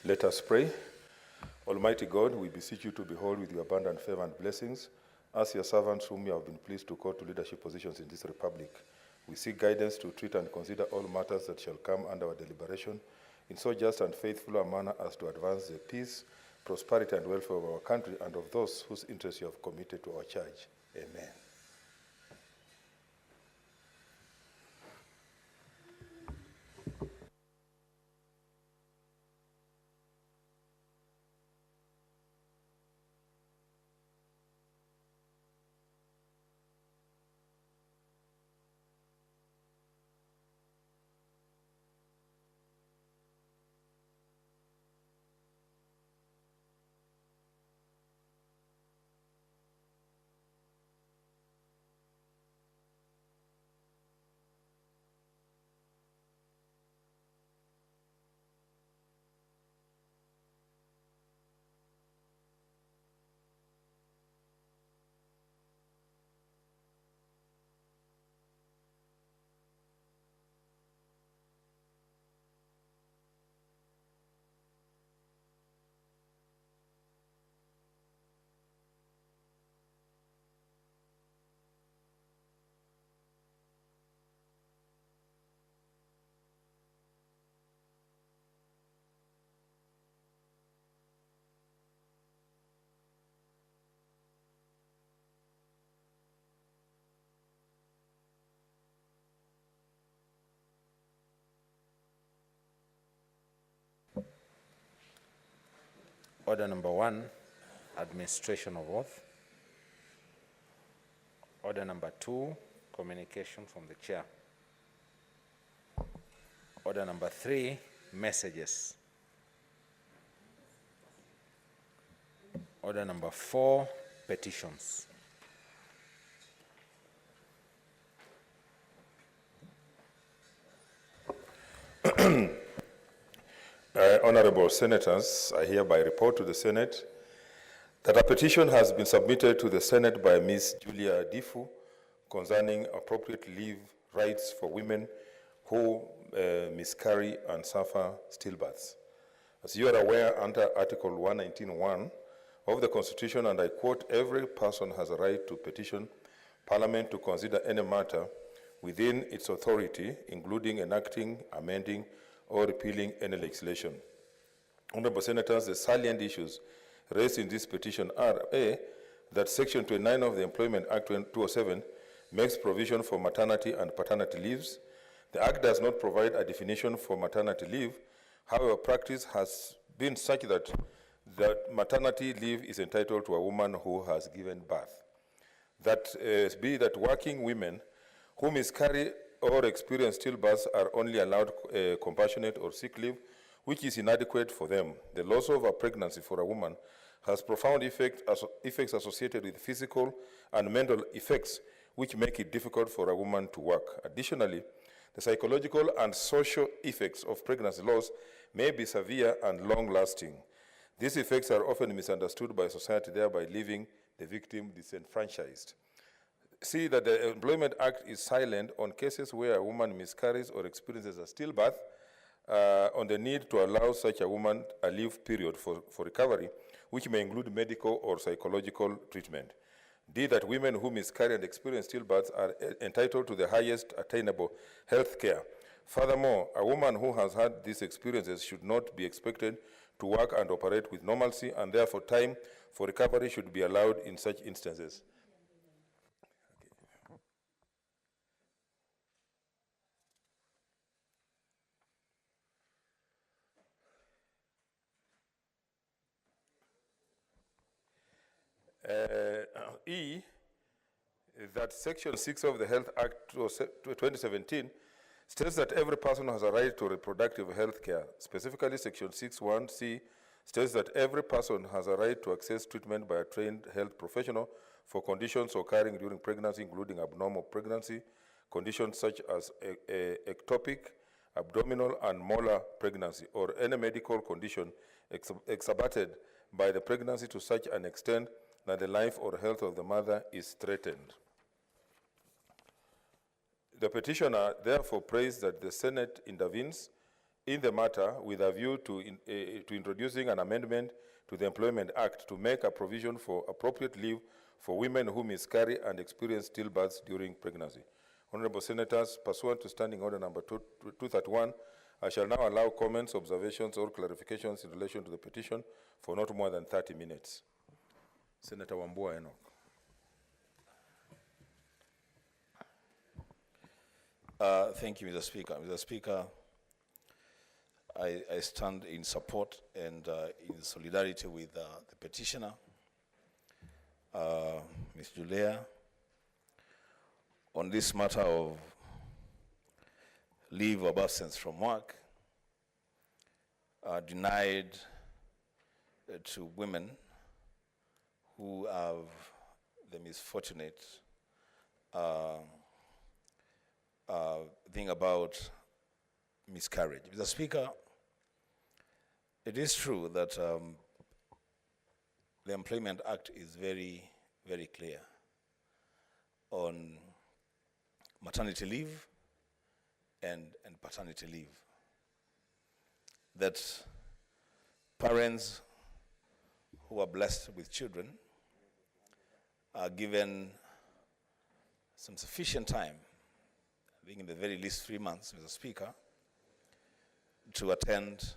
Let us pray. Almighty God, we beseech you to behold with your abundant favor and blessings, as your servants whom you have been pleased to call to leadership positions in this republic. We seek guidance to treat and consider all matters that shall come under our deliberation in so just and faithful a manner as to advance the peace, prosperity, and welfare of our country and of those whose interests you have committed to our charge. Amen. Order number 1, administration of oath. Order number 2, communication from the chair. Order number 3, messages. Order number 4, petitions. Honorable Senators, I hereby report to the Senate that a petition has been submitted to the Senate by Ms. Julia Difu concerning appropriate leave rights for women who miscarry and suffer stillbirths. As you are aware, under Article 119(1) of the Constitution, and I quote, every person has a right to petition Parliament to consider any matter within its authority, including enacting, amending, or repealing any legislation. Honorable Senators, the salient issues raised in this petition are A, that Section 29 of the Employment Act 2007 makes provision for maternity and paternity leaves. The Act does not provide a definition for maternity leave. However, practice has been such that maternity leave is entitled to a woman who has given birth. B, that working women who miscarry or experience stillbirths are only allowed compassionate or sick leave, which is inadequate for them. The loss of a pregnancy for a woman has profound effects associated with physical and mental effects, which make it difficult for a woman to work. Additionally, the psychological and social effects of pregnancy loss may be severe and long-lasting. These effects are often misunderstood by society, thereby leaving the victim disenfranchised. See that the Employment Act is silent on cases where a woman miscarries or experiences a stillbirth, on the need to allow such a woman a leave period for recovery, which may include medical or psychological treatment. D, that women who miscarry and experience stillbirths are entitled to the highest attainable health care. Furthermore, a woman who has had these experiences should not be expected to work and operate with normalcy, and therefore time for recovery should be allowed in such instances. E, that Section 6 of the Health Act 2017 states that every person has a right to reproductive health care. Specifically, Section 6(1)(c) states that every person has a right to access treatment by a trained health professional for conditions occurring during pregnancy, including abnormal pregnancy, conditions such as ectopic, abdominal, and molar pregnancy, or any medical condition exacerbated by the pregnancy to such an extent that the life or health of the mother is threatened. The petitioner therefore prays that the Senate intervenes in the matter with a view to introducing an amendment to the Employment Act to make a provision for appropriate leave for women who miscarry and experience stillbirths during pregnancy. Honorable Senators, pursuant to Standing Order number 231, I shall now allow comments, observations, or clarifications in relation to the petition for not more than 30 minutes. Senator Wambua Enoch. Thank you, Mr. Speaker. Mr. Speaker, I stand in support and in solidarity with the petitioner, Ms. Julia, on this matter of leave of absence from work denied to women who have the misfortunate thing about miscarriage. Mr. Speaker, it is true that the Employment Act is very, very clear on maternity leave and paternity leave. That parents who are blessed with children are given some sufficient time, I think in the very least 3 months, Mr. Speaker, to attend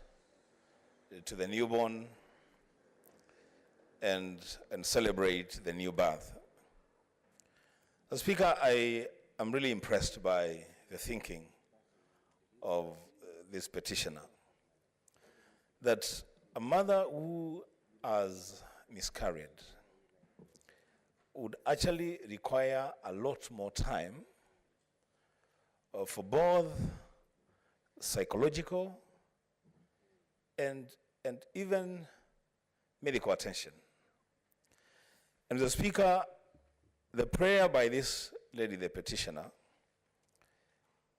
to the newborn and celebrate the new birth. Mr. Speaker, I am really impressed by the thinking of this petitioner, that a mother who has miscarried would actually require a lot more time for both psychological and even medical attention. And Mr. Speaker, the prayer by this lady, the petitioner,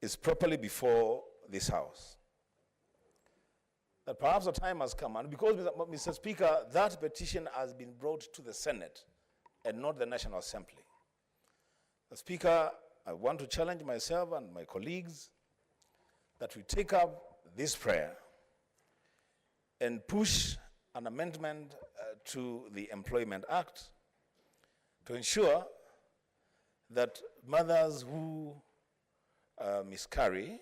is properly before this House. That perhaps the time has come, and because, Mr. Speaker, that petition has been brought to the Senate and not the National Assembly. Mr. Speaker, I want to challenge myself and my colleagues that we take up this prayer and push an amendment to the Employment Act to ensure that mothers who miscarry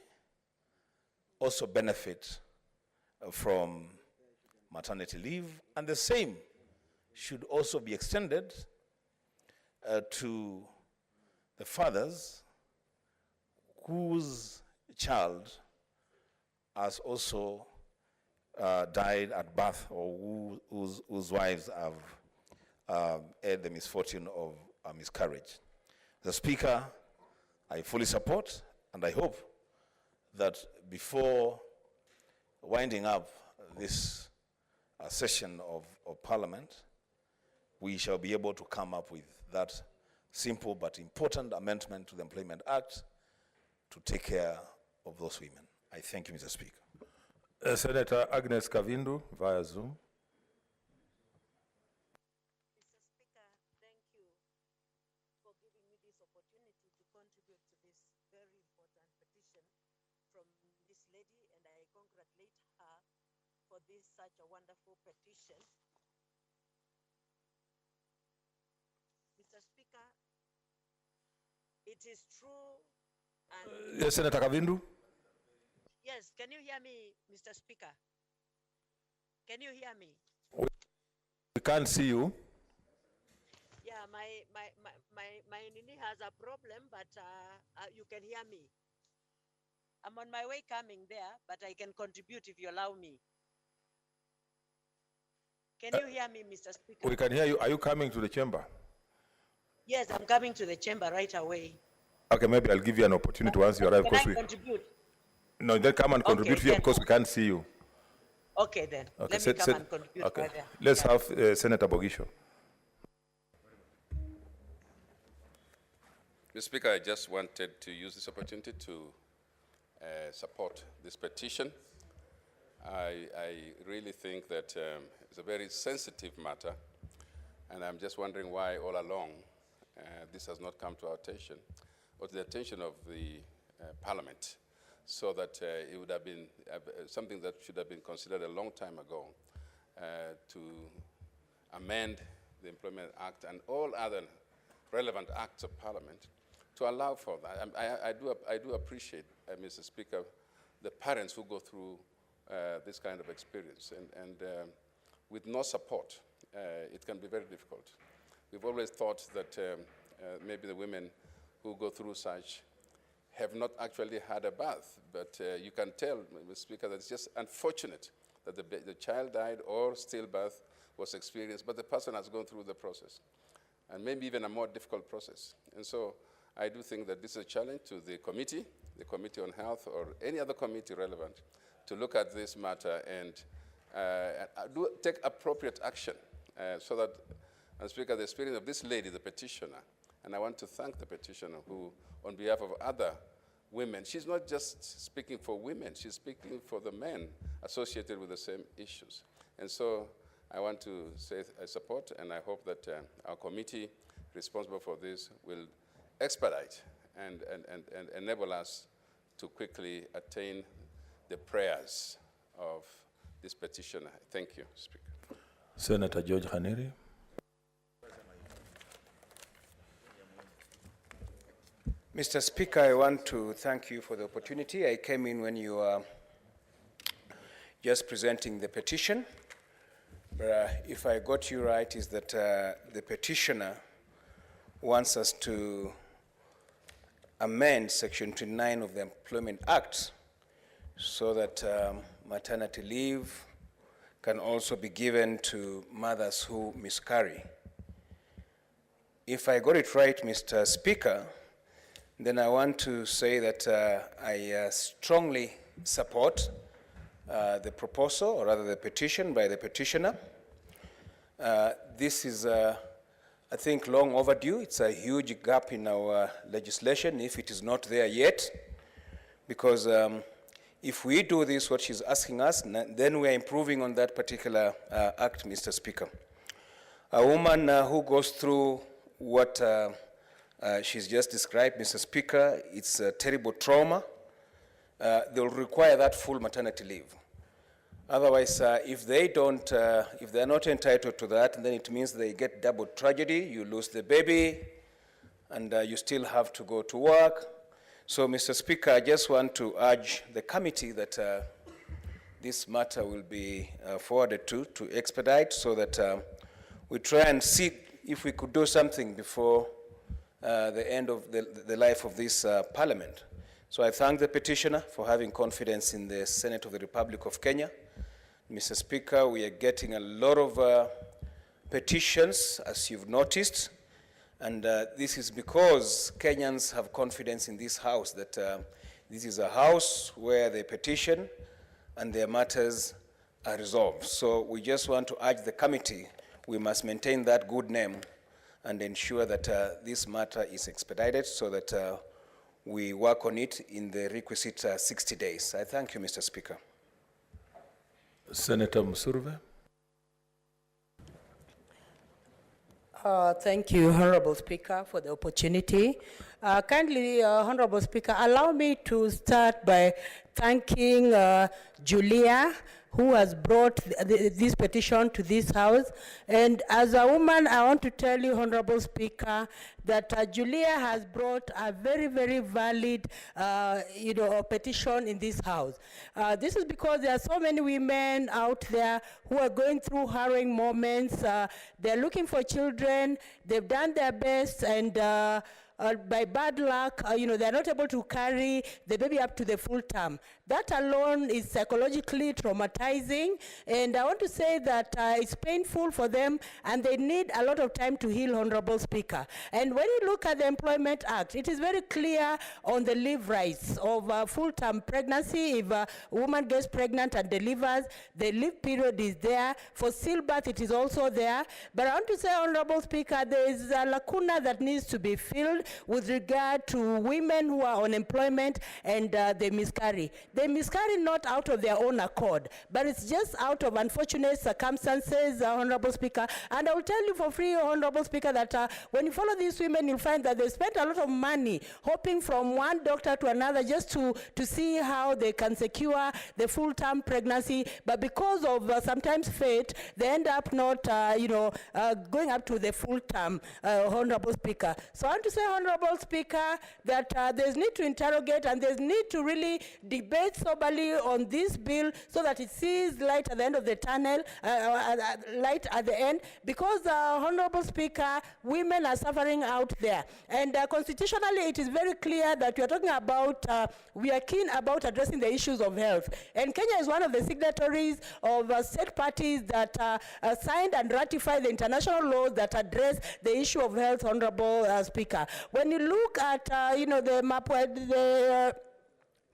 also benefit from maternity leave, and the same should also be extended to the fathers whose child has also died at birth, or whose wives have had the misfortune of a miscarriage. The Speaker, I fully support, and I hope that before winding up this session of Parliament, we shall be able to come up with that simple but important amendment to the Employment Act to take care of those women. I thank you, Mr. Speaker. Senator Agnes Kavindu via Zoom. Mr. Speaker, thank you for giving me this opportunity to contribute to this very important petition from this lady, and I congratulate her for this such a wonderful petition. Mr. Speaker, it is true and Yes, Senator Kavindu. yes, can you hear me, Mr. Speaker? Can you hear me? We can't see you. Yeah, my nini has a problem, but you can hear me. I'm on my way coming there, but I can contribute if you allow me. Can you hear me, Mr. Speaker? We can hear you. Are you coming to the chamber? Yes, I'm coming to the chamber right away. Okay, maybe I'll give you an opportunity once you arrive. Can I contribute? No, then come and contribute here then. because we can't see you. Okay, then. Okay, Let me come and contribute okay. right there. Let's Yeah. have Senator Bogisho. Mr. Speaker, I just wanted to use this opportunity to support this petition. I really think that it's a very sensitive matter, and I'm just wondering why all along this has not come to our attention or to the attention of the Parliament. so that it would have been something that should have been considered a long time ago to amend the Employment Act and all other relevant acts of Parliament to allow for that. I do appreciate, Mr. Speaker, the parents who go through this kind of experience, and with no support, it can be very difficult. We've always thought that maybe the women who go through such have not actually had a birth, but you can tell, Mr. Speaker, that it's just unfortunate that the child died or stillbirth was experienced, but the person has gone through the process, and maybe even a more difficult process. And so I do think that this is a challenge to the Committee on Health, or any other committee relevant, to look at this matter and take appropriate action so that, and Speaker, the experience of this lady, the petitioner, and I want to thank the petitioner who, on behalf of other women, she's not just speaking for women, she's speaking for the men associated with the same issues. And so I want to say I support, and I hope that our committee responsible for this will expedite and enable us to quickly attain the prayers of this petitioner. Thank you, Speaker. Senator George Haneri. Mr. Speaker, I want to thank you for the opportunity. I came in when you were just presenting the petition. But if I got you right, is that the petitioner wants us to amend Section 29 of the Employment Act so that maternity leave can also be given to mothers who miscarry. If I got it right, Mr. Speaker, then I want to say that I strongly support the proposal, or rather the petition by the petitioner. This is, I think, long overdue. It's a huge gap in our legislation, if it is not there yet, because if we do this, what she's asking us, then we are improving on that particular act, Mr. Speaker. A woman who goes through what she's just described, Mr. Speaker, it's a terrible trauma. They'll require that full maternity leave. Otherwise, if they're not entitled to that, then it means they get double tragedy. You lose the baby, and you still have to go to work. So, Mr. Speaker, I just want to urge the committee that this matter will be forwarded to expedite, so that we try and see if we could do something before the end of the life of this Parliament. So I thank the petitioner for having confidence in the Senate of the Republic of Kenya. Mr. Speaker, we are getting a lot of petitions, as you've noticed, and this is because Kenyans have confidence in this House, that this is a House where they petition and their matters are resolved. So we just want to urge the committee, we must maintain that good name and ensure that this matter is expedited, so that we work on it in the requisite 60 days. I thank you, Mr. Speaker. Senator Musurve. Thank you, Honorable Speaker, for the opportunity. Kindly, Honorable Speaker, allow me to start by thanking Julia, who has brought this petition to this House. And as a woman, I want to tell you, Honorable Speaker, that Julia has brought a very, very valid petition in this House. This is because there are so many women out there who are going through harrowing moments. They're looking for children, they've done their best, and by bad luck, they're not able to carry the baby up to the full term. That alone is psychologically traumatizing, and I want to say that it's painful for them, and they need a lot of time to heal, Honorable Speaker. And when you look at the Employment Act, it is very clear on the leave rights of full-term pregnancy. If a woman gets pregnant and delivers, the leave period is there. For stillbirth, it is also there. But I want to say, Honorable Speaker, there is a lacuna that needs to be filled, with regard to women who are on employment and they miscarry. They miscarry not out of their own accord, but it's just out of unfortunate circumstances, Honorable Speaker. And I will tell you for free, Honorable Speaker, that when you follow these women, you'll find that they spend a lot of money hopping from one doctor to another just to see how they can secure the full-term pregnancy. But because of sometimes fate, they end up not, going up to the full-term, Honorable Speaker. So I want to say, Honorable Speaker, that there's need to interrogate and there's need to really debate soberly on this bill so that it sees light at the end of the tunnel, light at the end, because, Honorable Speaker, women are suffering out there. And constitutionally, it is very clear that we are talking about, we are keen about addressing the issues of health. And Kenya is one of the signatories of state parties that signed and ratified the international laws that address the issue of health, Honorable Speaker. When you look at,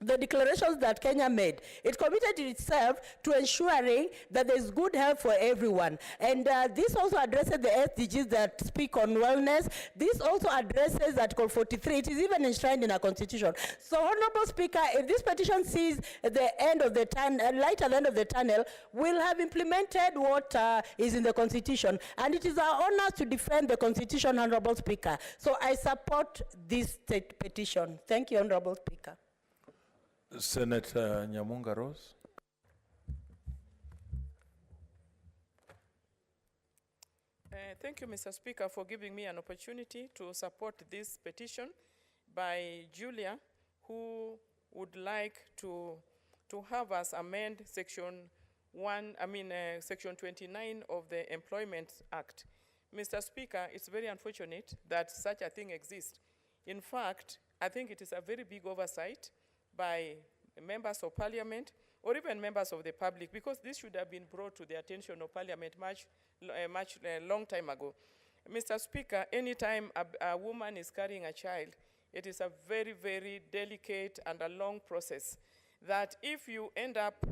the declarations that Kenya made, it committed itself to ensuring that there's good health for everyone. And this also addresses the SDGs that speak on wellness. This also addresses Article 43. It is even enshrined in our constitution. So, Honorable Speaker, if this petition sees the end of the tunnel, light at the end of the tunnel, we'll have implemented what is in the constitution. And it is our honor to defend the constitution, Honorable Speaker. So I support this petition. Thank you, Honorable Speaker. Senator Nyamunga Rose. Thank you, Mr. Speaker, for giving me an opportunity to support this petition by Julia, who would like to have us amend Section 29 of the Employment Act. Mr. Speaker, it's very unfortunate that such a thing exists. In fact, I think it is a very big oversight by members of parliament or even members of the public, because this should have been brought to the attention of parliament much long time ago. Mr. Speaker, anytime a woman is carrying a child, it is a very, very delicate and a long process that if you end up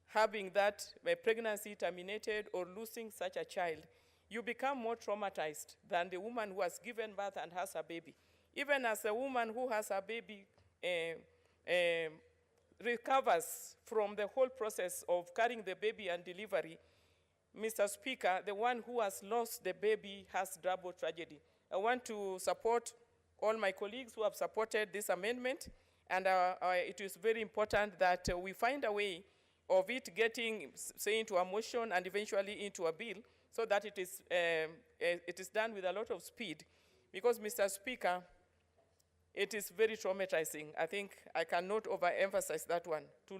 having that pregnancy terminated or losing such a child, you become more traumatized than the woman who has given birth and has a baby. Even as a woman who has a baby recovers from the whole process of carrying the baby and delivery, Mr. Speaker, the one who has lost the baby has double tragedy. I want to support all my colleagues who have supported this amendment, and it is very important that we find a way of it getting, say, into a motion and eventually into a bill, so that it is done with a lot of speed. Because, Mr. Speaker, it is very traumatizing. I think I cannot overemphasize that one. To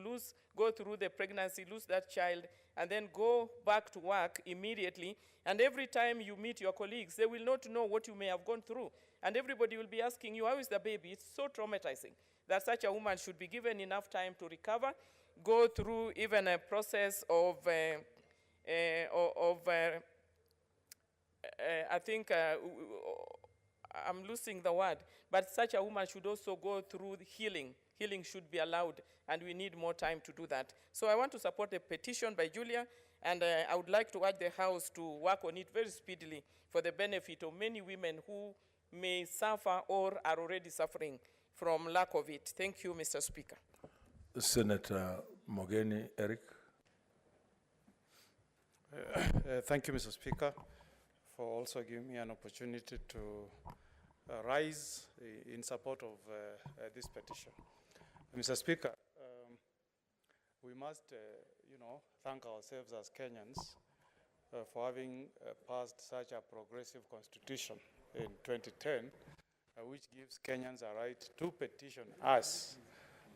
go through the pregnancy, lose that child, and then go back to work immediately. And every time you meet your colleagues, they will not know what you may have gone through. And everybody will be asking you, how is the baby? It's so traumatizing that such a woman should be given enough time to recover, go through even a process of I think, I'm losing the word, but such a woman should also go through the healing. Healing should be allowed, and we need more time to do that. So I want to support the petition by Julia, and I would like to urge the House to work on it very speedily for the benefit of many women who may suffer or are already suffering from lack of it. Thank you, Mr. Speaker. Senator Mogeni Eric. Thank you, Mr. Speaker, for also giving me an opportunity to rise in support of this petition. Mr. Speaker, we must, thank ourselves as Kenyans for having passed such a progressive constitution in 2010, which gives Kenyans a right to petition us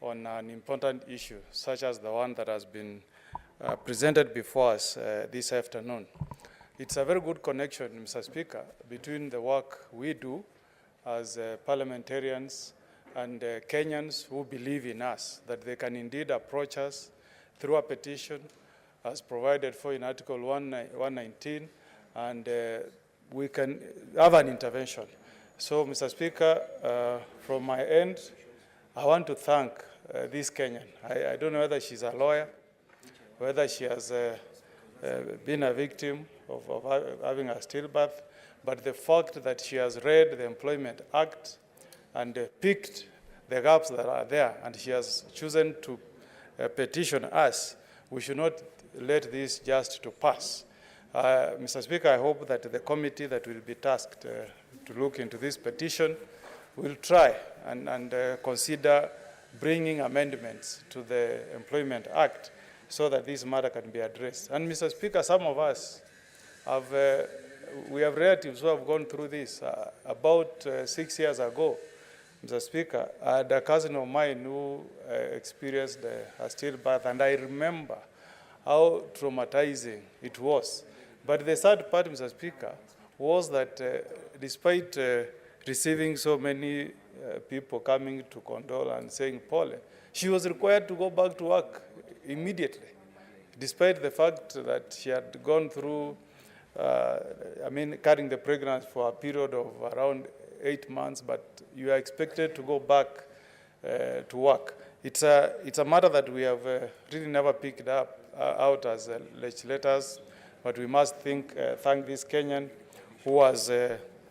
on an important issue, such as the one that has been presented before us this afternoon. It's a very good connection, Mr. Speaker, between the work we do as parliamentarians and Kenyans who believe in us, that they can indeed approach us through a petition as provided for in Article 119, and we can have an intervention. So, Mr. Speaker, from my end, I want to thank this Kenyan. I don't know whether she's a lawyer, whether she has been a victim of having a stillbirth, but the fact that she has read the Employment Act and picked the gaps that are there, and she has chosen to petition us, we should not let this just to pass. Mr. Speaker, I hope that the committee that will be tasked to look into this petition will try and consider bringing amendments to the Employment Act so that this matter can be addressed. And Mr. Speaker, some of us we have relatives who have gone through this. About 6 years ago, Mr. Speaker, I had a cousin of mine who experienced a stillbirth, and I remember how traumatizing it was. But the sad part, Mr. Speaker, was that despite receiving so many people coming to condole and saying Paul, she was required to go back to work immediately, despite the fact that she had gone through, carrying the pregnancy for a period of around 8 months, but you are expected to go back to work. It's a matter that we have really never picked up out as legislators, but we must thank this Kenyan who has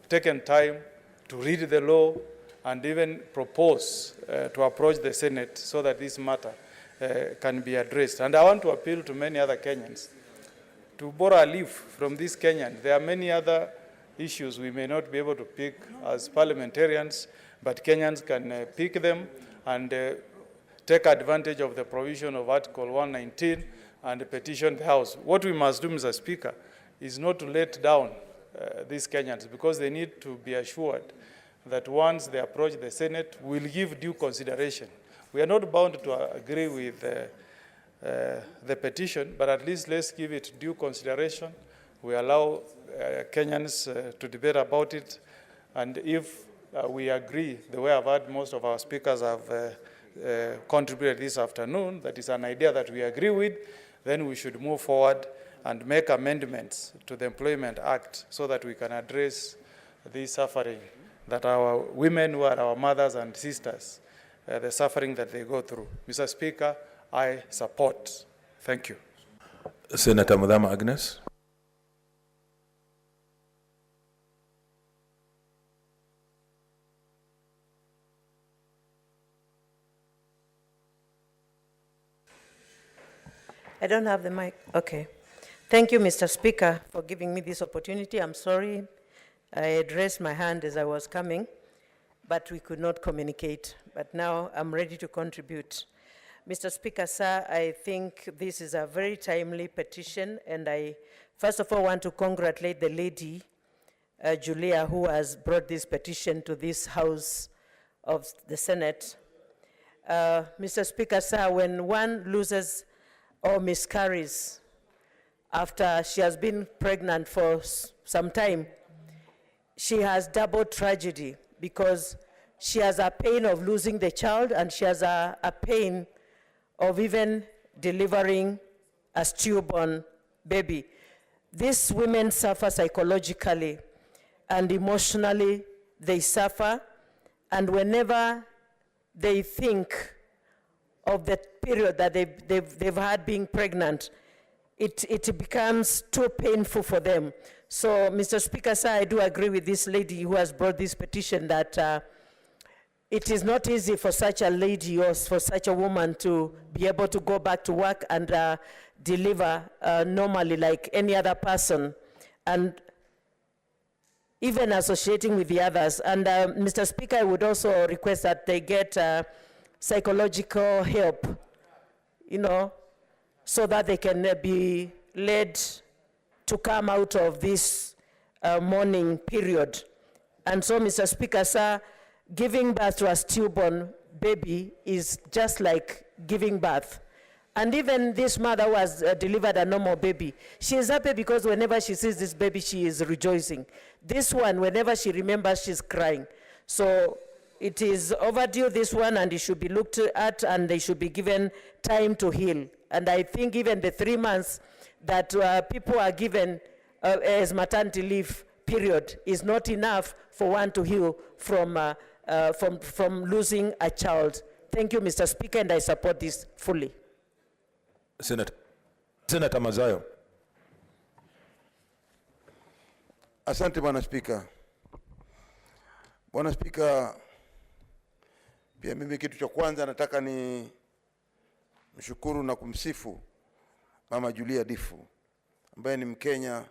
taken time to read the law and even propose to approach the Senate so that this matter can be addressed. And I want to appeal to many other Kenyans to borrow a leaf from this Kenyan. There are many other issues we may not be able to pick as parliamentarians, but Kenyans can pick them and take advantage of the provision of Article 119 and petition the House. What we must do, Mr. Speaker, is not to let down these Kenyans, because they need to be assured that once they approach the Senate, we'll give due consideration. We are not bound to agree with the petition, but at least let's give it due consideration. We allow Kenyans to debate about it, and if we agree, the way I've heard most of our speakers have contributed this afternoon, that is an idea that we agree with, then we should move forward and make amendments to the Employment Act so that we can address the suffering that our women who are our mothers and sisters, the suffering that they go through. Mr. Speaker, I support. Thank you. Senator Mudhama Agnes. I don't have the mic. Okay. Thank you, Mr. Speaker, for giving me this opportunity. I'm sorry I had raised my hand as I was coming, but we could not communicate. But now I'm ready to contribute. Mr. Speaker, sir, I think this is a very timely petition, and I first of all want to congratulate the lady, Julia, who has brought this petition to this House of the Senate. Mr. Speaker, sir, when one loses or miscarries after she has been pregnant for some time, she has double tragedy, because she has a pain of losing the child, and she has a pain of even delivering a stillborn baby. These women suffer psychologically and emotionally. They suffer, and whenever they think of the period that they've had being pregnant, it becomes too painful for them. So, Mr. Speaker, sir, I do agree with this lady who has brought this petition that it is not easy for such a lady or for such a woman to be able to go back to work and deliver normally like any other person, and even associating with the others. And Mr. Speaker, I would also request that they get psychological help, so that they can be led to come out of this mourning period. And so, Mr. Speaker, sir, giving birth to a stillborn baby is just like giving birth. And even this mother who has delivered a normal baby, she is happy because whenever she sees this baby, she is rejoicing. This one, whenever she remembers, she's crying. So it is overdue, this one, and it should be looked at, and they should be given time to heal. And I think even the 3 months that people are given as maternity leave period is not enough for one to heal from losing a child. Thank you, Mr. Speaker, and I support this fully. Senator Mazayo. Asante Bwana Spika. Bwana Spika, pia mimi kitu cha kwanza nataka ni mshukuru na kumsifu Mama Julia Difu ambaye ni Mkenya,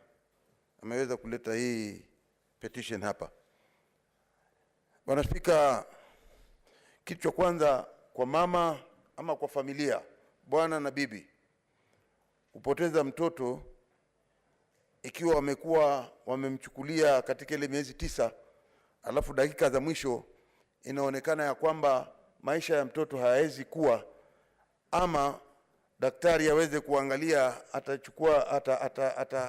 ameweza kuleta hii petition hapa. Bwana Spika, kitu cha kwanza kwa mama ama kwa familia, bwana na bibi, kupoteza mtoto ikiwa wamemchukulia katika ile miezi 9, alafu dakika za mwisho inaonekana ya kwamba maisha ya mtoto hayawezi kuwa, ama daktari aweze kuangalia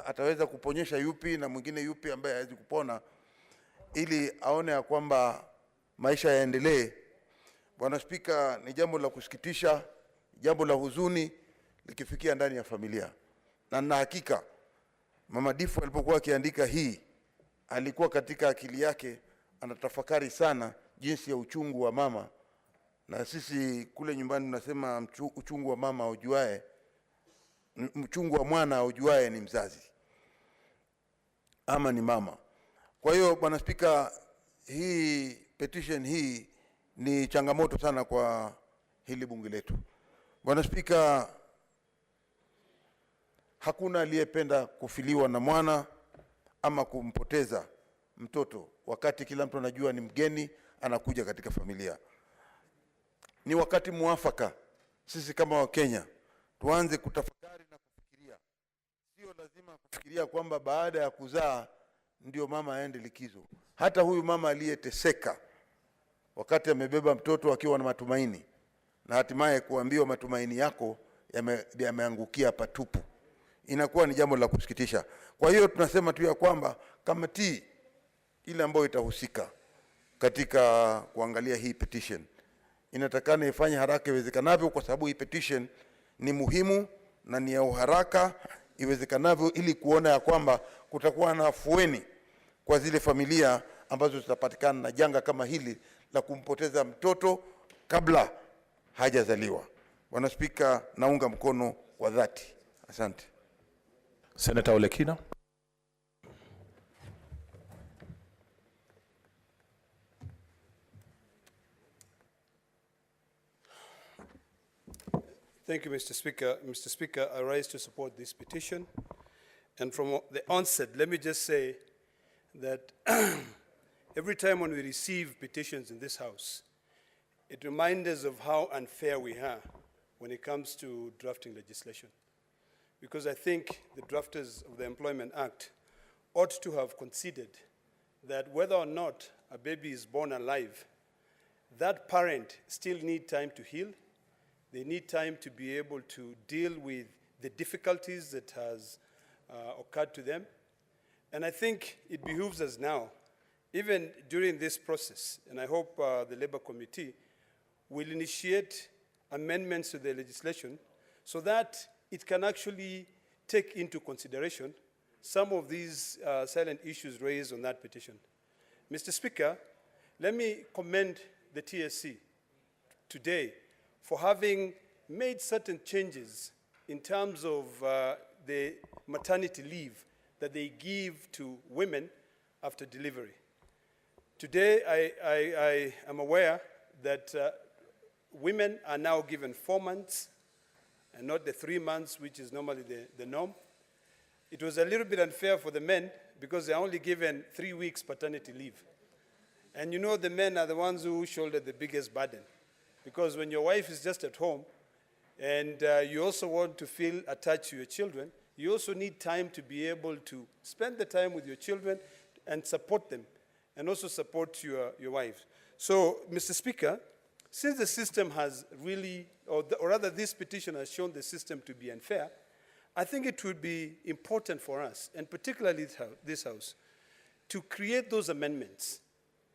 ataweza kuponyesha yupi na mwingine yupi ambaye hawezi kupona, ili aone ya kwamba maisha yaendelee. Bwana Spika, ni jambo la kusikitisha, jambo la huzuni likifikia ndani ya familia. Na na hakika Mama Difu alipokuwa akiandika hii, alikuwa katika akili yake anatafakari sana jinsi ya uchungu wa mama. Na sisi kule nyumbani tunasema uchungu wa mama ujuae, uchungu wa mwana ujuae ni mzazi ama ni mama. Kwa hiyo Bwana Spika, hii petition hii ni changamoto sana kwa hili bunge letu. Bwana Spika, hakuna aliyependa kufiliwa na mwana ama kumpoteza mtoto wakati kila mtu anajua ni mgeni anakuja katika familia. Ni wakati muafaka sisi kama Wakenya tuanze kutafakari na kufikiria. Sio lazima kufikiria kwamba baada ya kuzaa ndio mama aende likizo. Hata huyu mama aliyeteseka wakati amebeba mtoto akiwa na matumaini, na hatimaye kuambiwa matumaini yako yameangukia patupu, inakuwa ni jambo la kusikitisha. Kwa hiyo tunasema tu ya kwamba kamati ile ambayo itahusika katika kuangalia hii petition inatakana ifanye haraka iwezekanavyo, kwa sababu hii petition ni muhimu na ni ya uharaka iwezekanavyo, ili kuona ya kwamba kutakuwa na afueni kwa zile familia ambazo zitapatikana na janga kama hili la kumpoteza mtoto kabla hajazaliwa. Bwana Spika, naunga mkono kwa dhati. Asante. Senator Olekina. Thank you, Mr. Speaker. Mr. Speaker, I rise to support this petition. And from the onset, let me just say that every time when we receive petitions in this House, it reminds us of how unfair we are when it comes to drafting legislation. Because I think the drafters of the Employment Act ought to have considered that whether or not a baby is born alive, that parent still needs time to heal. They need time to be able to deal with the difficulties that has occurred to them. And I think it behooves us now, even during this process, and I hope the Labour Committee will initiate amendments to the legislation so that it can actually take into consideration some of these silent issues raised on that petition. Mr. Speaker, let me commend the TSC today for having made certain changes in terms of the maternity leave that they give to women after delivery. Today, I am aware that women are now given 4 months and not the 3 months, which is normally the norm. It was a little bit unfair for the men because they're only given 3 weeks paternity leave. And you know the men are the ones who shoulder the biggest burden. Because when your wife is just at home and you also want to feel attached to your children, you also need time to be able to spend the time with your children and support them, and also support your wives. So, Mr. Speaker, since the system has really, or rather this petition has shown the system to be unfair, I think it would be important for us, and particularly this House, to create those amendments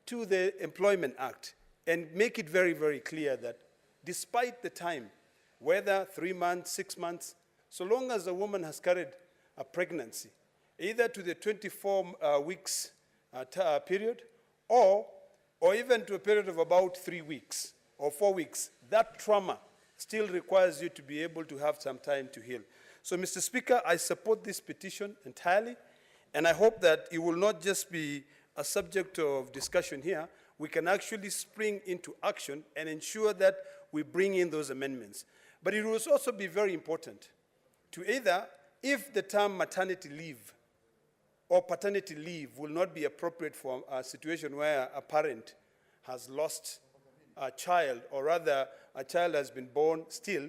to the Employment Act and make it very, very clear that despite the time, whether 3 months, 6 months, so long as a woman has carried a pregnancy, either to the 24 weeks period or even to a period of about 3 weeks or 4 weeks, that trauma still requires you to be able to have some time to heal. So, Mr. Speaker, I support this petition entirely, And I hope that it will not just be a subject of discussion here. We can actually spring into action and ensure that we bring in those amendments. But it will also be very important to either, if the term maternity leave or paternity leave will not be appropriate for a situation where a parent has lost a child, or rather a child has been born still,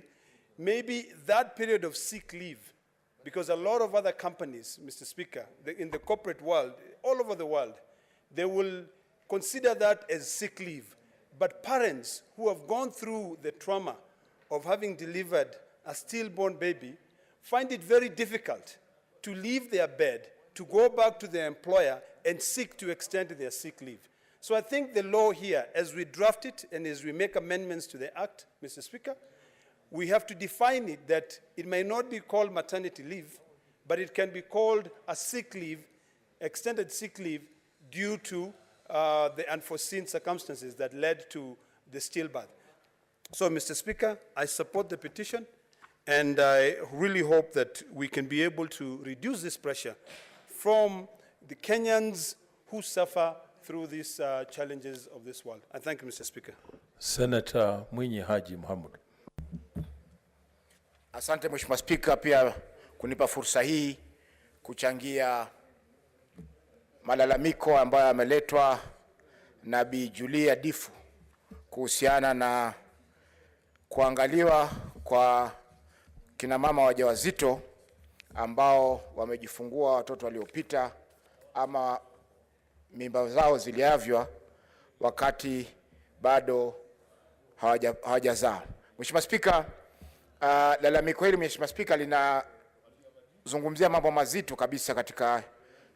maybe that period of sick leave, because a lot of other companies, Mr. Speaker, in the corporate world, all over the world, they will consider that as sick leave. But parents who have gone through the trauma of having delivered a stillborn baby find it very difficult to leave their bed, to go back to their employer and seek to extend their sick leave. So I think the law here, as we draft it and as we make amendments to the Act, Mr. Speaker, we have to define it that it may not be called maternity leave, but it can be called a sick leave, extended sick leave, due to the unforeseen circumstances that led to the stillbirth. So, Mr. Speaker, I support the petition, and I really hope that we can be able to reduce this pressure from the Kenyans who suffer through these challenges of this world. I thank you, Mr. Speaker. Senator Mwinyi Haji Mohamud. Asante Mheshimiwa Spika pia kunipa fursa hii kuchangia malalamiko ambayo yameletwa na Bi Julia Difu kuhusiana na kuangaliwa kwa kina mama wajawazito ambao wamejifungua watoto waliopita ama mimba zao ziliavywa wakati bado hawajazaa. Mheshimiwa Spika, lalamiko hili Mheshimiwa Spika linazungumzia mambo mazito kabisa katika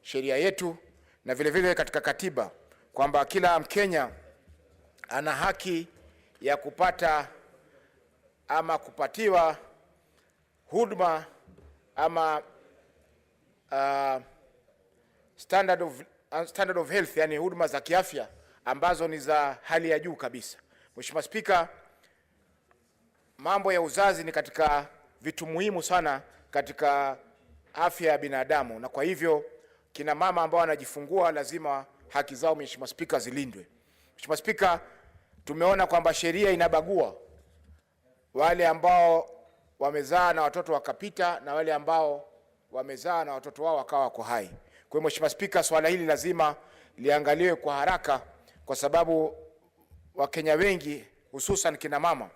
sheria yetu na vile vile katika katiba, kwamba kila Mkenya ana haki ya kupata ama kupatiwa huduma ama standard of health, yani huduma za kiafya ambazo ni za hali ya juu kabisa. Mheshimiwa Spika, mambo ya uzazi ni katika vitu muhimu sana katika afya ya binadamu, na kwa hivyo kina mama ambao wanajifungua lazima haki zao Mheshimiwa Spika zilindwe. Mheshimiwa Spika, tumeona kwamba sheria inabagua wale ambao wamezaa na watoto wakapita na wale ambao wamezaa na watoto wao wakawa wako hai. Kwa hiyo Mheshimiwa Spika, swala hili lazima liangaliwe kwa haraka, kwa sababu Wakenya wengi hususan kina mama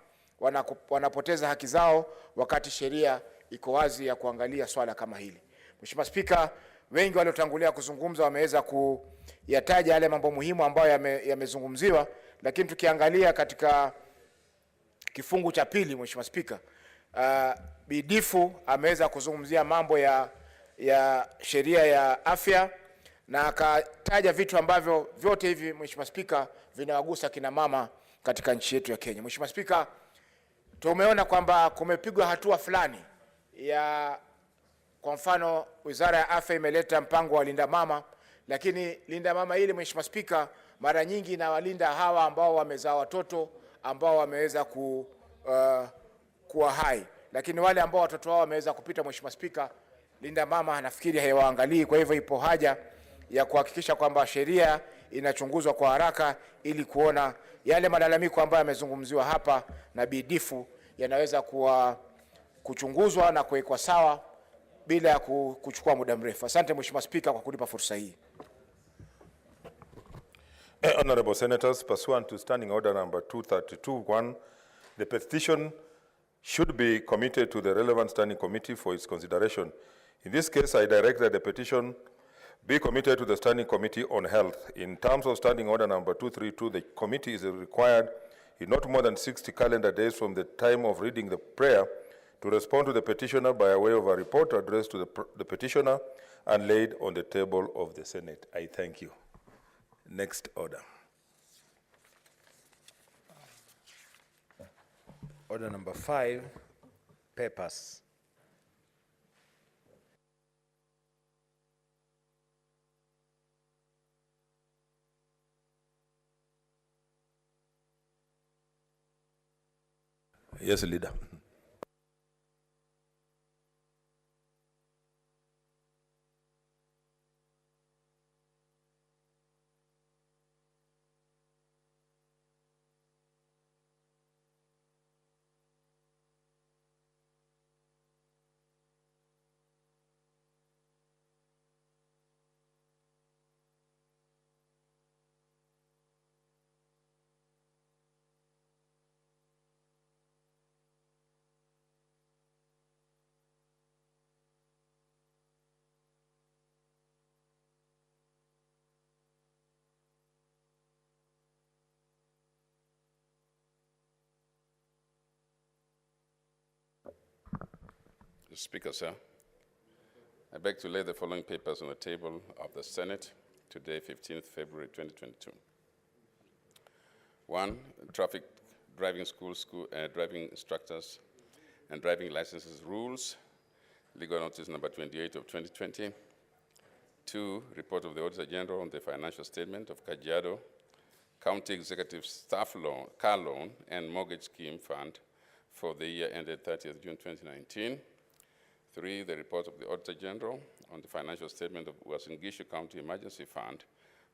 wanapoteza haki zao wakati sheria iko wazi ya kuangalia swala kama hili. Mheshimiwa Spika, wengi waliotangulia kuzungumza wameweza kuyataja yale mambo muhimu ambayo yamezungumziwa, lakini tukiangalia katika kifungu cha pili, Mheshimiwa Spika, Bidifu ameweza kuzungumzia mambo ya sheria ya afya na akataja vitu ambavyo vyote hivi Mheshimiwa Spika vinawagusa kina mama katika nchi yetu ya Kenya. Mheshimiwa Spika, tumeona kwamba kumepigwa hatua fulani kwa mfano Wizara ya Afya imeleta mpango wa linda mama, lakini linda mama ile Mheshimiwa Spika mara nyingi inawalinda hawa ambao wamezaa watoto ambao wameweza kuwa hai, lakini wale ambao watoto wao wameweza kupita Mheshimiwa Spika, linda mama nafikiri haiwaangalii. Kwa hivyo ipo haja ya kuhakikisha kwamba sheria inachunguzwa kwa haraka ili kuona yale malalamiko ambayo yamezungumziwa hapa na Bidifu yanaweza kuchunguzwa na kuwekwa sawa bila ya kuchukua muda mrefu. Asante Mheshimiwa Spika kwa kunipa fursa hii. Honorable Senators, pursuant to Standing Order number 232-1, the petition should be committed to the relevant standing committee for its consideration. In this case, I direct that the petition be committed to the Standing Committee on Health. In terms of Standing Order number 232, the committee is required in not more than 60 calendar days from the time of reading the prayer to respond to the petitioner by way of a report addressed to the petitioner and laid on the table of the Senate. I thank you. Next order. Order number 5, papers. Yes, Leader. Speaker, sir, I beg to lay the following papers on the table of the Senate today, 15th February 2022. 1, traffic driving driving instructors and driving licenses rules, legal notice number 28 of 2020. 2, report of the Auditor General on the financial statement of Kajiado County Executive Staff Loan, Car Loan and Mortgage Scheme Fund for the year ended 30th June 2019. 3, the report of the Auditor General on the financial statement of Uasin Gishu County Emergency Fund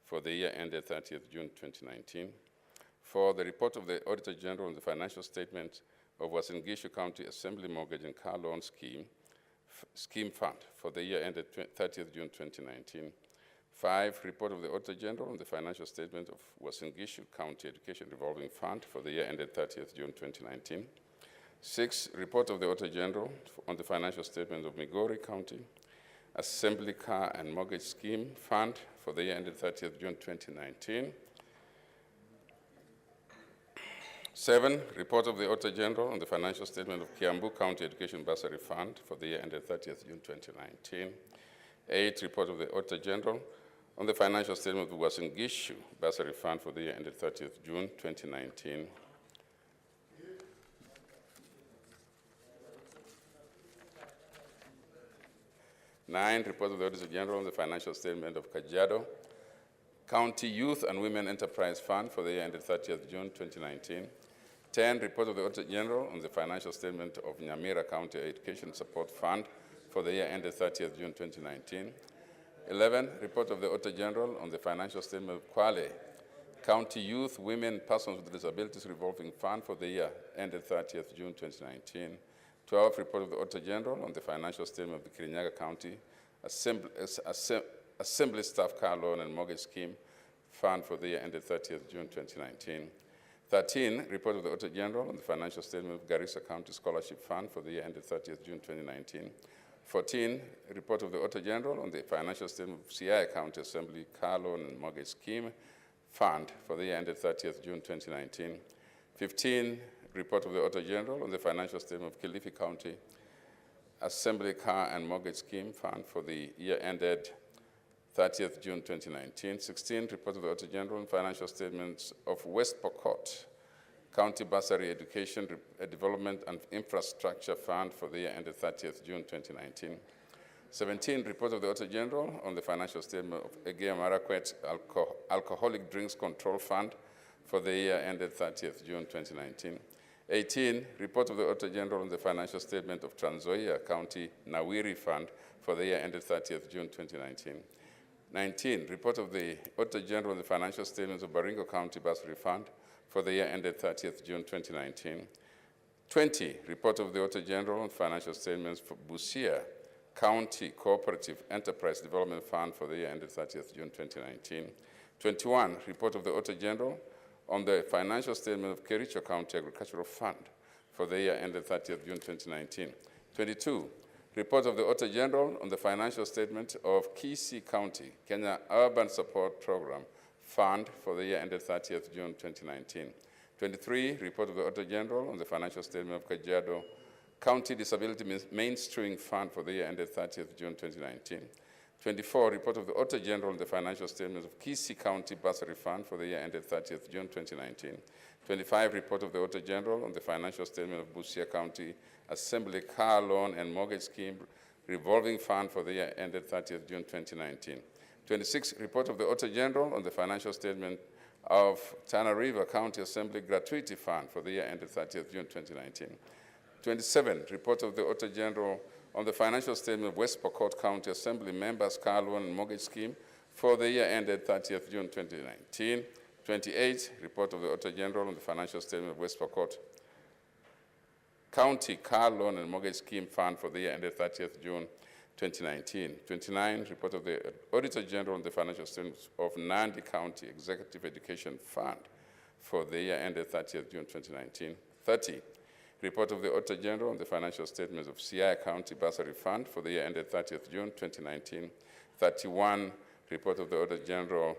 for the year ended 30th June 2019. 4, the report of the Auditor General on the financial statement of Uasin Gishu County Assembly Mortgage and Car Loan Scheme Fund for the year ended 30th June 2019. 5, report of the Auditor General on the financial statement of Uasin Gishu County Education Revolving Fund for the year ended 30th June 2019. 6, report of the Auditor General on the financial statement of Migori County Assembly Car and Mortgage Scheme Fund for the year ended 30th June 2019. 7, report of the Auditor General on the financial statement of Kiambu County Education Bursary Fund for the year ended 30th June 2019. 8, report of the Auditor General on the financial statement of Uasin Gishu Bursary Fund for the year ended 30th June 2019. 9, report of the Auditor General on the financial statement of Kajiado County Youth and Women Enterprise Fund for the year ended 30th June 2019. 10, report of the Auditor General on the financial statement of Nyamira County Education Support Fund for the year ended 30th June 2019. 11, report of the Auditor General on the financial statement of Kwale County Youth, Women, Persons with Disabilities Revolving Fund for the year ended 30th June 2019. 12, report of the Auditor General on the financial statement of the Kirinyaga County Assembly Staff Car Loan and Mortgage Scheme Fund for the year ended 30th June 2019. 13, report of the Auditor General on the financial statement of Garissa County Scholarship Fund for the year ended 30th June 2019. 14, report of the Auditor General on the financial statement of Siaya County Assembly Car Loan and Mortgage Scheme Fund for the year ended 30th June 2019. 15, report of the Auditor General on the financial statement of Kilifi County Assembly Car and Mortgage Scheme Fund for the year ended 30th June 2019. 16, report of the Auditor General on financial statements of West Pokot County Bursary Education Development and Infrastructure Fund for the year ended 30th June 2019. 17, report of the Auditor General on the financial statement of Egea Marakwet Alcoholic Drinks Control Fund for the year ended 30th June 2019. 18, report of the Auditor General on the financial statement of Trans Nzoia County Nawiri Fund for the year ended 30th June 2019. 19, report of the Auditor General on the financial statements of Baringo County Bursary Fund for the year ended 30th June 2019. 20, report of the Auditor General on financial statements for Busia County Cooperative Enterprise Development Fund for the year ended 30th June 2019. 21, report of the Auditor General on the financial statement of Kericho County Agricultural Fund for the year ended 30th June 2019. 22, report of the Auditor General on the financial statement of Kisii County Kenya Urban Support Program Fund for the year ended 30th June 2019. 23, report of the Auditor General on the financial statement of Kajiado County Disability Mainstreaming Fund for the year ended 30th June 2019. 24, report of the Auditor General on the financial statements of Kisii County Bursary Fund for the year ended 30th June 2019. 25, report of the Auditor General on the financial statement of Busia County Assembly Car Loan and Mortgage Scheme Revolving Fund for the year ended 30th June 2019. 26, report of the Auditor General on the financial statement of Tana River County Assembly Gratuity Fund for the year ended 30th June 2019. 27, report of the Auditor General on the financial statement of West Pokot County Assembly Members Car Loan and Mortgage Scheme for the year ended 30th June 2019. 28, report of the Auditor General on the financial statement of West Pokot County Car Loan and Mortgage Scheme Fund for the year ended 30th June 2019. 29, report of the Auditor General on the financial statements of Nandi County Executive Education Fund for the year ended 30th June 2019. 30, report of the Auditor General on the financial statements of Siaya County Bursary Fund for the year ended 30th June 2019. 31, report of the Auditor General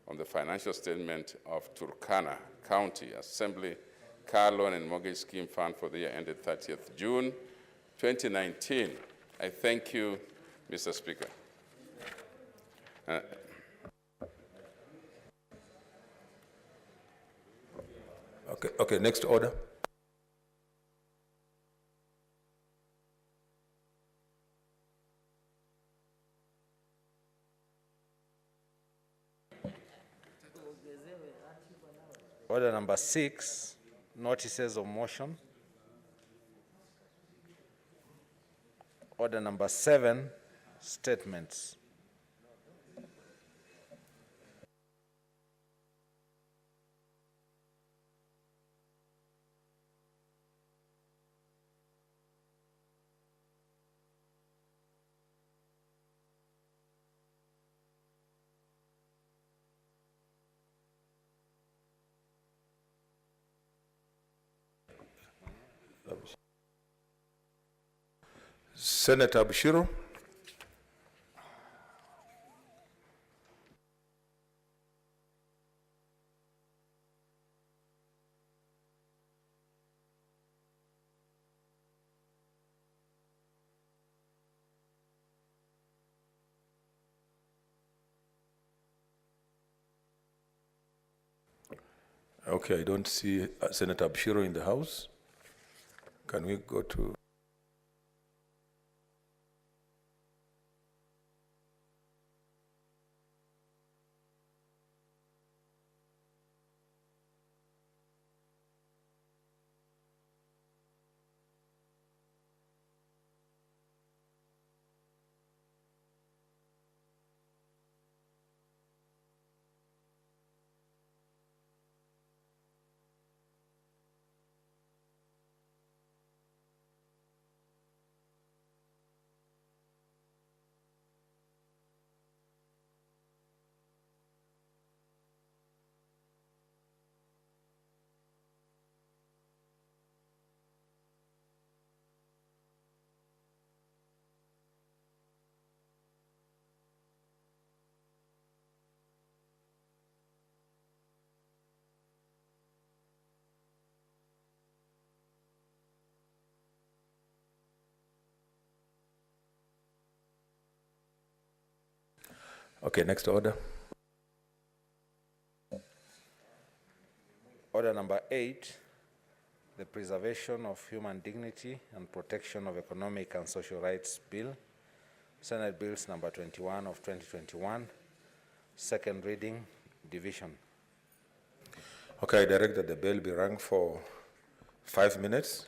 on the financial statement of Turkana County Assembly Car Loan and Mortgage Scheme Fund for the year ended 30th June 2019. I thank you, Mr. Speaker. Okay, next order. Order number 6, notices of motion. Order number 7, statements. Senator Bushiro. Okay, I don't see Senator Bushiro in the House. Can we go to... Okay, next order. Order number 8, the Preservation of Human Dignity and Protection of Economic and Social Rights Bill, Senate Bills number 21 of 2021, second reading, division. Okay, I direct that the bill be rung for 5 minutes.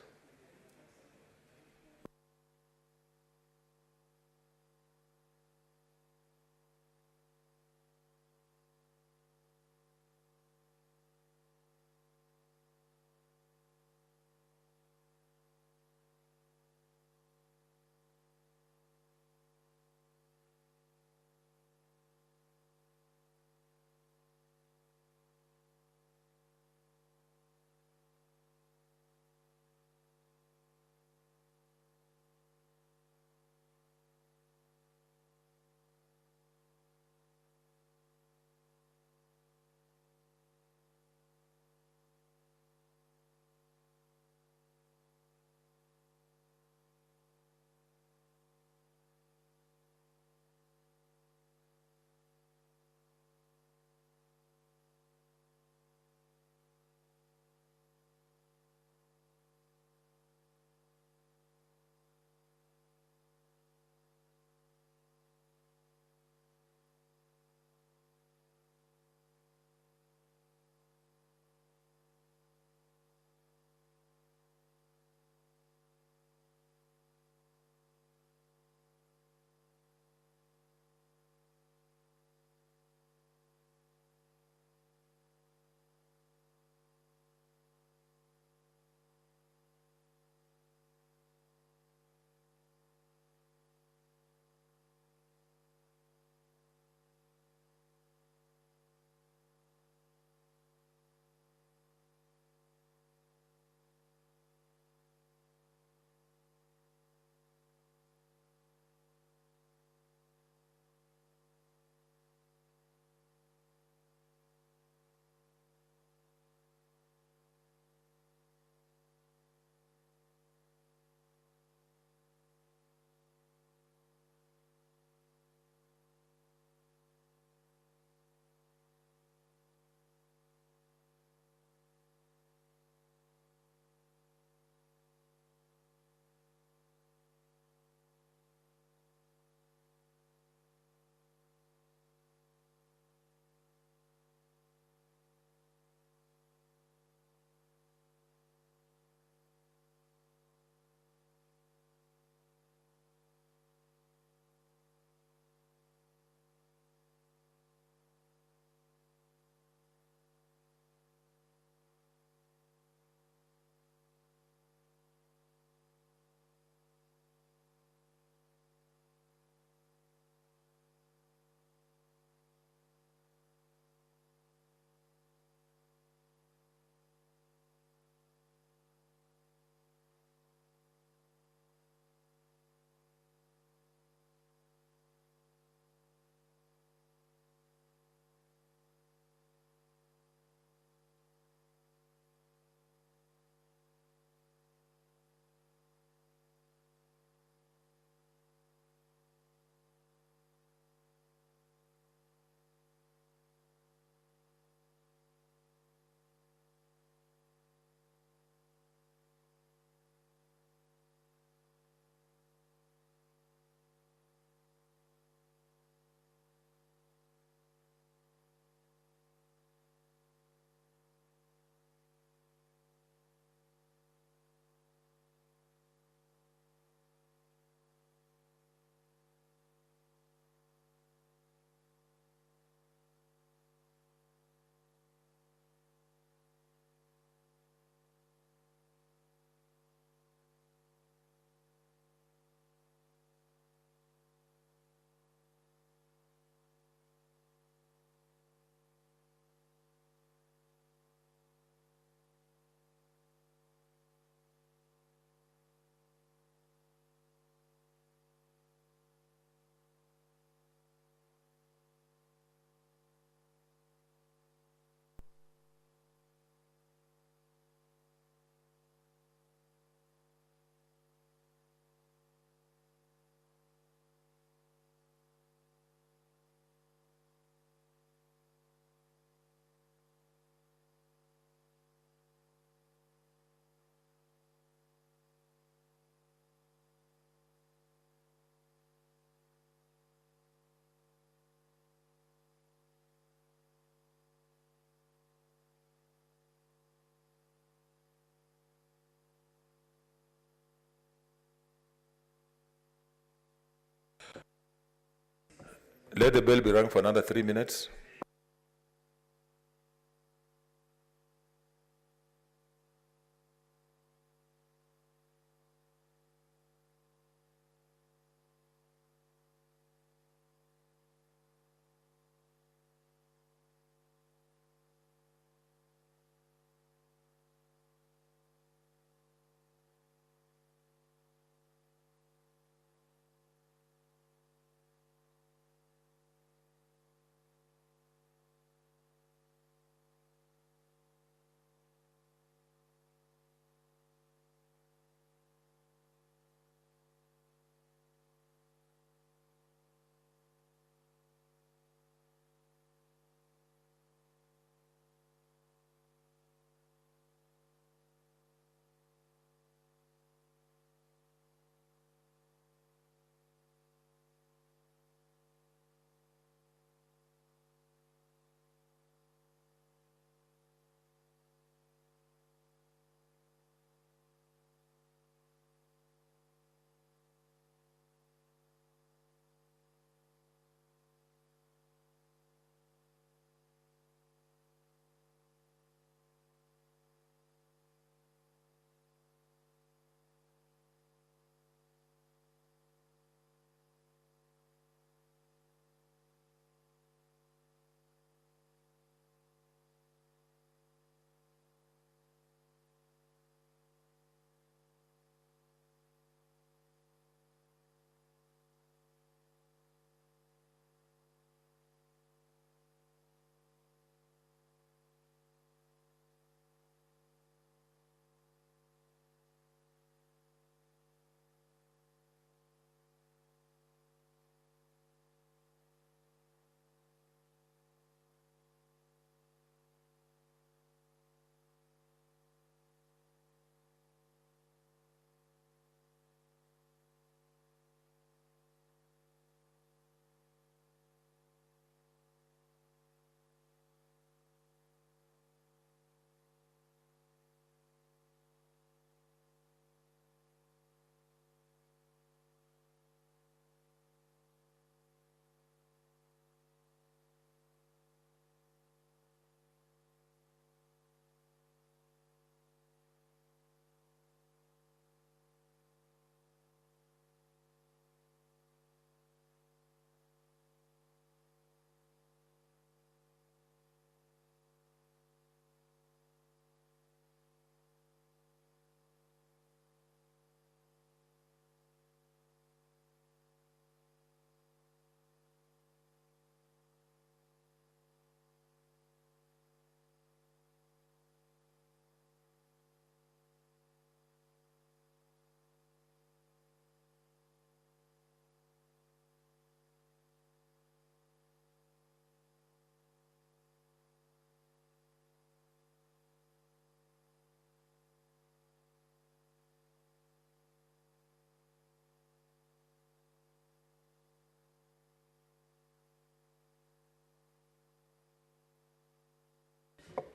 Let the bell be rung for another 3 minutes.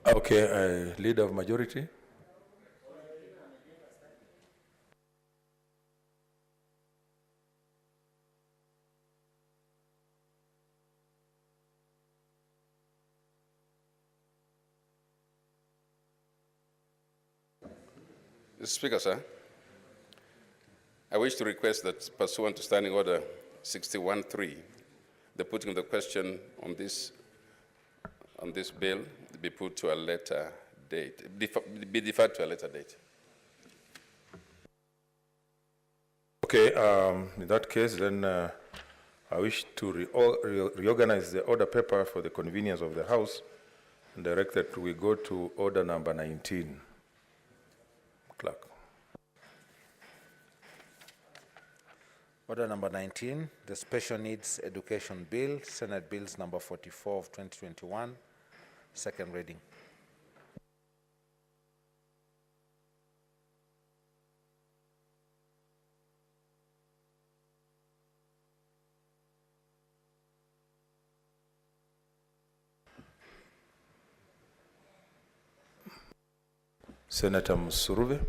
Okay, leader of majority. Mr. Speaker, sir, I wish to request that pursuant to Standing Order 61.3, the putting of the question on this bill be put to a later date, be deferred to a later date. Okay, in that case, then I wish to reorganize the order paper for the convenience of the House and direct that we go to order number 19. Clerk. Order number 19, the Special Needs Education Bill, Senate Bills number 44 of 2021, second reading. Senator Musuruve.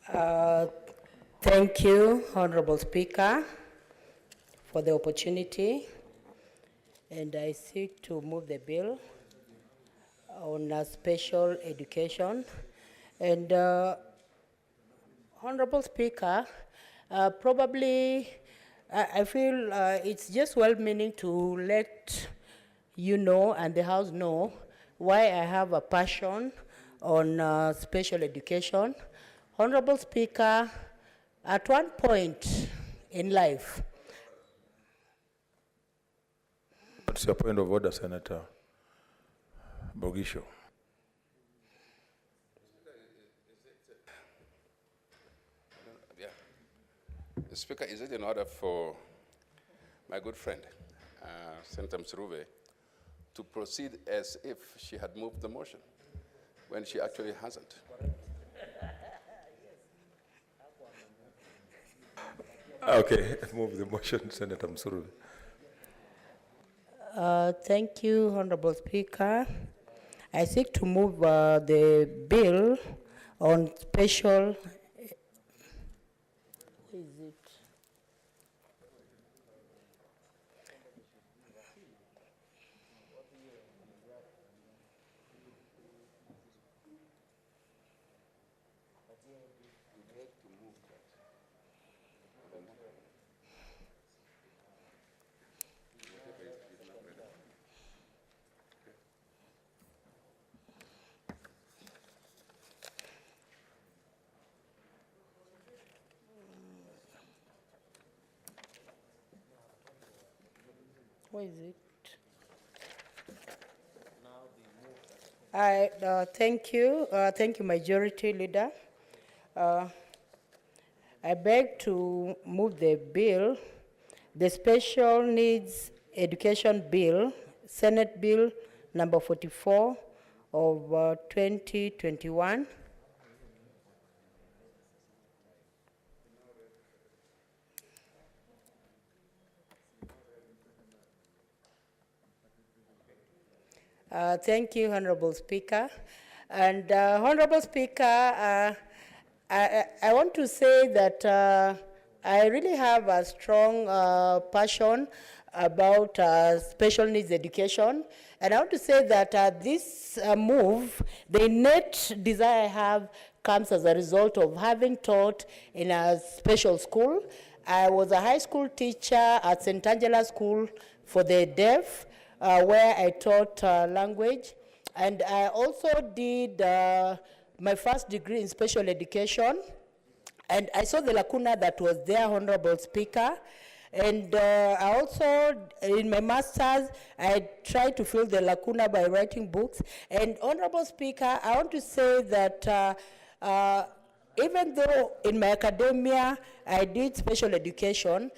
Thank you, Honorable Speaker, for the opportunity. And I seek to move the bill on special education. And Honorable Speaker, probably I feel it's just well-meaning to let you know and the House know why I have a passion on special education. Honorable Speaker, at one point in life, What's your point of order, Senator Bogisho? Yeah. Speaker, is it in order for my good friend, Senator Msuruve, to proceed as if she had moved the motion when she actually hasn't? Okay, move the motion, Senator Msuruve. Thank you, Honorable Speaker. I seek to move the bill on special. Where is it? Where is it? Thank you, Majority Leader. I beg to move the bill, the Special Needs Education Bill, Senate Bill number 44 of 2021. Thank you, Honorable Speaker. And Honorable Speaker, I want to say that I really have a strong passion about special needs education. And I want to say that this move, the innate desire I have comes as a result of having taught in a special school. I was a high school teacher at St. Angela School for the Deaf, where I taught language. And I also did my first degree in special education. And I saw the lacuna that was there, Honorable Speaker. And I also, in my master's, I tried to fill the lacuna by writing books. And Honorable Speaker, I want to say that even though in my academia I did special education,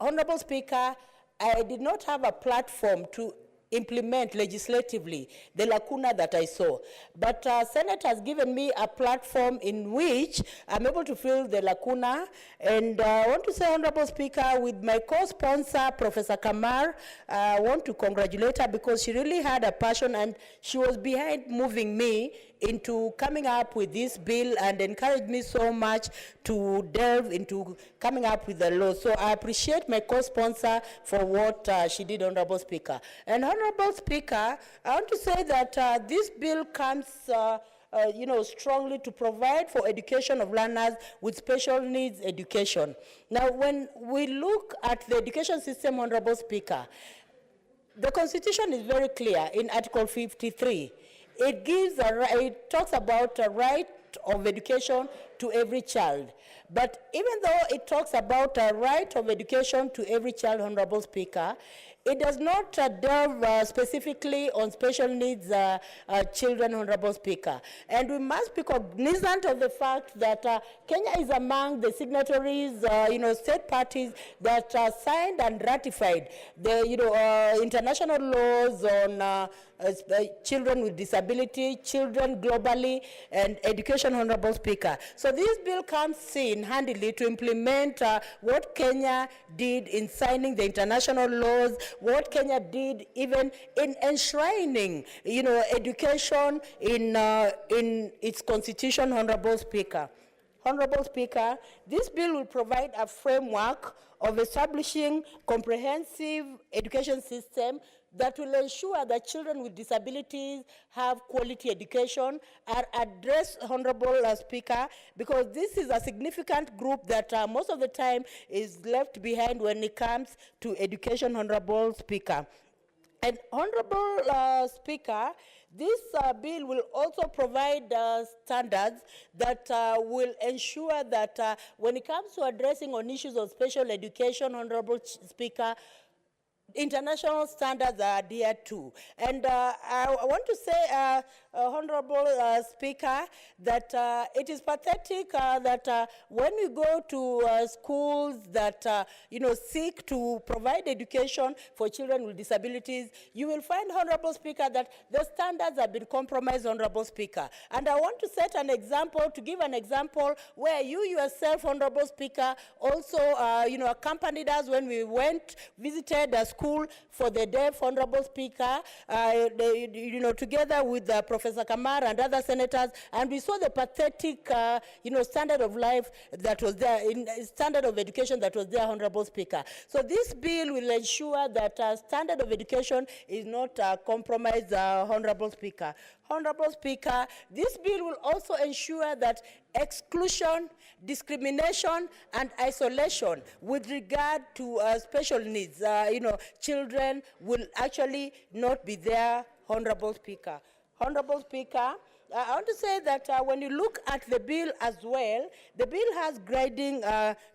Honorable Speaker, I did not have a platform to implement legislatively the lacuna that I saw. But Senate has given me a platform in which I'm able to fill the lacuna. And I want to say, Honorable Speaker, with my co-sponsor, Professor Kamar, I want to congratulate her because she really had a passion and she was behind moving me into coming up with this bill and encouraged me so much to delve into coming up with the law. So I appreciate my co-sponsor for what she did, Honorable Speaker. And Honorable Speaker, I want to say that this bill comes strongly to provide for education of learners with special needs education. Now, when we look at the education system, Honorable Speaker, the Constitution is very clear in Article 53. It talks about a right of education to every child. But even though it talks about a right of education to every child, Honorable Speaker, it does not delve specifically on special needs children, Honorable Speaker. And we must be cognizant of the fact that Kenya is among the signatories, state parties that signed and ratified the, international laws on children with disability, children globally, and education, Honorable Speaker. So this bill comes in handily to implement what Kenya did in signing the international laws, what Kenya did even in enshrining, education in its constitution, Honorable Speaker. Honorable Speaker, this bill will provide a framework of establishing comprehensive education system that will ensure that children with disabilities have quality education and address, Honorable Speaker, because this is a significant group that most of the time is left behind when it comes to education, Honorable Speaker. And Honorable Speaker, this bill will also provide standards that will ensure that when it comes to addressing on issues of special education, Honorable Speaker, international standards are adhered to. And I want to say, Honorable Speaker, that it is pathetic that when we go to schools that seek to provide education for children with disabilities, you will find, Honorable Speaker, that the standards have been compromised, Honorable Speaker. And I want to set an example, to give an example where you yourself, Honorable Speaker, also accompanied us when we visited a school for the deaf, Honorable Speaker, together with Professor Kamara and other senators, and we saw the pathetic, standard of life that was there, standard of education that was there, Honorable Speaker. So this bill will ensure that standard of education is not compromised, Honorable Speaker. Honorable Speaker, this bill will also ensure that exclusion, discrimination, and isolation with regard to special needs, children will actually not be there, Honorable Speaker. Honorable Speaker, I want to say that when you look at the bill as well, the bill has guiding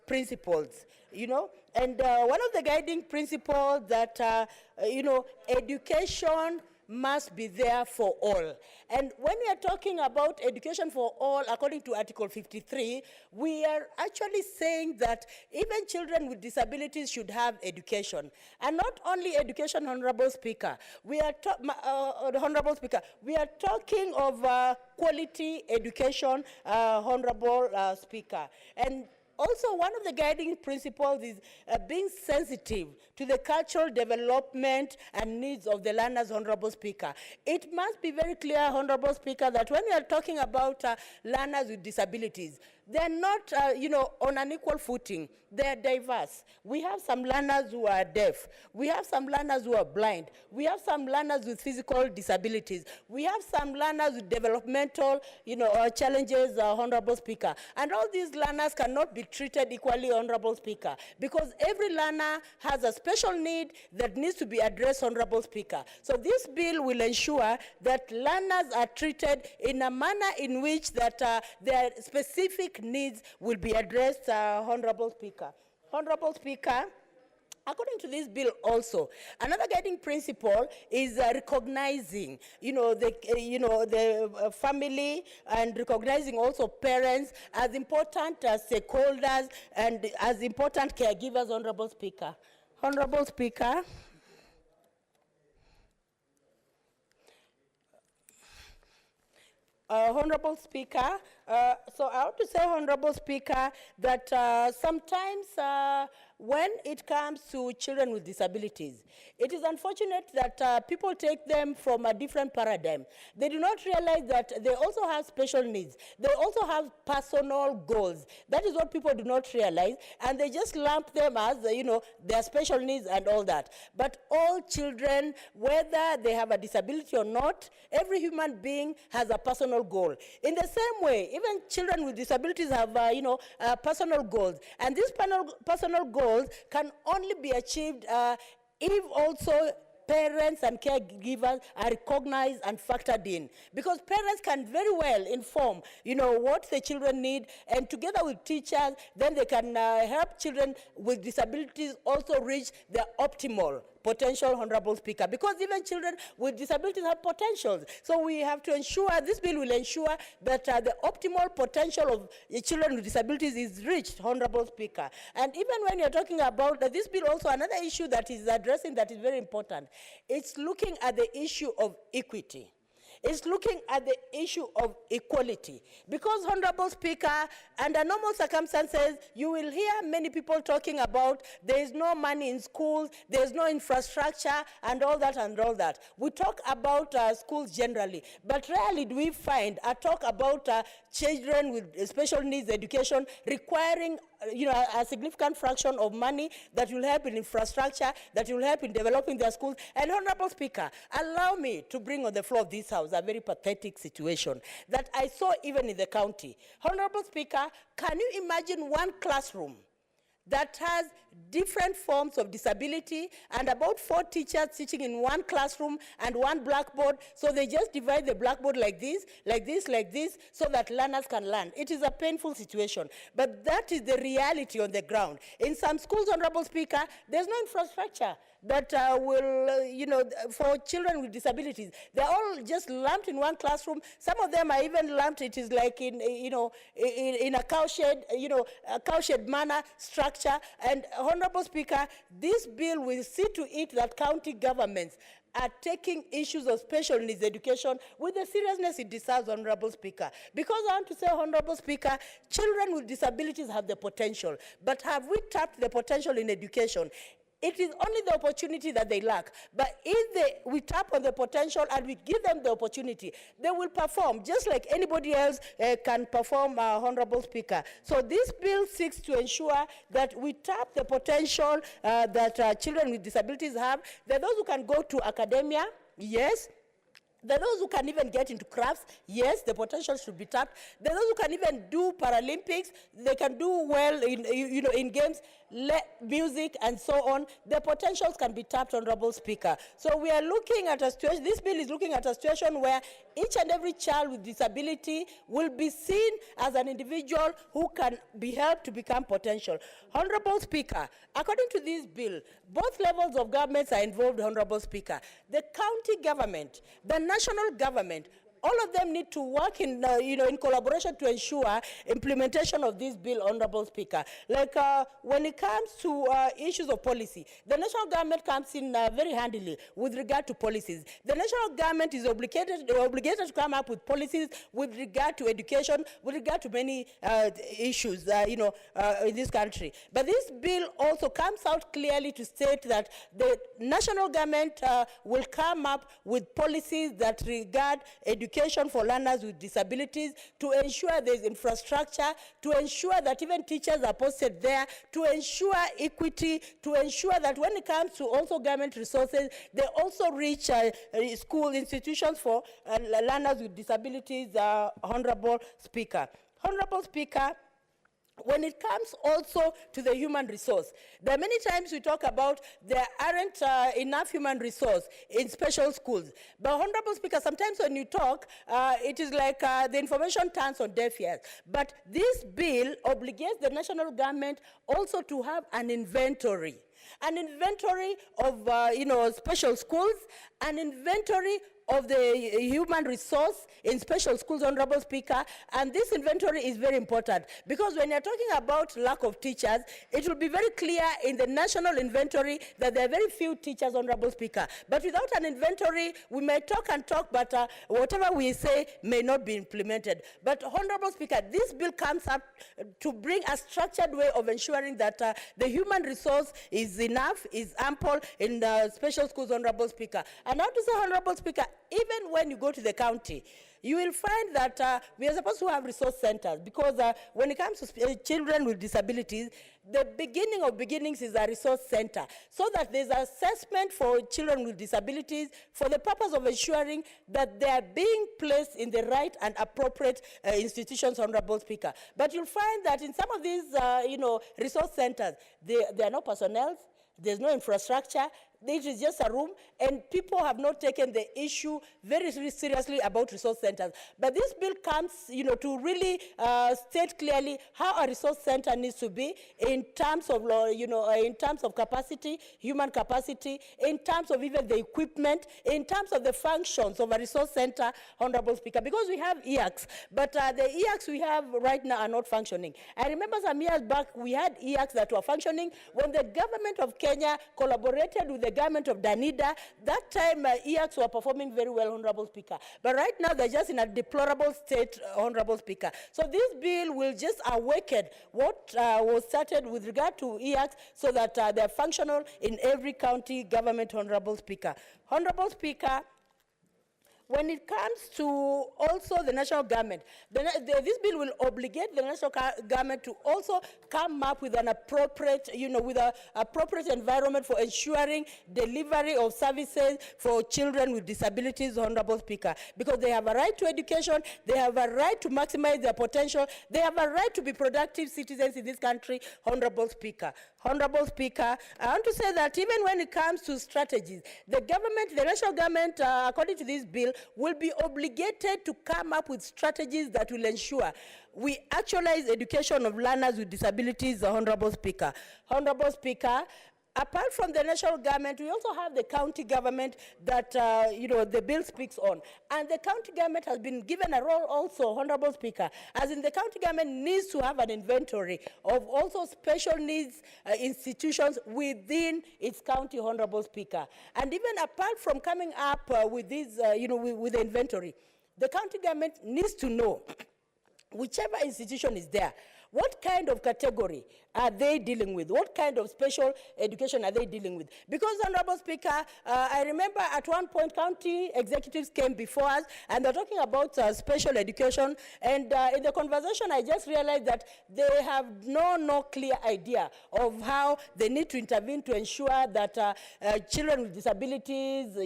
principles, and one of the guiding principles that, education must be there for all. And when we are talking about education for all, according to Article 53, we are actually saying that even children with disabilities should have education. And not only education, Honorable Speaker. We are Honorable Speaker, we are talking of quality education, Honorable Speaker. And also, one of the guiding principles is being sensitive to the cultural development and needs of the learners, Honorable Speaker. It must be very clear, Honorable Speaker, that when we are talking about learners with disabilities, they're not, on an equal footing. They're diverse. We have some learners who are deaf. We have some learners who are blind. We have some learners with physical disabilities. We have some learners with developmental, challenges, Honorable Speaker. And all these learners cannot be treated equally, Honorable Speaker, because every learner has a special need that needs to be addressed, Honorable Speaker. So this bill will ensure that learners are treated in a manner in which that their specific needs will be addressed, Honorable Speaker. Honorable Speaker, according to this bill also, another guiding principle is recognizing, the family, and recognizing also parents as important stakeholders and as important caregivers, Honorable Speaker. Honorable Speaker, Honorable Speaker, so I want to say, Honorable Speaker, that sometimes when it comes to children with disabilities, it is unfortunate that people take them from a different paradigm. They do not realize that they also have special needs. They also have personal goals. That is what people do not realize, and they just lump them as, their special needs and all that. But all children, whether they have a disability or not, every human being has a personal goal. In the same way, even children with disabilities have, personal goals. And these personal goals can only be achieved if also parents and caregivers are recognized and factored in. Because parents can very well inform, what the children need, and together with teachers, then they can help children with disabilities also reach their optimal potential, Honorable Speaker, because even children with disabilities have potentials. So we have to ensure, this bill will ensure that the optimal potential of children with disabilities is reached, Honorable Speaker. And even when you're talking about this bill, also another issue that is addressing that is very important, it's looking at the issue of equity. is looking at the issue of equality. Because, Honorable Speaker, under normal circumstances, you will hear many people talking about there is no money in schools, there is no infrastructure, and all that and all that. We talk about schools generally, but rarely do we find a talk about children with special needs education requiring a significant fraction of money that will help in infrastructure, that will help in developing their schools. And Honorable Speaker, allow me to bring on the floor of this House a very pathetic situation that I saw even in the county. Honorable Speaker, can you imagine one classroom that has different forms of disability and about 4 teachers sitting in one classroom and one blackboard, so they just divide the blackboard like this, like this, like this, so that learners can learn. It is a painful situation, but that is the reality on the ground. In some schools, Honorable Speaker, there's no infrastructure that will, for children with disabilities. They're all just lumped in one classroom. Some of them are even lumped, it is like in a cowshed, a cowshed manner structure. And Honorable Speaker, this bill will see to it that county governments are taking issues of special needs education with the seriousness it deserves, Honorable Speaker. Because I want to say, Honorable Speaker, children with disabilities have the potential, but have we tapped the potential in education? It is only the opportunity that they lack. But if we tap on the potential and we give them the opportunity, they will perform just like anybody else can perform, Honorable Speaker. So this bill seeks to ensure that we tap the potential that children with disabilities have. There are those who can go to academia, yes. There are those who can even get into crafts. Yes, the potential should be tapped. There are those who can even do Paralympics. They can do well in games, music, and so on. The potentials can be tapped, Honorable Speaker. So we are looking at a situation, this bill is looking at a situation where each and every child with disability will be seen as an individual who can be helped to become potential. Honorable Speaker, according to this bill, both levels of governments are involved, Honorable Speaker. The county government, the national government, all of them need to work in, in collaboration to ensure implementation of this bill, Honorable Speaker. Like when it comes to issues of policy, the national government comes in very handily with regard to policies. The national government is obligated to come up with policies with regard to education, with regard to many issues, in this country. But this bill also comes out clearly to state that the national government will come up with policies that regard education for learners with disabilities, to ensure there's infrastructure, to ensure that even teachers are posted there, to ensure equity, to ensure that when it comes to also government resources, they also reach school institutions for learners with disabilities, Honorable Speaker. Honorable Speaker, when it comes also to the human resource, there are many times we talk about there aren't enough human resource in special schools. But Honorable Speaker, sometimes when you talk, it is like the information turns on deaf ears. But this bill obligates the national government also to have an inventory of, special schools, an inventory of the human resource in special schools, Honorable Speaker, and this inventory is very important because when you're talking about lack of teachers, it will be very clear in the national inventory that there are very few teachers, Honorable Speaker. But without an inventory, we may talk and talk, but whatever we say may not be implemented. But Honorable Speaker, this bill comes up to bring a structured way of ensuring that the human resource is enough, is ample in the special schools, Honorable Speaker. And now to say, Honorable Speaker, even when you go to the county, you will find that we are supposed to have resource centers because when it comes to children with disabilities, the beginning of beginnings is a resource center so that there's assessment for children with disabilities for the purpose of ensuring that they are being placed in the right and appropriate institutions, Honorable Speaker. But you'll find that in some of these, resource centers, there are no personnel, there's no infrastructure, it is just a room, and people have not taken the issue very seriously about resource centers. But this bill comes, to really state clearly how a resource center needs to be in terms of, in terms of capacity, human capacity, in terms of even the equipment, in terms of the functions of a resource center, Honorable Speaker, because we have EACs, but the EACs we have right now are not functioning. I remember some years back we had EACs that were functioning when the government of Kenya collaborated with the government of Danida. That time, EACs were performing very well, Honorable Speaker. But right now, they're just in a deplorable state, Honorable Speaker. So this bill will just awaken what was started with regard to EACs so that they're functional in every county government, Honorable Speaker. Honorable Speaker, when it comes to also the national government, this bill will obligate the national government to also come up with an appropriate, with an appropriate environment for ensuring delivery of services for children with disabilities, Honorable Speaker, because they have a right to education, they have a right to maximize their potential, they have a right to be productive citizens in this country, Honorable Speaker. Honorable Speaker, I want to say that even when it comes to strategies, the national government, according to this bill, will be obligated to come up with strategies that will ensure we actualize education of learners with disabilities, Honorable Speaker. Honorable Speaker, apart from the national government, we also have the county government that, the bill speaks on. And the county government has been given a role also, Honorable Speaker, as in the county government needs to have an inventory of also special needs institutions within its county, Honorable Speaker. And even apart from coming up with this, with the inventory, the county government needs to know whichever institution is there, what kind of category are they dealing with? What kind of special education are they dealing with? Because, Honorable Speaker, I remember at one point county executives came before us and they're talking about special education. And in the conversation, I just realized that they have no clear idea of how they need to intervene to ensure that children with disabilities,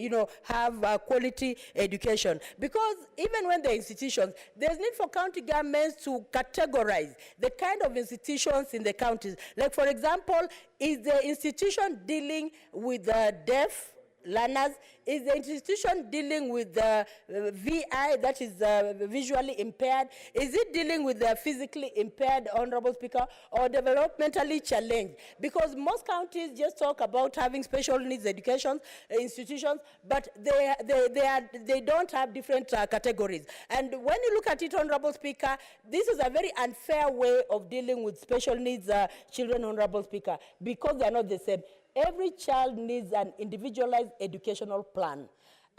have quality education. Because even when they're institutions, there's need for county governments to categorize the kind of institutions in the counties. Like, for example, is the institution dealing with deaf learners? Is the institution dealing with the VI, that is visually impaired? Is it dealing with the physically impaired, Honorable Speaker, or developmentally challenged? Because most counties just talk about having special needs education institutions, but they don't have different categories. And when you look at it, Honorable Speaker, this is a very unfair way of dealing with special needs children, Honorable Speaker, because they're not the same. Every child needs an individualized educational plan.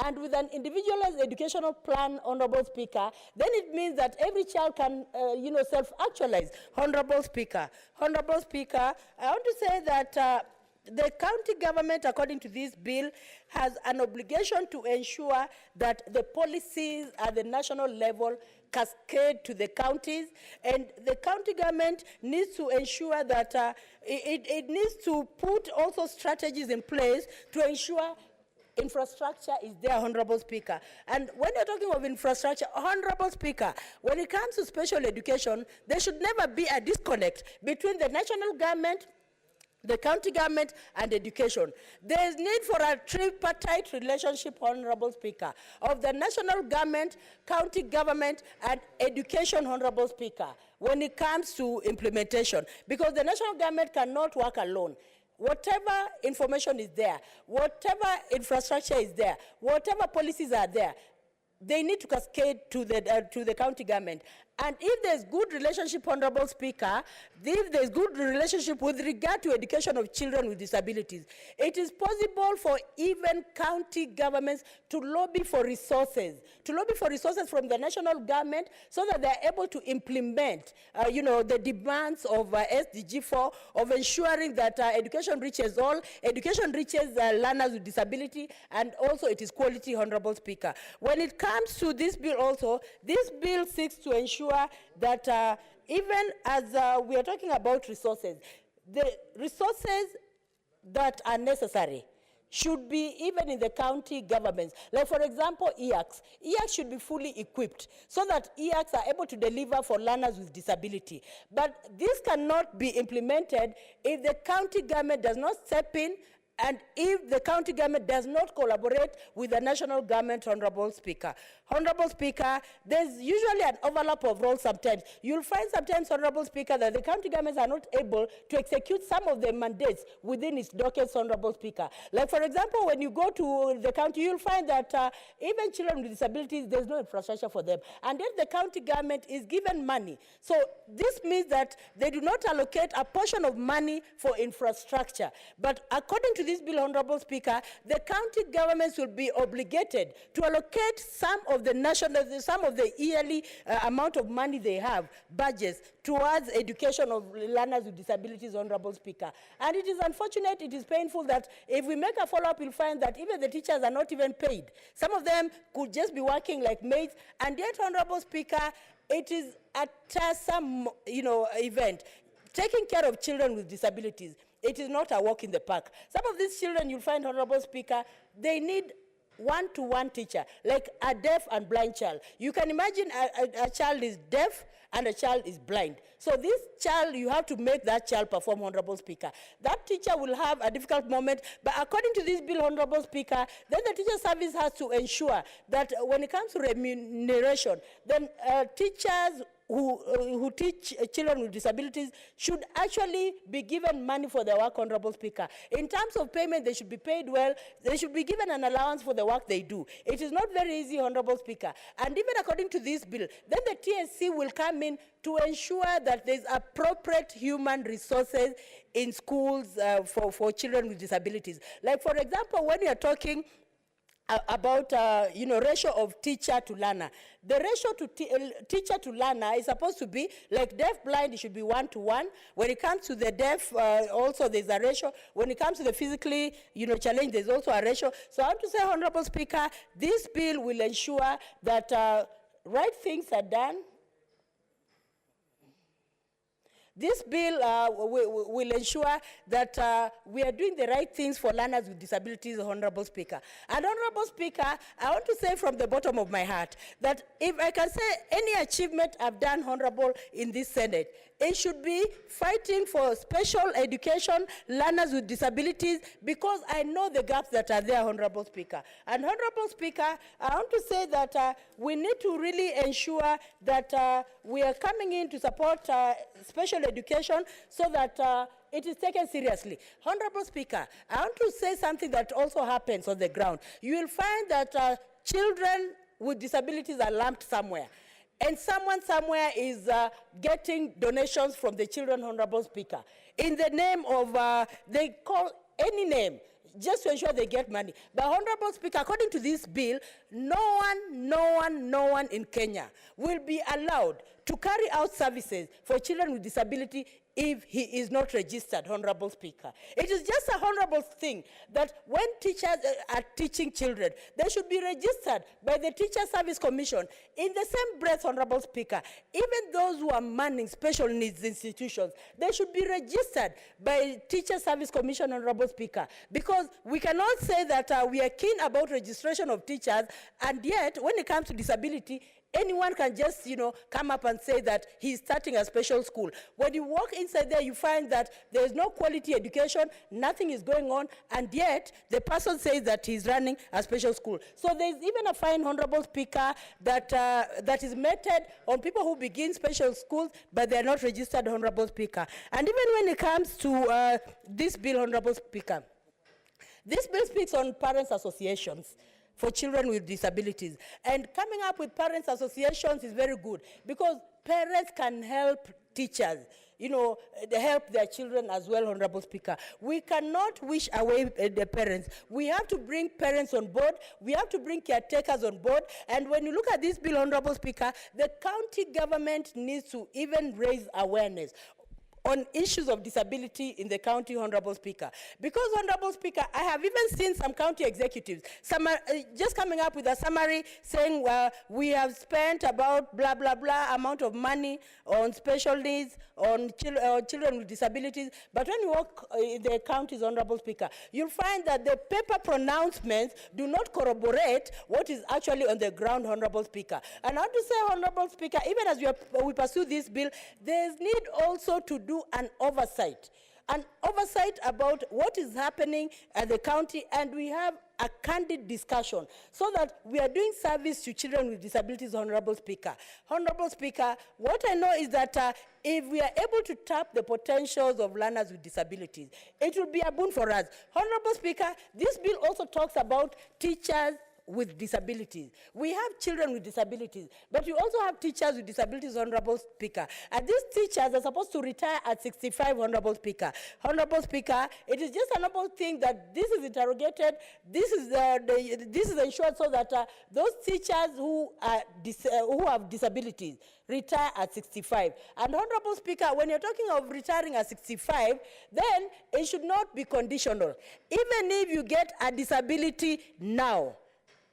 And with an individualized educational plan, Honorable Speaker, then it means that every child can, self-actualize, Honorable Speaker. Honorable Speaker, I want to say that the county government, according to this bill, has an obligation to ensure that the policies at the national level cascade to the counties, and the county government needs to ensure that it needs to put also strategies in place to ensure infrastructure is there, Honorable Speaker. And when you're talking of infrastructure, Honorable Speaker, when it comes to special education, there should never be a disconnect between the national government, the county government, and education. There is need for a tripartite relationship, Honorable Speaker, of the national government, county government, and education, Honorable Speaker, when it comes to implementation. Because the national government cannot work alone. Whatever information is there, whatever infrastructure is there, whatever policies are there, they need to cascade to the county government. And if there's good relationship, Honorable Speaker, if there's good relationship with regard to education of children with disabilities, it is possible for even county governments to lobby for resources from the national government so that they're able to implement, the demands of SDG 4 of ensuring that education reaches all, education reaches learners with disability, and also it is quality, Honorable Speaker. When it comes to this bill also, this bill seeks to ensure that even as we are talking about resources, the resources that are necessary should be even in the county governments. Like, for example, EACs. EACs should be fully equipped so that EACs are able to deliver for learners with disability. But this cannot be implemented if the county government does not step in and if the county government does not collaborate with the national government, Honorable Speaker. Honorable Speaker, there's usually an overlap of roles sometimes. You'll find sometimes, Honorable Speaker, that the county governments are not able to execute some of the mandates within its dockets, Honorable Speaker. Like, for example, when you go to the county, you'll find that even children with disabilities, there's no infrastructure for them. And then the county government is given money. So this means that they do not allocate a portion of money for infrastructure. But according to this bill, Honorable Speaker, the county governments will be obligated to allocate some of the yearly amount of money they have, budgets, towards education of learners with disabilities, Honorable Speaker. And it is unfortunate, it is painful that if we make a follow-up, you'll find that even the teachers are not even paid. Some of them could just be working like maids, and yet, Honorable Speaker, it is a tiresome, event. Taking care of children with disabilities, it is not a walk in the park. Some of these children, you'll find, Honorable Speaker, they need one-to-one teacher, like a deaf and blind child. You can imagine a child is deaf and a child is blind. So this child, you have to make that child perform, Honorable Speaker. That teacher will have a difficult moment, but according to this bill, Honorable Speaker, then the teacher service has to ensure that when it comes to remuneration, then teachers who teach children with disabilities should actually be given money for their work, Honorable Speaker. In terms of payment, they should be paid well. They should be given an allowance for the work they do. It is not very easy, Honorable Speaker. And even according to this bill, then the TSC will come in to ensure that there's appropriate human resources in schools for children with disabilities. Like, for example, when you're talking about ratio of teacher to learner. The ratio to teacher to learner is supposed to be like deaf blind, it should be 1-to-1. When it comes to the deaf, also there's a ratio. When it comes to the physically challenged, there's also a ratio. So I want to say, Honorable Speaker, this bill will ensure that right things are done. This bill will ensure that we are doing the right things for learners with disabilities, Honorable Speaker. And Honorable Speaker, I want to say from the bottom of my heart that if I can say any achievement I've done, Honorable, in this Senate, it should be fighting for special education, learners with disabilities, because I know the gaps that are there, Honorable Speaker. And Honorable Speaker, I want to say that we need to really ensure that we are coming in to support special education so that it is taken seriously. Honorable Speaker, I want to say something that also happens on the ground. You will find that children with disabilities are lumped somewhere. And someone somewhere is getting donations from the children, Honorable Speaker, in the name of, they call any name, just to ensure they get money. But Honorable Speaker, according to this bill, no one in Kenya will be allowed to carry out services for children with disability if he is not registered, Honorable Speaker. It is just a honorable thing that when teachers are teaching children, they should be registered by the Teacher Service Commission. In the same breath, Honorable Speaker, even those who are manning special needs institutions, they should be registered by Teacher Service Commission, Honorable Speaker, because we cannot say that we are keen about registration of teachers, and yet when it comes to disability, anyone can just, come up and say that he's starting a special school. When you walk inside there, you find that there's no quality education, nothing is going on, and yet the person says that he's running a special school. So there's even a fine, Honorable Speaker, that is meted on people who begin special schools, but they're not registered, Honorable Speaker. And even when it comes to this bill, Honorable Speaker, this bill speaks on parents' associations for children with disabilities. And coming up with parents' associations is very good because parents can help teachers, help their children as well, Honorable Speaker. We cannot wish away the parents. We have to bring parents on board. We have to bring caretakers on board. And when you look at this bill, Honorable Speaker, the county government needs to even raise awareness on issues of disability in the county, Honorable Speaker. Because, Honorable Speaker, I have even seen some county executives just coming up with a summary saying, well, we have spent about blah, blah, blah amount of money on special needs, on children with disabilities. But when you walk in the counties, Honorable Speaker, you'll find that the paper pronouncements do not corroborate what is actually on the ground, Honorable Speaker. And I want to say, Honorable Speaker, even as we pursue this bill, there's need also to do an oversight about what is happening at the county, and we have a candid discussion so that we are doing service to children with disabilities, Honorable Speaker. Honorable Speaker, what I know is that if we are able to tap the potentials of learners with disabilities, it will be a boon for us. Honorable Speaker, this bill also talks about teachers with disabilities. We have children with disabilities, but we also have teachers with disabilities, Honorable Speaker. And these teachers are supposed to retire at 65, Honorable Speaker. Honorable Speaker, it is just a noble thing that this is interrogated, this is ensured so that those teachers who have disabilities retire at 65. And Honorable Speaker, when you're talking of retiring at 65, then it should not be conditional. Even if you get a disability now,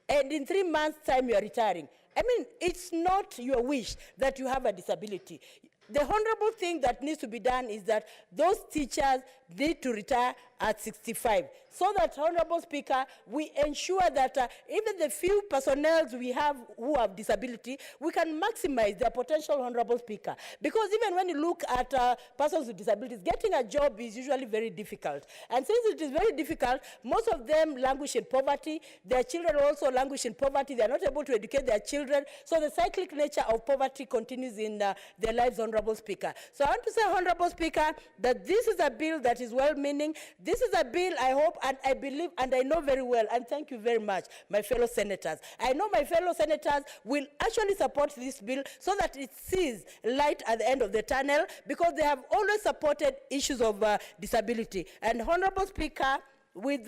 and in 3 months' time you are retiring, I mean, it's not your wish that you have a disability. The honorable thing that needs to be done is that those teachers need to retire at 65. So that, Honorable Speaker, we ensure that even the few personnel we have who have disability, we can maximize their potential, Honorable Speaker. Because even when you look at persons with disabilities, getting a job is usually very difficult. And since it is very difficult, most of them languish in poverty. Their children also languish in poverty. They are not able to educate their children. So the cyclic nature of poverty continues in their lives, Honorable Speaker. So I want to say, Honorable Speaker, that this is a bill that is well-meaning. This is a bill, I hope, and I believe, and I know very well, and thank you very much, my fellow senators. I know my fellow senators will actually support this bill so that it sees light at the end of the tunnel, because they have always supported issues of disability. And Honorable Speaker, with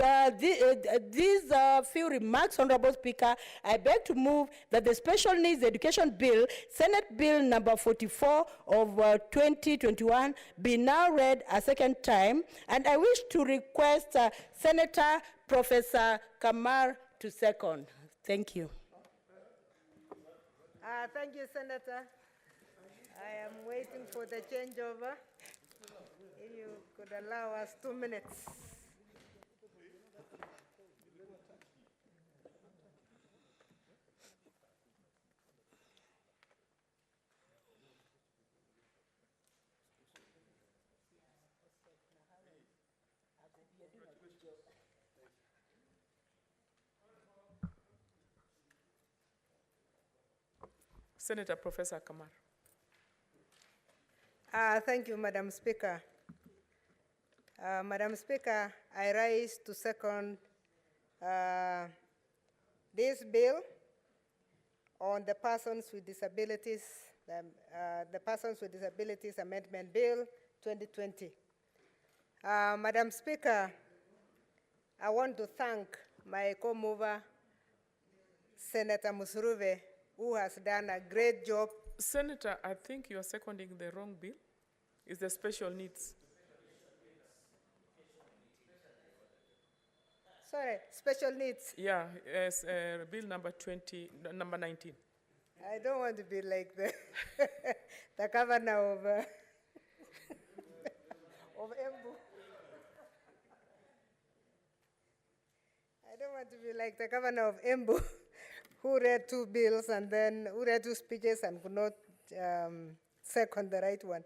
these few remarks, Honorable Speaker, I beg to move that the Special Needs Education Bill, Senate Bill number 44 of 2021, be now read a second time. And I wish to request Senator Professor Kamar to second. Thank you. Thank you, Senator. I am waiting for the changeover. If you could allow us 2 minutes. Senator Professor Kamar. Thank you, Madam Speaker. Madam Speaker, I rise to second this bill on the Persons with Disabilities, the Persons with Disabilities Amendment Bill 2020. Madam Speaker, I want to thank my co-mover, Senator Musuruve, who has done a great job. Senator, I think you are seconding the wrong bill. It's the special needs. Sorry, special needs. Yeah, it's bill number 19. I don't want to be like the governor of Embu. I don't want to be like the governor of Embu, who read 2 bills and then who read 2 speeches and could not second the right one.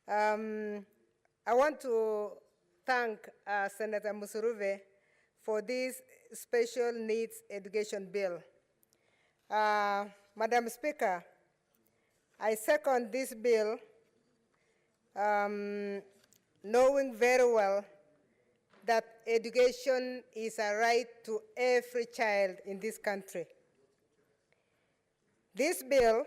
I want to thank Senator Musuruve for this special needs education bill. Madam Speaker, I second this bill, knowing very well that education is a right to every child in this country. This bill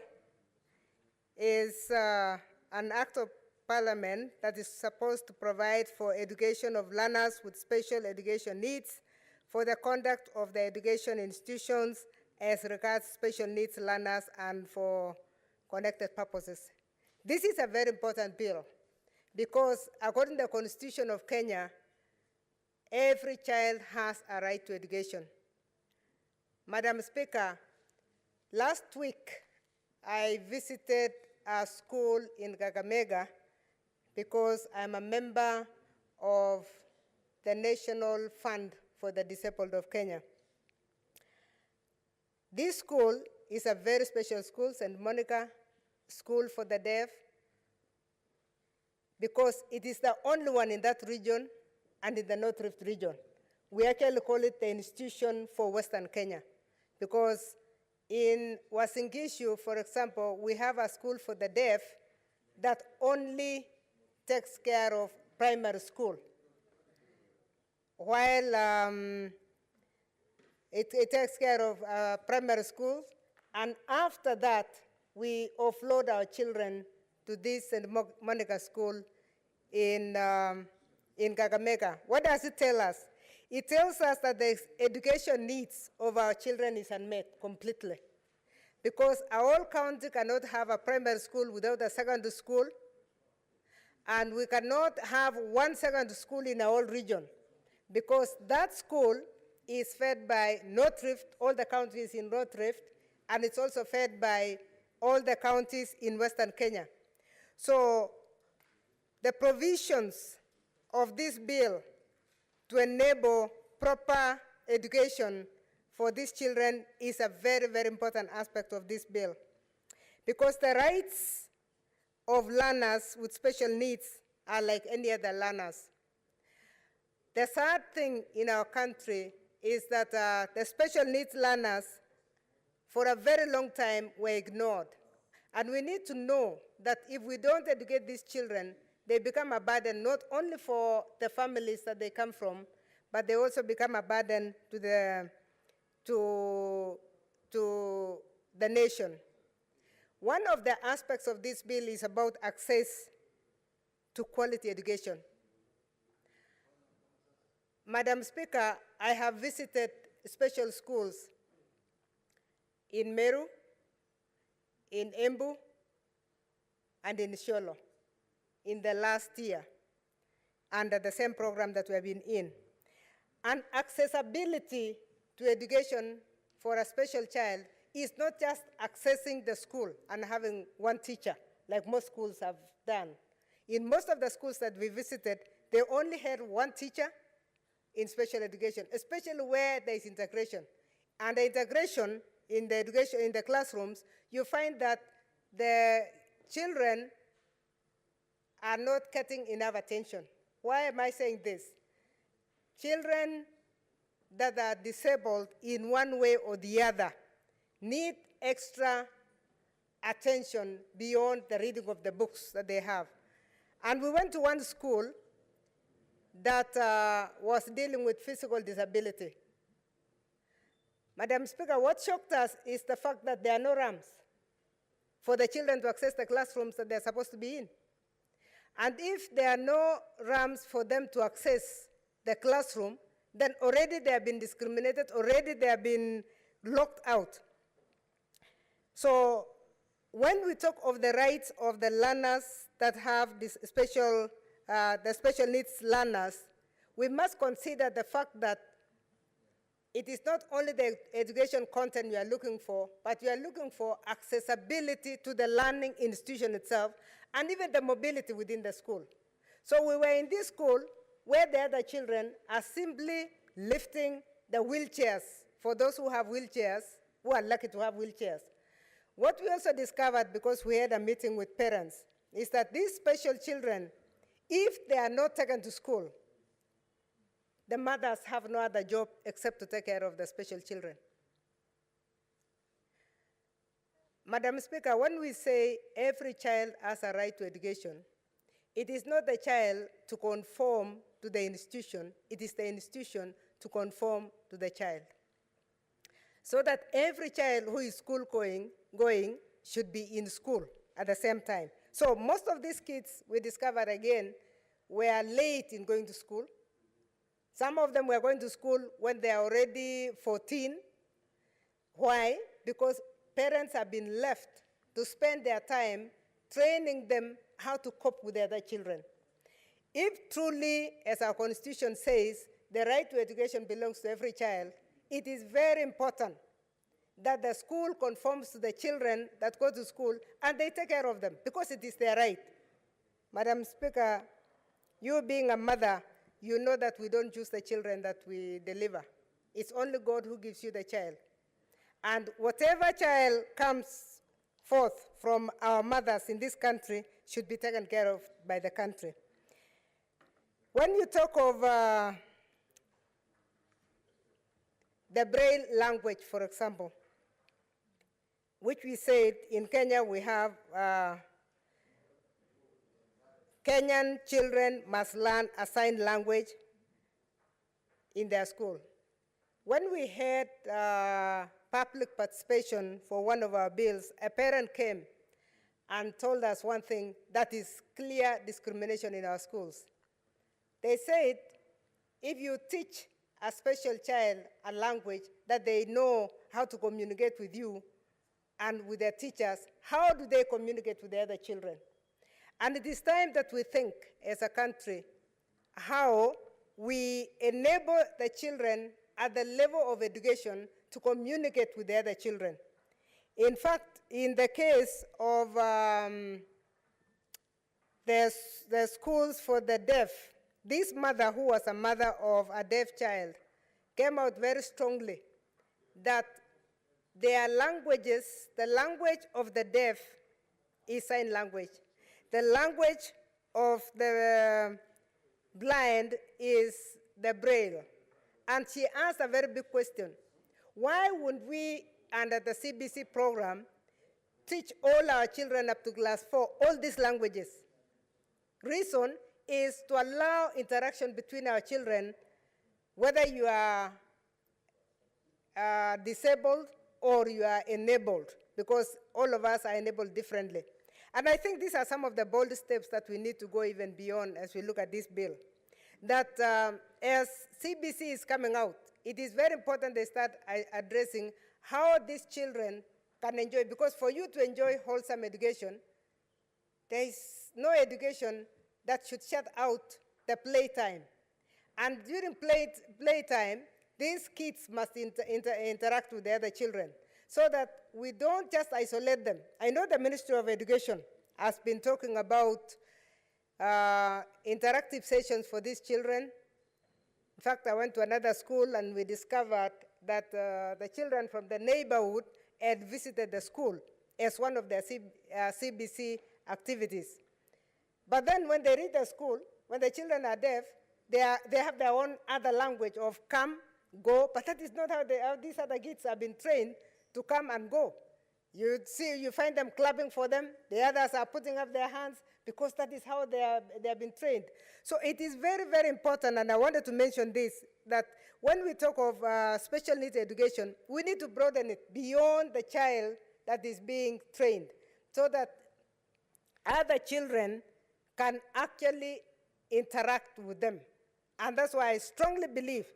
is an act of Parliament that is supposed to provide for education of learners with special education needs for the conduct of the education institutions as regards special needs learners and for connected purposes. This is a very important bill because according to the Constitution of Kenya, every child has a right to education. Madam Speaker, last week I visited a school in Kakamega because I'm a member of the National Fund for the Disabled of Kenya. This school is a very special school, St. Monica School for the Deaf, because it is the only one in that region and in the North Rift region. We actually call it the institution for Western Kenya, because in Uasin Gishu, for example, we have a school for the deaf that only takes care of primary school, while It takes care of primary schools. And after that, we offload our children to this St. Monica school in Kakamega. What does it tell us? It tells us that the education needs of our children is unmet completely. Because our whole county cannot have a primary school without a secondary school, and we cannot have one secondary school in our whole region, because that school is fed by North Rift, all the counties in North Rift, and it's also fed by all the counties in Western Kenya. So the provisions of this bill to enable proper education for these children is a very, very important aspect of this bill. Because the rights of learners with special needs are like any other learners. The sad thing in our country is that the special needs learners for a very long time were ignored. And we need to know that if we don't educate these children, they become a burden not only for the families that they come from, but they also become a burden to the nation. One of the aspects of this bill is about access to quality education. Madam Speaker, I have visited special schools in Meru, in Embu, and in Sholo in the last year under the same program that we have been in. And accessibility to education for a special child is not just accessing the school and having one teacher, like most schools have done. In most of the schools that we visited, they only had one teacher in special education, especially where there is integration. And the integration in the education in the classrooms, you find that the children are not getting enough attention. Why am I saying this? Children that are disabled in one way or the other need extra attention beyond the reading of the books that they have. And we went to one school that was dealing with physical disability. Madam Speaker, what shocked us is the fact that there are no ramps for the children to access the classrooms that they're supposed to be in. And if there are no ramps for them to access the classroom, then already they have been discriminated, already they have been locked out. So when we talk of the rights of the learners that have this the special needs learners, we must consider the fact that it is not only the education content we are looking for, but we are looking for accessibility to the learning institution itself, and even the mobility within the school. So we were in this school where the other children are simply lifting the wheelchairs for those who have wheelchairs, who are lucky to have wheelchairs. What we also discovered, because we had a meeting with parents, is that these special children, if they are not taken to school, the mothers have no other job except to take care of the special children. Madam Speaker, when we say every child has a right to education, it is not the child to conform to the institution, it is the institution to conform to the child. So that every child who is school going should be in school at the same time. So most of these kids, we discovered again, were late in going to school. Some of them were going to school when they are already 14. Why? Because parents have been left to spend their time training them how to cope with the other children. If truly, as our Constitution says, the right to education belongs to every child, it is very important that the school conforms to the children that go to school and they take care of them, because it is their right. Madam Speaker, you being a mother, you know that we don't choose the children that we deliver. It's only God who gives you the child. And whatever child comes forth from our mothers in this country should be taken care of by the country. When you talk of the Braille language, for example, which we said in Kenya we have Kenyan children must learn a sign language in their school. When we had public participation for one of our bills, a parent came and told us one thing that is clear discrimination in our schools. They said, if you teach a special child a language that they know how to communicate with you and with their teachers, how do they communicate with the other children? And it is time that we think as a country how we enable the children at the level of education to communicate with the other children. In fact, in the case of the schools for the deaf, this mother, who was a mother of a deaf child, came out very strongly that their languages, the language of the deaf is sign language. The language of the blind is the Braille. And she asked a very big question. Why would we, under the CBC program, teach all our children up to class 4 all these languages? Reason is to allow interaction between our children, whether you are disabled or you are enabled, because all of us are enabled differently. And I think these are some of the bold steps that we need to go even beyond as we look at this bill. That as CBC is coming out, it is very important they start addressing how these children can enjoy, because for you to enjoy wholesome education, there is no education that should shut out the playtime. And during playtime, these kids must interact with the other children so that we don't just isolate them. I know the Ministry of Education has been talking about interactive sessions for these children. In fact, I went to another school and we discovered that the children from the neighborhood had visited the school as one of their CBC activities. But then when they reach the school, when the children are deaf, they have their own other language of come, go, but that is not how these other kids have been trained to come and go. You find them clapping for them, the others are putting up their hands because that is how they have been trained. So it is very, very important, and I wanted to mention this, that when we talk of special needs education, we need to broaden it beyond the child that is being trained so that other children can actually interact with them. And that's why I strongly believe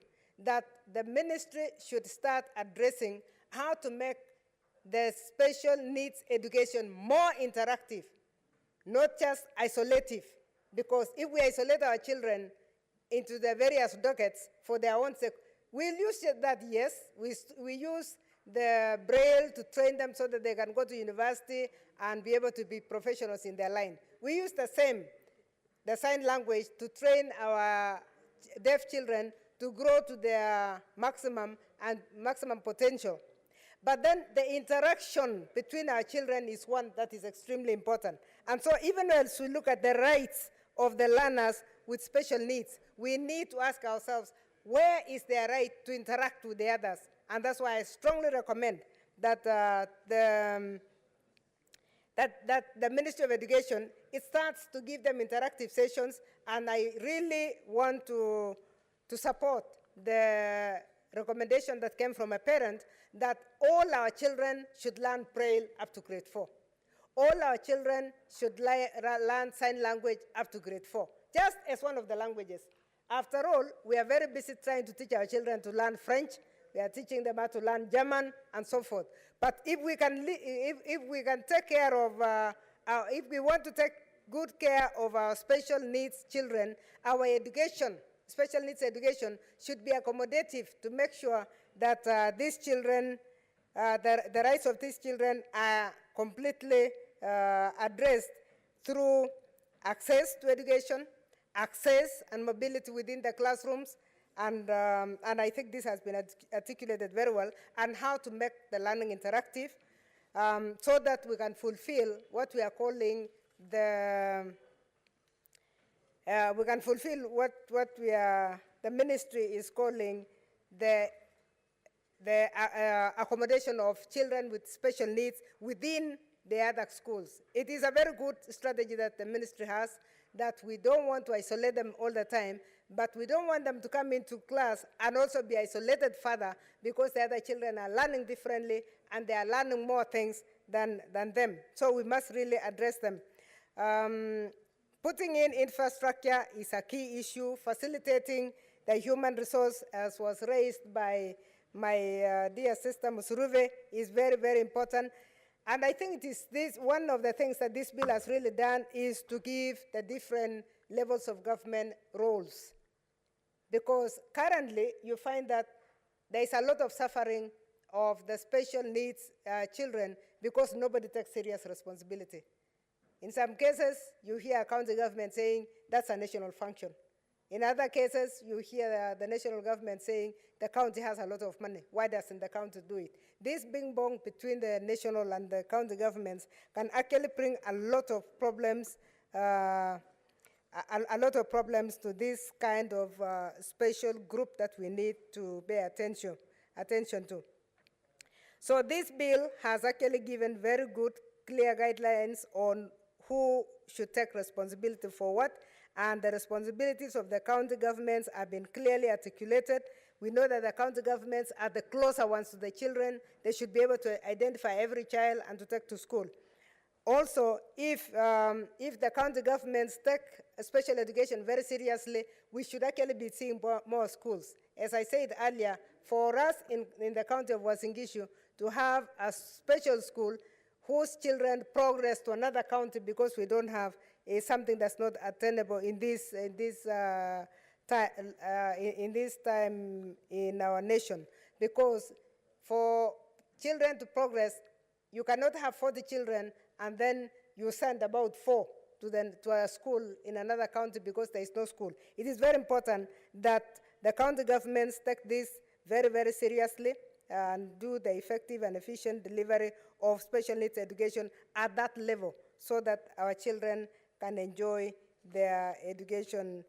that the ministry should start addressing how to make the special needs education more interactive, not just isolative. Because if we isolate our children into the various dockets for their own sake, we'll use that, yes. We use the Braille to train them so that they can go to university and be able to be professionals in their line. We use the same, the sign language, to train our deaf children to grow to their maximum potential. But then the interaction between our children is one that is extremely important. And so even as we look at the rights of the learners with special needs, we need to ask ourselves, where is their right to interact with the others? And that's why I strongly recommend that the Ministry of Education, it starts to give them interactive sessions, and I really want to support the recommendation that came from a parent that all our children should learn Braille up to grade 4. All our children should learn sign language up to grade 4, just as one of the languages. After all, we are very busy trying to teach our children to learn French. We are teaching them how to learn German and so forth. But if we can take care of, if we want to take good care of our special needs children, our education, special needs education, should be accommodative to make sure that these children, the rights of these children are completely addressed through access to education, access and mobility within the classrooms, and I think this has been articulated very well, and how to make the learning interactive so that we can fulfill what we are calling the the ministry is calling the accommodation of children with special needs within the other schools. It is a very good strategy that the ministry has. that we don't want to isolate them all the time, but we don't want them to come into class and also be isolated further because the other children are learning differently and they are learning more things than them. So we must really address them. Putting in infrastructure is a key issue. Facilitating the human resource, as was raised by my dear sister Musuruve, is very, very important. And I think it is this, one of the things that this bill has really done is to give the different levels of government roles. Because currently you find that there is a lot of suffering of the special needs children because nobody takes serious responsibility. In some cases, you hear a county government saying that's a national function. In other cases, you hear the national government saying the county has a lot of money. Why doesn't the county do it? This bing bong between the national and the county governments can actually bring a lot of problems, to this kind of special group that we need to pay attention to. So this bill has actually given very good, clear guidelines on who should take responsibility for what, and the responsibilities of the county governments have been clearly articulated. We know that the county governments are the closer ones to the children. They should be able to identify every child and to take to school. Also, if the county governments take special education very seriously, we should actually be seeing more schools. As I said earlier, for us in the county of Uasin Gishu to have a special school whose children progress to another county because we don't have is something that's not attainable in this time in our nation. Because for children to progress, you cannot have 40 children and then you send about 4 to a school in another county because there is no school. It is very important that the county governments take this very, very seriously and do the effective and efficient delivery of special needs education at that level so that our children can enjoy their education,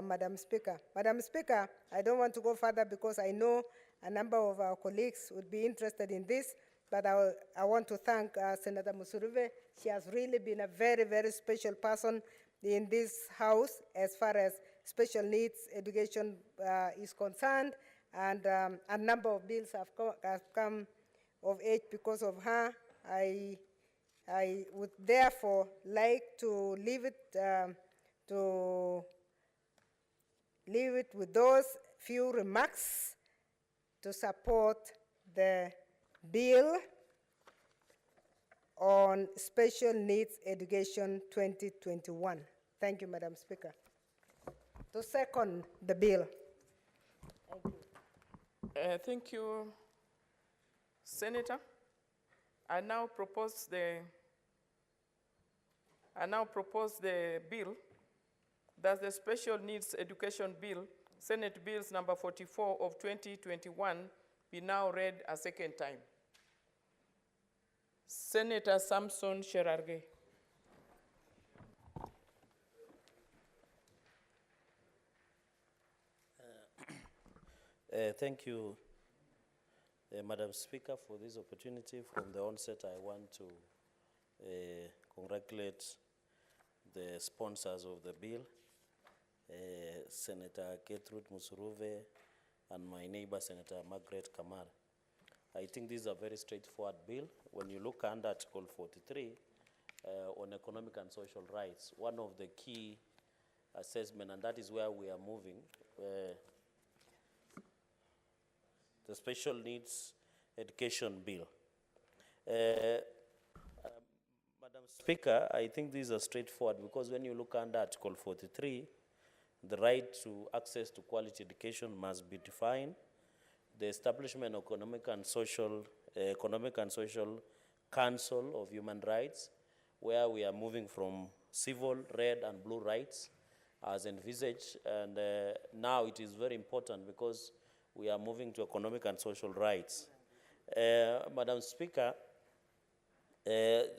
Madam Speaker. Madam Speaker, I don't want to go further because I know a number of our colleagues would be interested in this, but I want to thank Senator Musuruve. She has really been a very, very special person in this House as far as special needs education is concerned, and a number of bills have come of age because of her. I would therefore like to leave it with those few remarks to support the bill on special needs education 2021. Thank you, Madam Speaker. To second the bill. Thank you. Thank you, Senator. I now propose the bill that the Special Needs Education Bill, Senate Bills number 44 of 2021, be now read a second time. Senator Samson Sherarge. Thank you, Madam Speaker, for this opportunity. From the onset, I want to congratulate the sponsors of the bill, Senator Gertrude Musuruve and my neighbor, Senator Margaret Kamar. I think this is a very straightforward bill. When you look under Article 43 on economic and social rights, one of the key assessment, and that is where we are moving, the Special Needs Education Bill. Madam Speaker, I think these are straightforward because when you look under Article 43, the right to access to quality education must be defined. The establishment of Economic and Social Council of Human Rights, where we are moving from civil, red, and blue rights as envisaged, and now it is very important because we are moving to economic and social rights. Madam Speaker,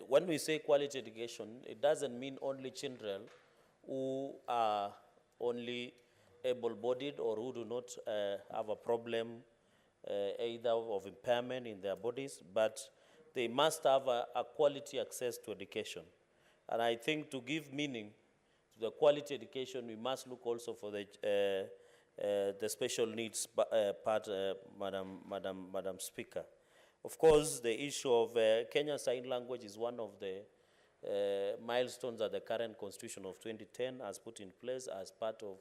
when we say quality education, it doesn't mean only children who are only able-bodied or who do not have a problem either of impairment in their bodies, but they must have a quality access to education. And I think to give meaning the quality education, we must look also for the special needs part, Madam Speaker. Of course, the issue of Kenya Sign Language is one of the milestones that the current Constitution of 2010 has put in place as part of,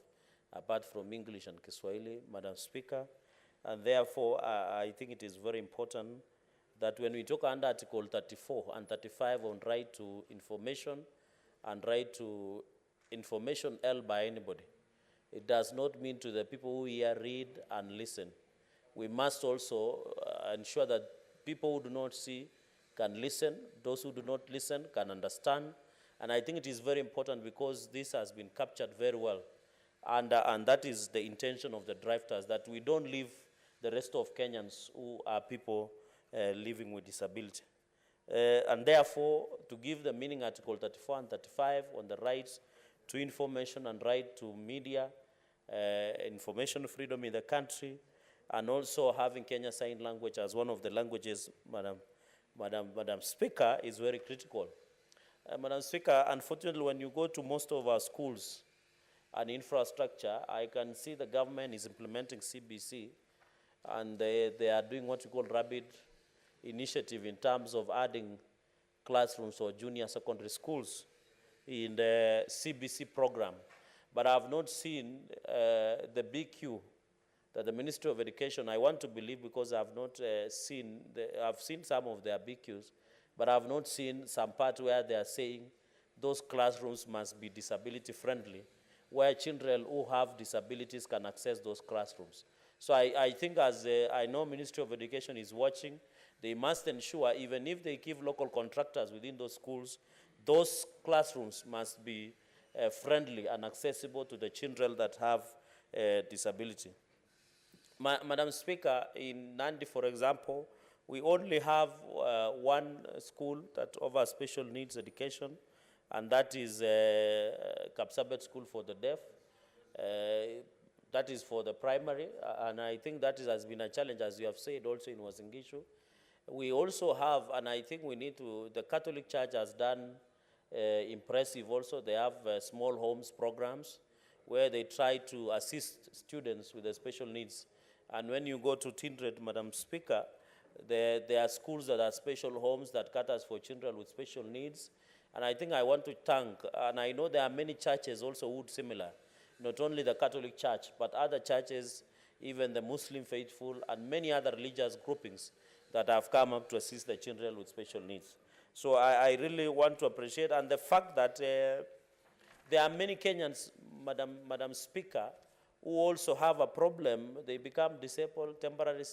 apart from English and Kiswahili, Madam Speaker. And therefore, I think it is very important that when we talk under Article 34 and 35 on right to information and right to information held by anybody, it does not mean to the people who hear, read, and listen. We must also ensure that people who do not see can listen, those who do not listen can understand. And I think it is very important because this has been captured very well. And that is the intention of the drafters, that we don't leave the rest of Kenyans who are people living with disability. And therefore, to give the meaning Article 34 and 35 on the rights to information and right to media, information freedom in the country, and also having Kenya Sign Language as one of the languages, Madam Speaker, is very critical. Madam Speaker, unfortunately, when you go to most of our schools and infrastructure, I can see the government is implementing CBC, and they are doing what you call rapid initiative in terms of adding classrooms or junior secondary schools in the CBC program. But I have not seen the BQ that the Ministry of Education, I want to believe because I have not seen, I've seen some of their BQs, but I have not seen some part where they are saying those classrooms must be disability friendly, where children who have disabilities can access those classrooms. So I think as I know Ministry of Education is watching, they must ensure even if they give local contractors within those schools, those classrooms must be friendly and accessible to the children that have disability. Madam Speaker, in Nandi, for example, we only have one school that offers special needs education, and that is Kapsabet School for the Deaf. That is for the primary, and I think that has been a challenge, as you have said, also in Wazingishu. We also have, and I think we need to, the Catholic Church has done impressive also. They have small homes programs where they try to assist students with the special needs. And when you go to Tindred, Madam Speaker, there are schools that are special homes that caters for children with special needs. And I think I want to thank, and I know there are many churches also who similar, not only the Catholic Church, but other churches, even the Muslim faithful, and many other religious groupings that have come up to assist the children with special needs. So I really want to appreciate, and the fact that there are many Kenyans, Madam Speaker, who also have a problem. They become disabled, temporary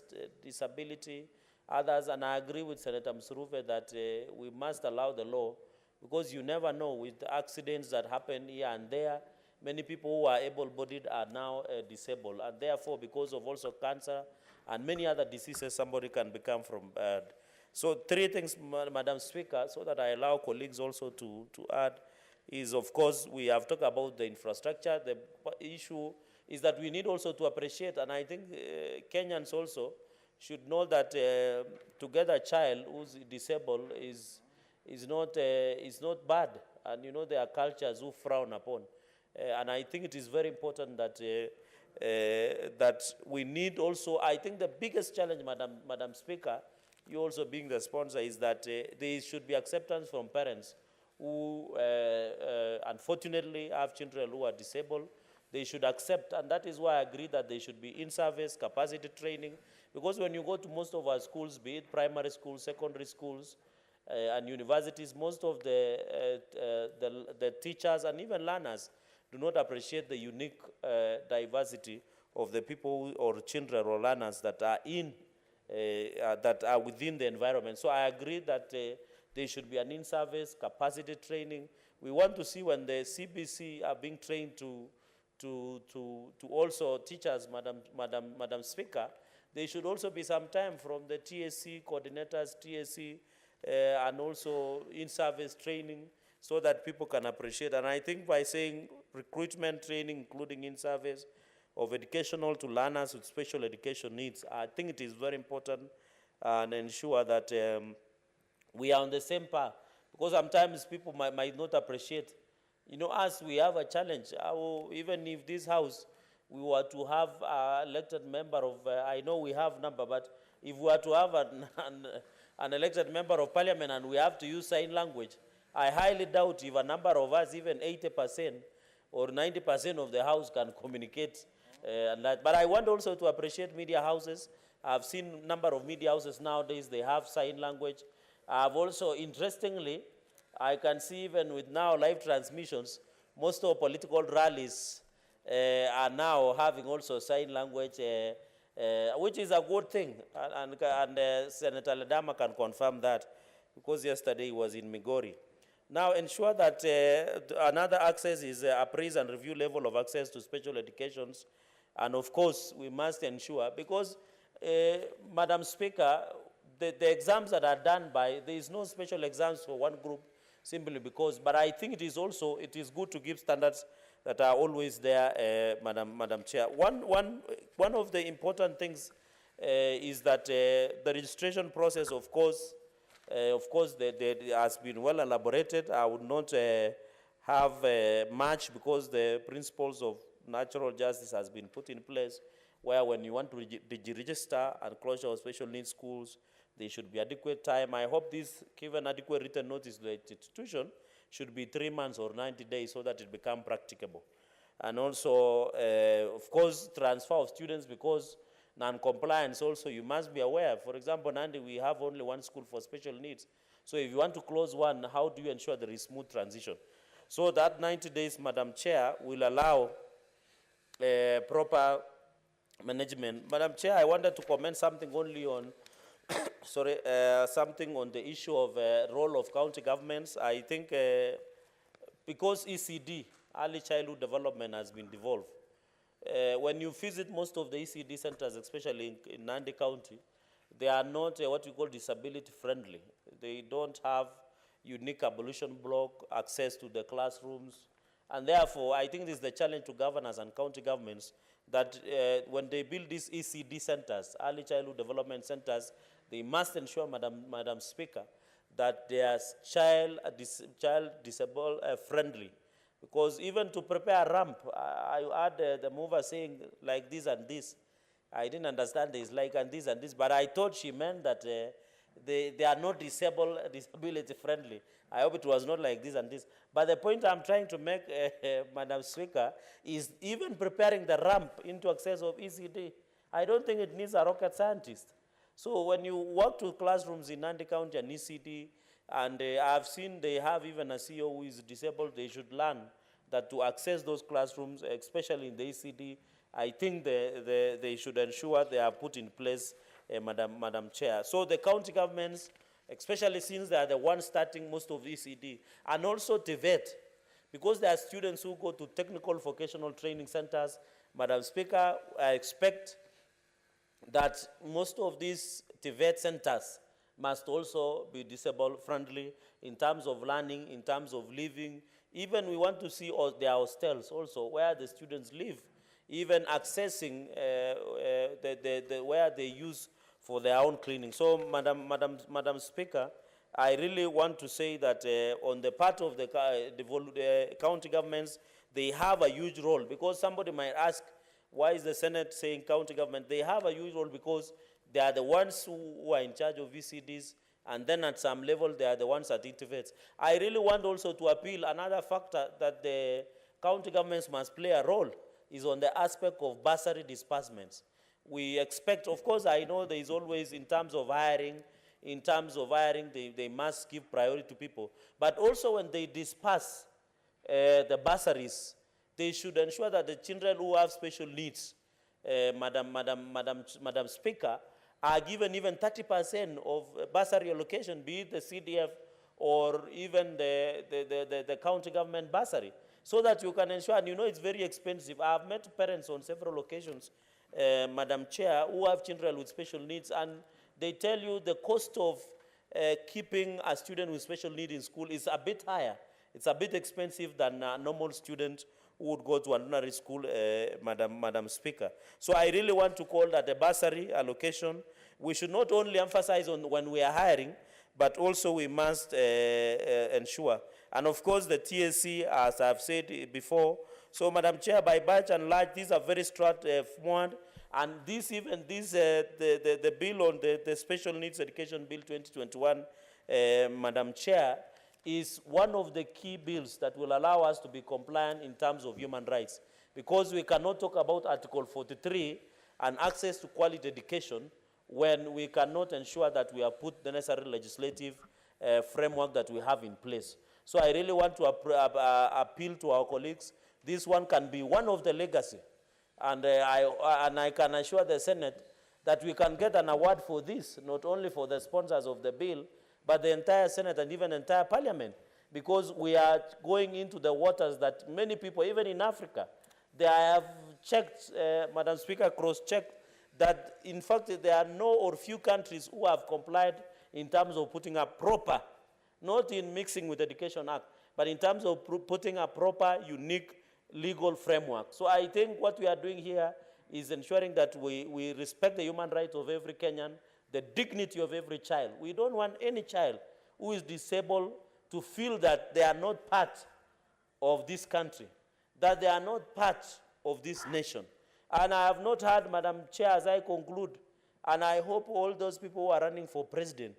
disability, others, and I agree with Senator Msuruve that we must allow the law, because you never know with the accidents that happen here and there, many people who are able-bodied are now disabled, and therefore, because of also cancer and many other diseases, somebody can become from bad. So 3 things, Madam Speaker, so that I allow colleagues also to add, is of course, we have talked about the infrastructure. The issue is that we need also to appreciate, and I think Kenyans also should know that to get a child who's disabled is not bad, and you know there are cultures who frown upon. And I think it is very important that that we need also, I think the biggest challenge, Madam Speaker, you also being the sponsor, is that there should be acceptance from parents who unfortunately have children who are disabled. They should accept, and that is why I agree that they should be in-service capacity training, because when you go to most of our schools, be it primary schools, secondary schools, and universities, most of the teachers and even learners do not appreciate the unique diversity of the people or children or learners that are that are within the environment. So I agree that there should be an in-service capacity training. We want to see when the CBC are being trained to also teachers, Madam Speaker, there should also be some time from the TSC coordinators, TSC, and also in-service training, so that people can appreciate. And I think by saying recruitment training, including in-service, of educational to learners with special education needs, I think it is very important, and ensure that we are on the same path. Because sometimes people might not appreciate, You know, us, we have a challenge. Even if this house, we were to have an elected member of, I know we have number, but if we were to have an elected member of parliament and we have to use sign language, I highly doubt if a number of us, even 80% or 90% of the house can communicate. And that. But I want also to appreciate media houses. I've seen a number of media houses nowadays, they have sign language. I've also, interestingly, I can see even with now live transmissions, most of political rallies are now having also sign language, which is a good thing. And Senator Ledama can confirm that, because yesterday he was in Migori. Now, ensure that another access is appraise and review level of access to special educations. And of course, we must ensure, because, Madam Speaker, the exams that are done by, there is no special exams for one group, simply because, but I think it is also, it is good to give standards that are always there, Madam Chair. One of the important things is that the registration process, of course, has been well elaborated. I would not have much, because the principles of natural justice has been put in place, where when you want to register and closure of special needs schools, there should be adequate time. I hope this, given adequate written notice to the institution, should be 3 months or 90 days, so that it become practicable. And also, of course, transfer of students, because non-compliance also, you must be aware. For example, Nandi, we have only one school for special needs. So if you want to close one, how do you ensure there is smooth transition? So that 90 days, Madam Chair, will allow proper management. Madam Chair, I wanted to comment something only on, something on the issue of role of county governments. I think because ECD, early childhood development, has been devolved. When you visit most of the ECD centers, especially in Nandi County, they are not what you call disability friendly. They don't have unique abolition block, access to the classrooms. And therefore, I think this is the challenge to governors and county governments, that when they build these ECD centers, early childhood development centers, they must ensure, Madam Speaker, that they are child disabled friendly. Because even to prepare a ramp, I heard the mover saying like this and this. I didn't understand this, like and this, but I thought she meant that they are not disability friendly. I hope it was not like this and this. But the point I'm trying to make, Madam Speaker, is even preparing the ramp into access of ECD, I don't think it needs a rocket scientist. So when you walk to classrooms in Nandi County and ECD, and I've seen they have even a CEO who is disabled, they should learn that to access those classrooms, especially in the ECD, I think they should ensure they are put in place, Madam Chair. So the county governments, especially since they are the ones starting most of the ECD, and also TVET, because there are students who go to technical vocational training centers. Madam Speaker, I expect that most of these TVET centers must also be disabled friendly in terms of learning, in terms of living. Even we want to see their hostels also, where the students live, even accessing where they use for their own cleaning. So, Madam Speaker, I really want to say that on the part of the county governments, they have a huge role, because somebody might ask, why is the Senate saying county government? They have a huge role because they are the ones who are in charge of VCDs, and then at some level, they are the ones that activate. I really want also to appeal another factor that the county governments must play a role is on the aspect of bursary disbursements. We expect, of course, I know there is always, in terms of hiring, they must give priority to people. But also when they disperse the bursaries, they should ensure that the children who have special needs, Madam Speaker, are given even 30% of bursary allocation, be it the CDF or even the county government bursary, so that you can ensure, and you know it's very expensive. I have met parents on several occasions, Madam Chair, who have children with special needs, and they tell you the cost of keeping a student with special needs in school is a bit higher. It's a bit expensive than a normal student who would go to an ordinary school, Madam Speaker. So I really want to call that the bursary allocation, we should not only emphasize on when we are hiring, but also we must ensure And of course, the TSC, as I've said before. So, Madam Chair, by and large, these are very straightforward. And the bill on the Special Needs Education Bill 2021, Madam Chair, is one of the key bills that will allow us to be compliant in terms of human rights. Because we cannot talk about Article 43 and access to quality education when we cannot ensure that we have put the necessary legislative framework that we have in place. So I really want to appeal to our colleagues. This one can be one of the legacy. And I can assure the Senate that we can get an award for this, not only for the sponsors of the bill, but the entire Senate and even entire Parliament, because we are going into the waters that many people, even in Africa, they have checked, Madam Speaker, cross-checked, that in fact there are no or few countries who have complied in terms of putting a proper, not in mixing with the Education Act, but in terms of putting a proper, unique legal framework. So I think what we are doing here is ensuring that we respect the human rights of every Kenyan, the dignity of every child. We don't want any child who is disabled to feel that they are not part of this country, that they are not part of this nation. And I have not heard, Madam Chair, as I conclude, and I hope all those people who are running for president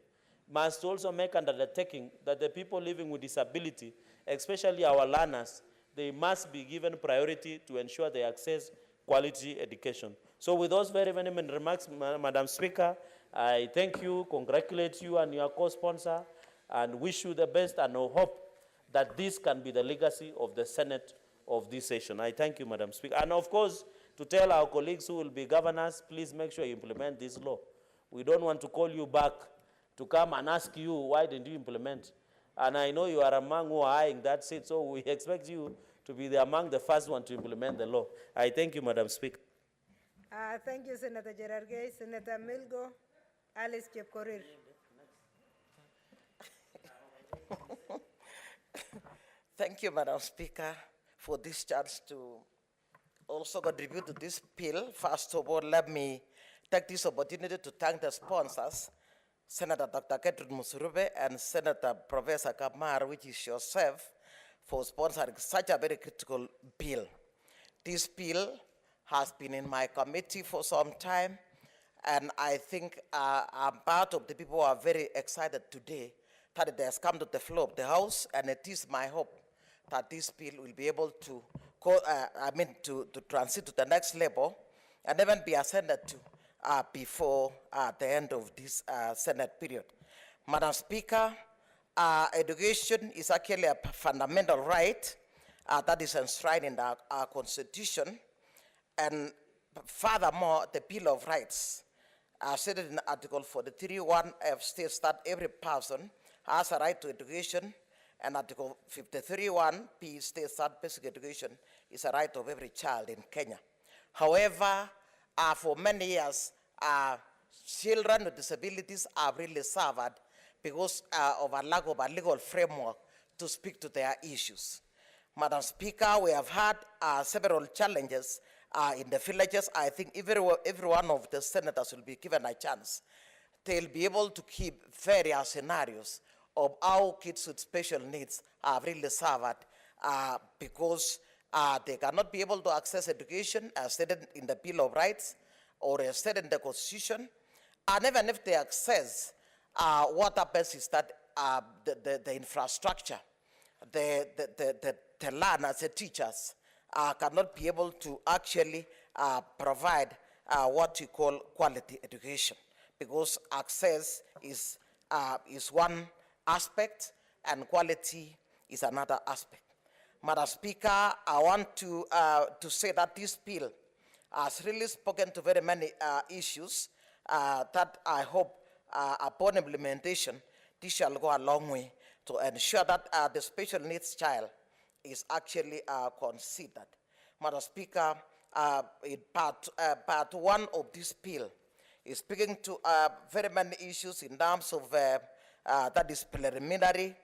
must also make an undertaking that the people living with disability, especially our learners, they must be given priority to ensure they access quality education. So with those very many remarks, Madam Speaker, I thank you, congratulate you and your co-sponsor, and wish you the best, and I hope that this can be the legacy of the Senate of this session. I thank you, Madam Speaker. And of course, to tell our colleagues who will be governors, please make sure you implement this law. We don't want to call you back to come and ask you, why didn't you implement? And I know you are among who are eyeing that seat, so we expect you to be among the first one to implement the law. I thank you, Madam Speaker. Thank you, Senator Jerargei. Senator Milgo, Alice Chepkorir. Thank you, Madam Speaker, for this chance to also contribute to this bill. First of all, let me take this opportunity to thank the sponsors, Senator Dr. Gertrude Musurube and Senator Professor Kamar, which is yourself, for sponsoring such a very critical bill. This bill has been in my committee for some time, and I think I'm part of the people who are very excited today that it has come to the floor of the House, and it is my hope that this bill will be able to to transit to the next level and even be ascended to before the end of this Senate period. Madam Speaker, education is actually a fundamental right that is enshrined in our Constitution, and furthermore, the Bill of Rights, stated in Article 43(1)(f) states that every person has a right to education, and Article 53(1)(p) states that basic education is a right of every child in Kenya. However, for many years, children with disabilities are really suffered because of a lack of a legal framework to speak to their issues. Madam Speaker, we have had several challenges in the villages. I think every one of the senators will be given a chance. They'll be able to keep various scenarios of how kids with special needs are really suffered because they cannot be able to access education as stated in the Bill of Rights or as stated in the Constitution. And even if they access, what happens is that the infrastructure, the learners, the teachers cannot be able to actually provide what we call quality education, because access is one aspect and quality is another aspect. Madam Speaker, I want to say that this bill has really spoken to very many issues that I hope upon implementation, this shall go a long way to ensure that the special needs child is actually considered. Madam Speaker, in part one of this bill is speaking to very many issues in terms of that is preliminary,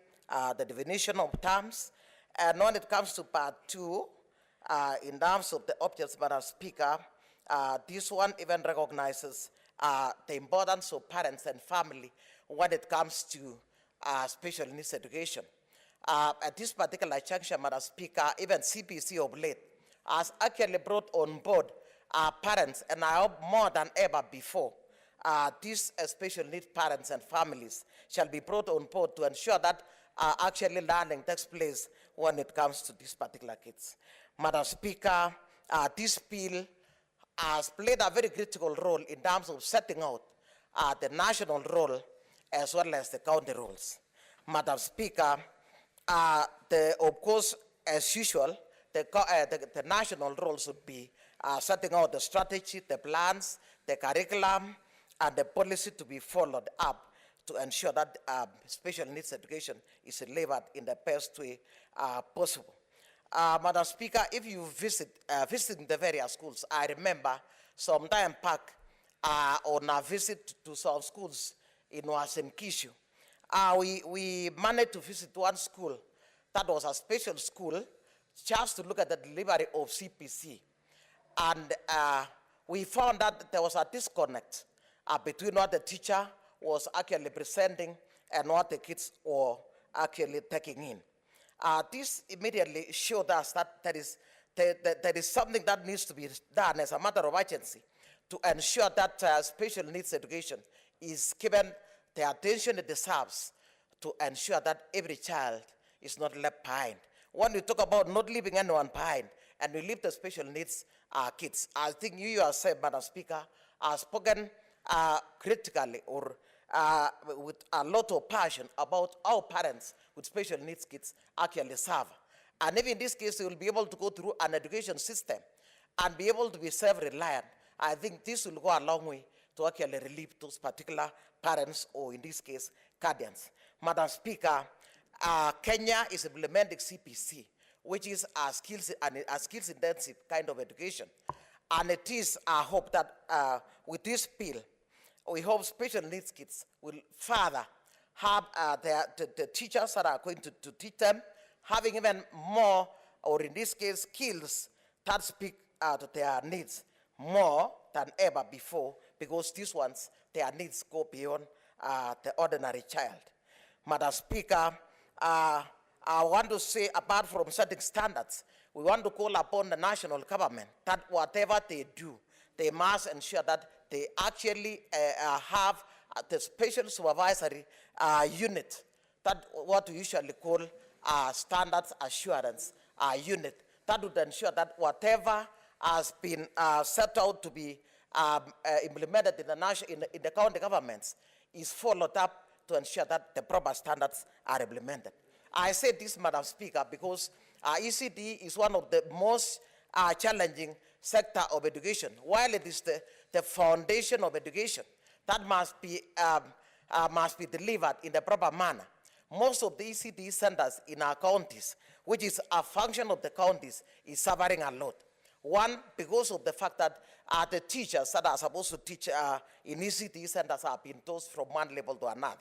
the definition of terms, and when it comes to part two, in terms of the objects, Madam Speaker, this one even recognizes the importance of parents and family when it comes to special needs education. at this particular juncture, Madam Speaker, even CPC of late has actually brought on board parents, and I hope more than ever before, these special needs parents and families shall be brought on board to ensure that actually learning takes place when it comes to these particular kids. Madam Speaker, this bill has played a very critical role in terms of setting out the national role as well as the county roles. Madam Speaker, of course, as usual, the national role should be setting out the strategy, the plans, the curriculum, and the policy to be followed up to ensure that special needs education is delivered in the best way possible. Madam Speaker, if you visiting the various schools, I remember some time back on a visit to some schools in Wasenkishu, we managed to visit one school that was a special school just to look at the delivery of CPC. And we found that there was a disconnect between what the teacher was actually presenting and what the kids were actually taking in. This immediately showed us that there is something that needs to be done as a matter of urgency to ensure that special needs education is given the attention it deserves to ensure that every child is not left behind. When we talk about not leaving anyone behind, and we leave the special needs kids, I think you yourself, Madam Speaker, have spoken critically or with a lot of passion about how parents with special needs kids actually serve. And even in this case, they will be able to go through an education system and be able to be self-reliant. I think this will go a long way to actually relieve those particular parents, or in this case, guardians. Madam Speaker, Kenya is implementing CPC, which is a skills-intensive kind of education. And it is our hope that with this bill, we hope special needs kids will further have the teachers that are going to teach them, having even more, or in this case, skills that speak to their needs more than ever before, because these ones, their needs go beyond the ordinary child. Madam Speaker, I want to say, apart from setting standards, we want to call upon the national government that whatever they do, they must ensure that they actually have the special supervisory unit, that what we usually call standards assurance unit, that would ensure that whatever has been set out to be implemented in the county governments is followed up to ensure that the proper standards are implemented. I say this, Madam Speaker, because ECD is one of the most challenging sector of education. While it is the foundation of education that must be delivered in the proper manner, most of the ECD centers in our counties, which is a function of the counties, is suffering a lot. One, because of the fact that the teachers that are supposed to teach in ECD centers are being tossed from one level to another.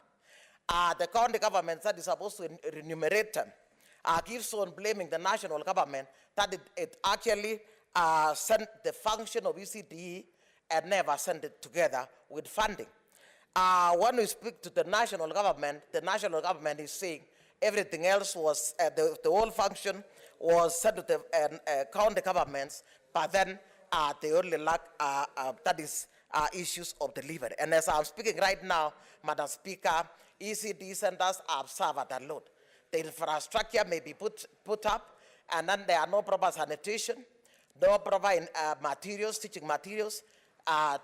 The county government that is supposed to remunerate them keeps on blaming the national government that it actually sent the function of ECD and never sent it together with funding. When we speak to the national government is saying everything else was, the whole function was sent to the county governments, but then they only lack, that is, issues of delivery. And as I'm speaking right now, Madam Speaker, ECD centers have suffered a lot. The infrastructure may be put up, and then there are no proper sanitation, no proper materials, teaching materials.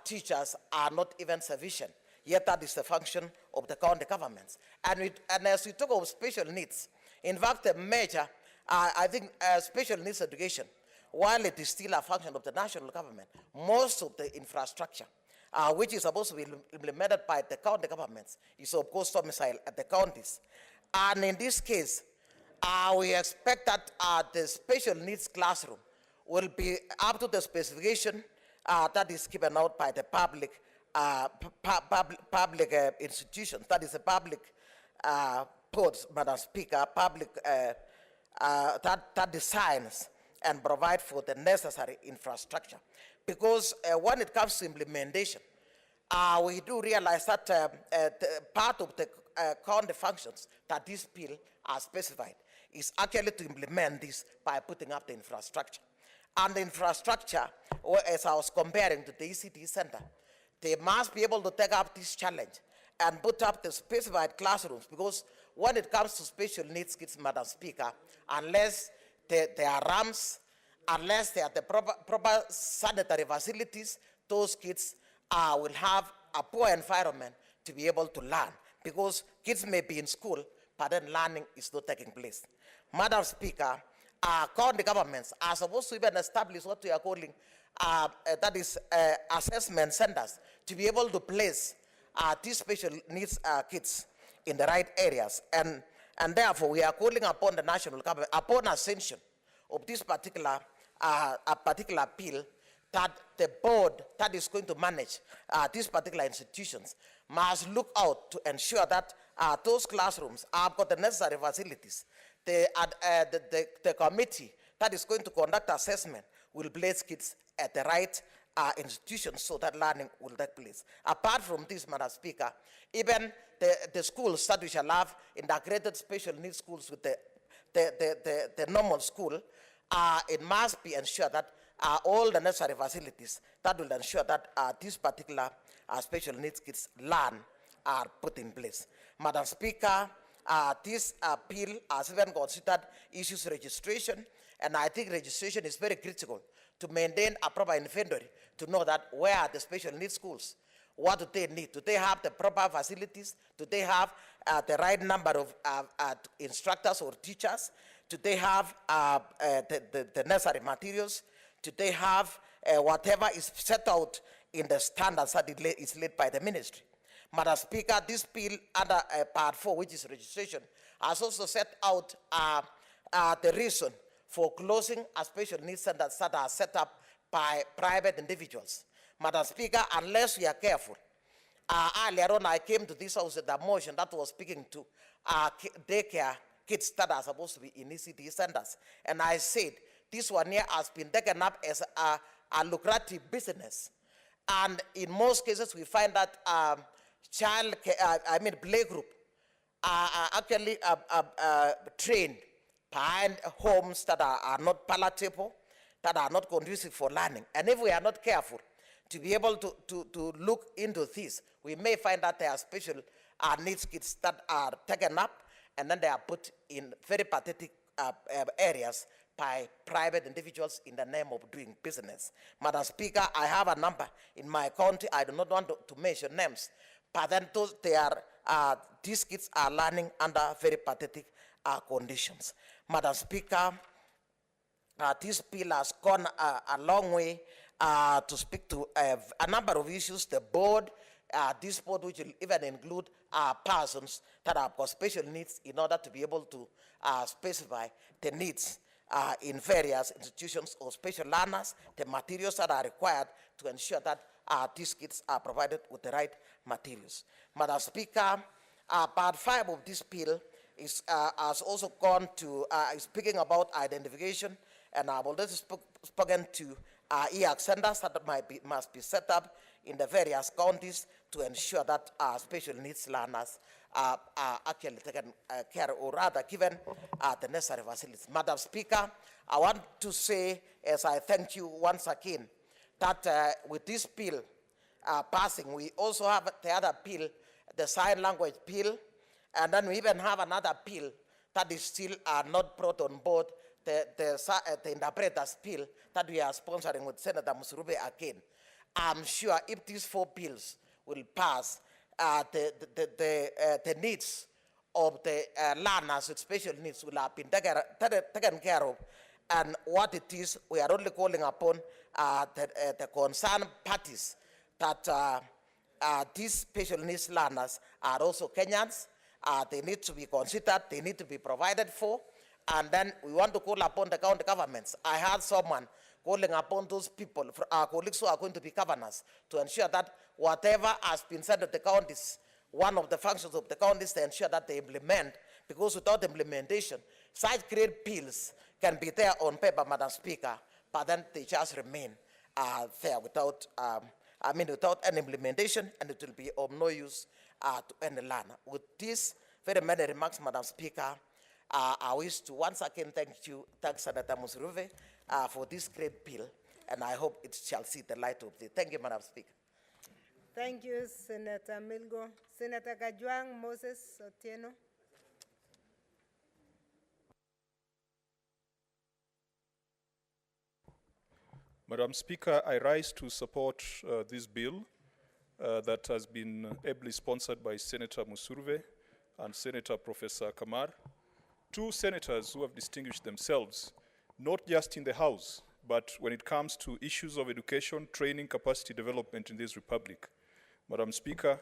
Teachers are not even sufficient. Yet that is the function of the county governments. And as we talk of special needs, in fact, the major, I think special needs education, while it is still a function of the national government, most of the infrastructure, which is supposed to be implemented by the county governments, is of course domiciled at the counties. And in this case, we expect that the special needs classroom will be up to the specification that is given out by the public institutions, that is the public codes, Madam Speaker, public that designs and provide for the necessary infrastructure. Because when it comes to implementation, we do realize that part of the county functions that this bill are specified is actually to implement this by putting up the infrastructure. And the infrastructure, as I was comparing to the ECD center, they must be able to take up this challenge and put up the specified classrooms, because when it comes to special needs kids, Madam Speaker, unless there are ramps, unless there are the proper sanitary facilities, those kids will have a poor environment to be able to learn, because kids may be in school, but then learning is not taking place. Madam Speaker, county governments are supposed to even establish what we are calling that is assessment centers to be able to place these special needs kids in the right areas. And therefore, we are calling upon the national government, upon ascension of this particular bill, that the board that is going to manage these particular institutions must look out to ensure that those classrooms have got the necessary facilities. The committee that is going to conduct assessment will place kids at the right institutions so that learning will take place. Apart from this, Madam Speaker, even the schools that we shall have integrated special needs schools with the normal school, it must be ensured that all the necessary facilities that will ensure that these particular special needs kids learn are put in place. Madam Speaker, this bill has even considered issues registration, and I think registration is very critical to maintain a proper inventory, to know that where are the special needs schools, what do they need? Do they have the proper facilities? Do they have the right number of instructors or teachers? Do they have the necessary materials? Do they have whatever is set out in the standards that is laid by the ministry? Madam Speaker, this bill under part 4, which is registration, has also set out the reason for closing a special needs centers that are set up by private individuals. Madam Speaker, unless we are careful, earlier on I came to this house with a motion that was speaking to daycare kids that are supposed to be in ECD centers. And I said, this one here has been taken up as a lucrative business. And in most cases, we find that play group are actually trained behind homes that are not palatable, that are not conducive for learning. And if we are not careful to be able to look into this, we may find that there are special needs kids that are taken up and then they are put in very pathetic areas by private individuals in the name of doing business. Madam Speaker, I have a number in my county. I do not want to mention names, but then these kids are learning under very pathetic conditions. Madam Speaker, this bill has gone a long way to speak to a number of issues. The board, this board which will even include persons that have got special needs in order to be able to specify the needs in various institutions or special learners, the materials that are required to ensure that these kids are provided with the right materials. Madam Speaker, part 5 of this bill has also gone to speaking about identification, and I've already spoken to EAC centers that must be set up in the various counties to ensure that special needs learners are actually taken care of, or rather given the necessary facilities. Madam Speaker, I want to say, as I thank you once again, that with this bill passing, we also have the other bill, the sign language bill, and then we even have another bill that is still not brought on board, the interpreters bill that we are sponsoring with Senator Musurube again. I'm sure if these 4 bills will pass, the needs of the learners with special needs will have been taken care of. And what it is, we are only calling upon the concerned parties that these special needs learners are also Kenyans. They need to be considered, they need to be provided for. And then we want to call upon the county governments. I heard someone calling upon those people, our colleagues who are going to be governors, to ensure that whatever has been sent to the counties, one of the functions of the counties to ensure that they implement, because without implementation, such great bills can be there on paper, Madam Speaker, but then they just remain there without any implementation, and it will be of no use to any learner. With these very many remarks, Madam Speaker, I wish to once again thank Senator Musuruve for this great bill, and I hope it shall see the light of day. Thank you, Madam Speaker. Thank you, Senator Milgo. Senator Kajwang Moses Otieno. Madam Speaker, I rise to support this bill that has been ably sponsored by Senator Musuruve and Senator Professor Kamar, two senators who have distinguished themselves, not just in the House, but when it comes to issues of education, training, capacity development in this republic. Madam Speaker,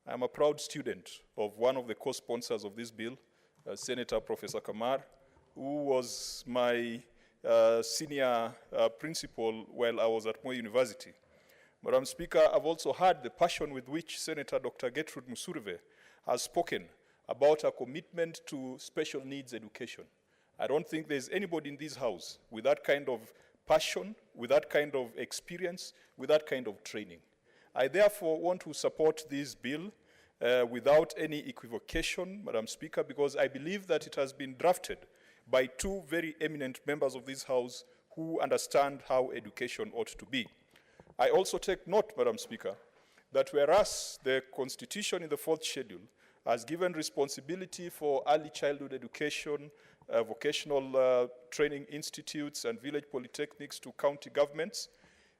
I am a proud student of one of the co-sponsors of this bill, Senator Professor Kamar, who was my senior principal while I was at Moi University. Madam Speaker, I've also heard the passion with which Senator Dr. Gertrude Musuruve has spoken about her commitment to special needs education. I don't think there's anybody in this House with that kind of passion, with that kind of experience, with that kind of training. I therefore want to support this bill without any equivocation, Madam Speaker, because I believe that it has been drafted by two very eminent members of this House who understand how education ought to be. I also take note, Madam Speaker, that whereas the Constitution in the 4th schedule has given responsibility for early childhood education, vocational training institutes and village polytechnics to county governments,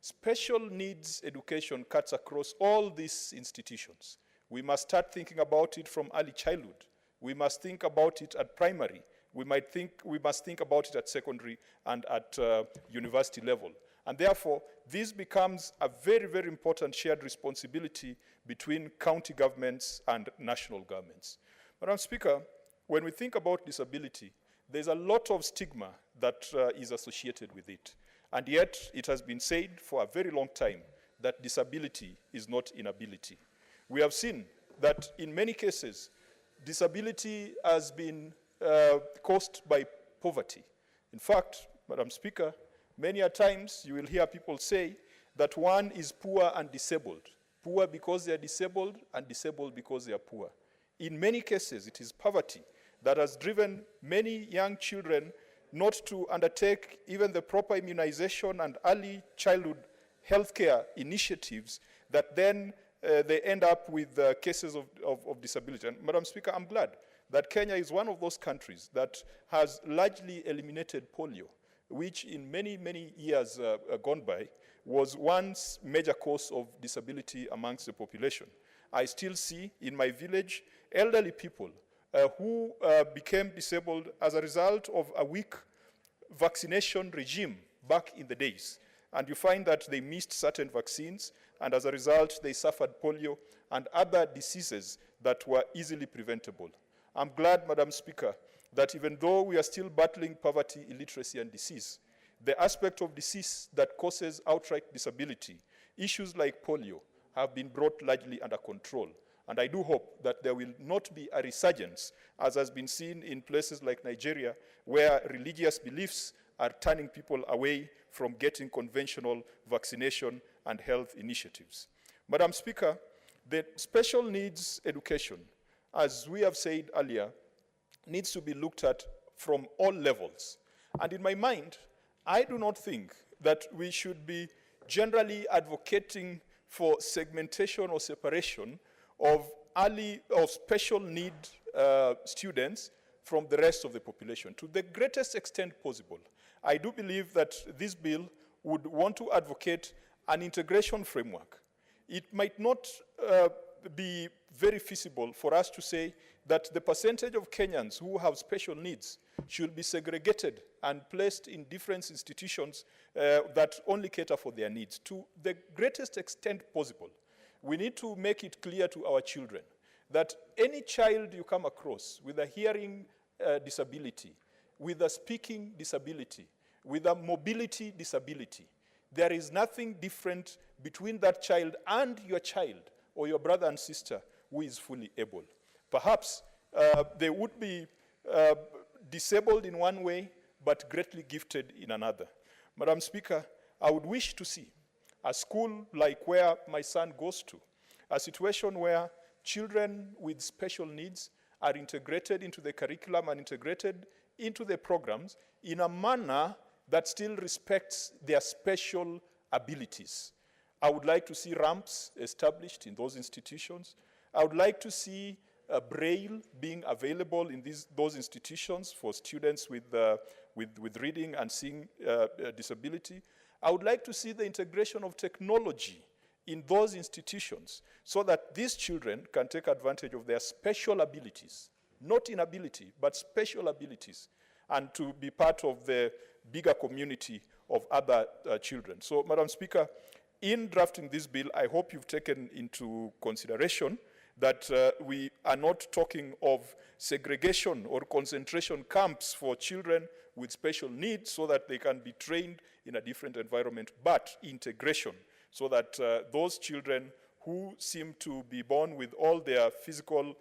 special needs education cuts across all these institutions. We must start thinking about it from early childhood. We must think about it at primary. We must think about it at secondary and at university level. And therefore, this becomes a very, very important shared responsibility between county governments and national governments. Madam Speaker, when we think about disability, there's a lot of stigma that is associated with it. And yet, it has been said for a very long time that disability is not inability. We have seen that in many cases, disability has been caused by poverty. In fact, Madam Speaker, many a times you will hear people say that one is poor and disabled. Poor because they are disabled and disabled because they are poor. In many cases, it is poverty that has driven many young children not to undertake even the proper immunization and early childhood healthcare initiatives that then they end up with cases of disability. And Madam Speaker, I'm glad that Kenya is one of those countries that has largely eliminated polio, which in many, many years gone by was one major cause of disability amongst the population. I still see in my village elderly people who became disabled as a result of a weak vaccination regime back in the days. And you find that they missed certain vaccines, and as a result, they suffered polio and other diseases that were easily preventable. I'm glad, Madam Speaker, that even though we are still battling poverty, illiteracy, and disease, the aspect of disease that causes outright disability, issues like polio, have been brought largely under control. And I do hope that there will not be a resurgence, as has been seen in places like Nigeria, where religious beliefs are turning people away from getting conventional vaccination and health initiatives. Madam Speaker, the special needs education, as we have said earlier, needs to be looked at from all levels. And in my mind, I do not think that we should be generally advocating for segmentation or separation of special need students from the rest of the population. To the greatest extent possible, I do believe that this bill would want to advocate an integration framework. It might not be very feasible for us to say that the percentage of Kenyans who have special needs should be segregated and placed in different institutions that only cater for their needs. To the greatest extent possible, we need to make it clear to our children that any child you come across with a hearing disability, with a speaking disability, with a mobility disability, there is nothing different between that child and your child or your brother and sister who is fully able. Perhaps they would be disabled in one way, but greatly gifted in another. Madam Speaker, I would wish to see a school like where my son goes to, a situation where children with special needs are integrated into the curriculum and integrated into the programs in a manner that still respects their special abilities. I would like to see ramps established in those institutions. I would like to see Braille being available in those institutions for students with reading and seeing disability. I would like to see the integration of technology in those institutions so that these children can take advantage of their special abilities, not inability, but special abilities, and to be part of the bigger community of other children. So, Madam Speaker, in drafting this bill, I hope you've taken into consideration that we are not talking of segregation or concentration camps for children with special needs so that they can be trained in a different environment, but integration so that those children who seem to be born with all their physical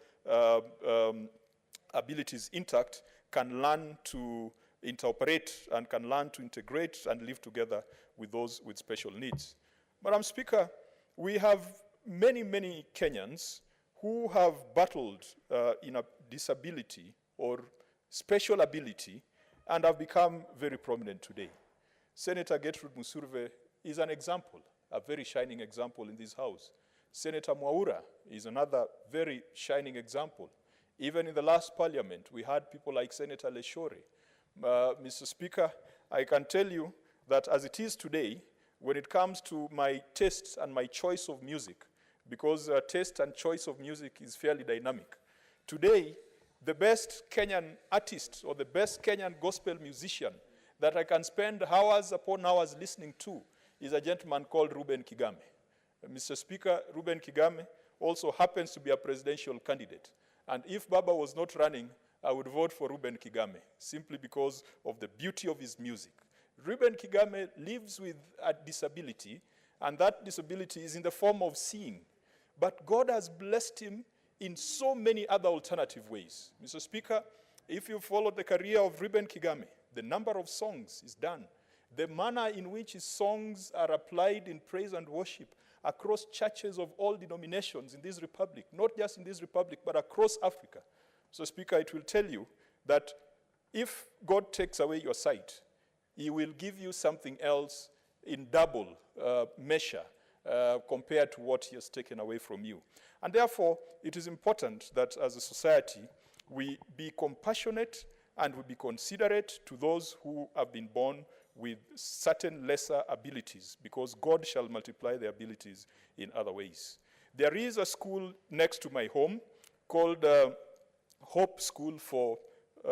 abilities intact can learn to interpret and can learn to integrate and live together with those with special needs. Madam Speaker, we have many, many Kenyans who have battled in a disability or special ability and have become very prominent today. Senator Gertrude Musurve is an example, a very shining example in this House. Senator Mwaura is another very shining example. Even in the last parliament, we had people like Senator Leshore. Mr. Speaker, I can tell you that as it is today, when it comes to my tastes and my choice of music, because taste and choice of music is fairly dynamic. Today, the best Kenyan artist or the best Kenyan gospel musician that I can spend hours upon hours listening to is a gentleman called Reuben Kigame. Mr. Speaker, Reuben Kigame also happens to be a presidential candidate. And if Baba was not running, I would vote for Reuben Kigame, simply because of the beauty of his music. Reuben Kigame lives with a disability, and that disability is in the form of seeing. But God has blessed him in so many other alternative ways. Mr. Speaker, if you follow the career of Reuben Kigame, the number of songs is done, the manner in which his songs are applied in praise and worship across churches of all denominations in this republic, not just in this republic, but across Africa. So, Speaker, it will tell you that if God takes away your sight, he will give you something else in double measure compared to what he has taken away from you. And therefore, it is important that as a society, we be compassionate and we be considerate to those who have been born with certain lesser abilities, because God shall multiply their abilities in other ways. There is a school next to my home called Hope School for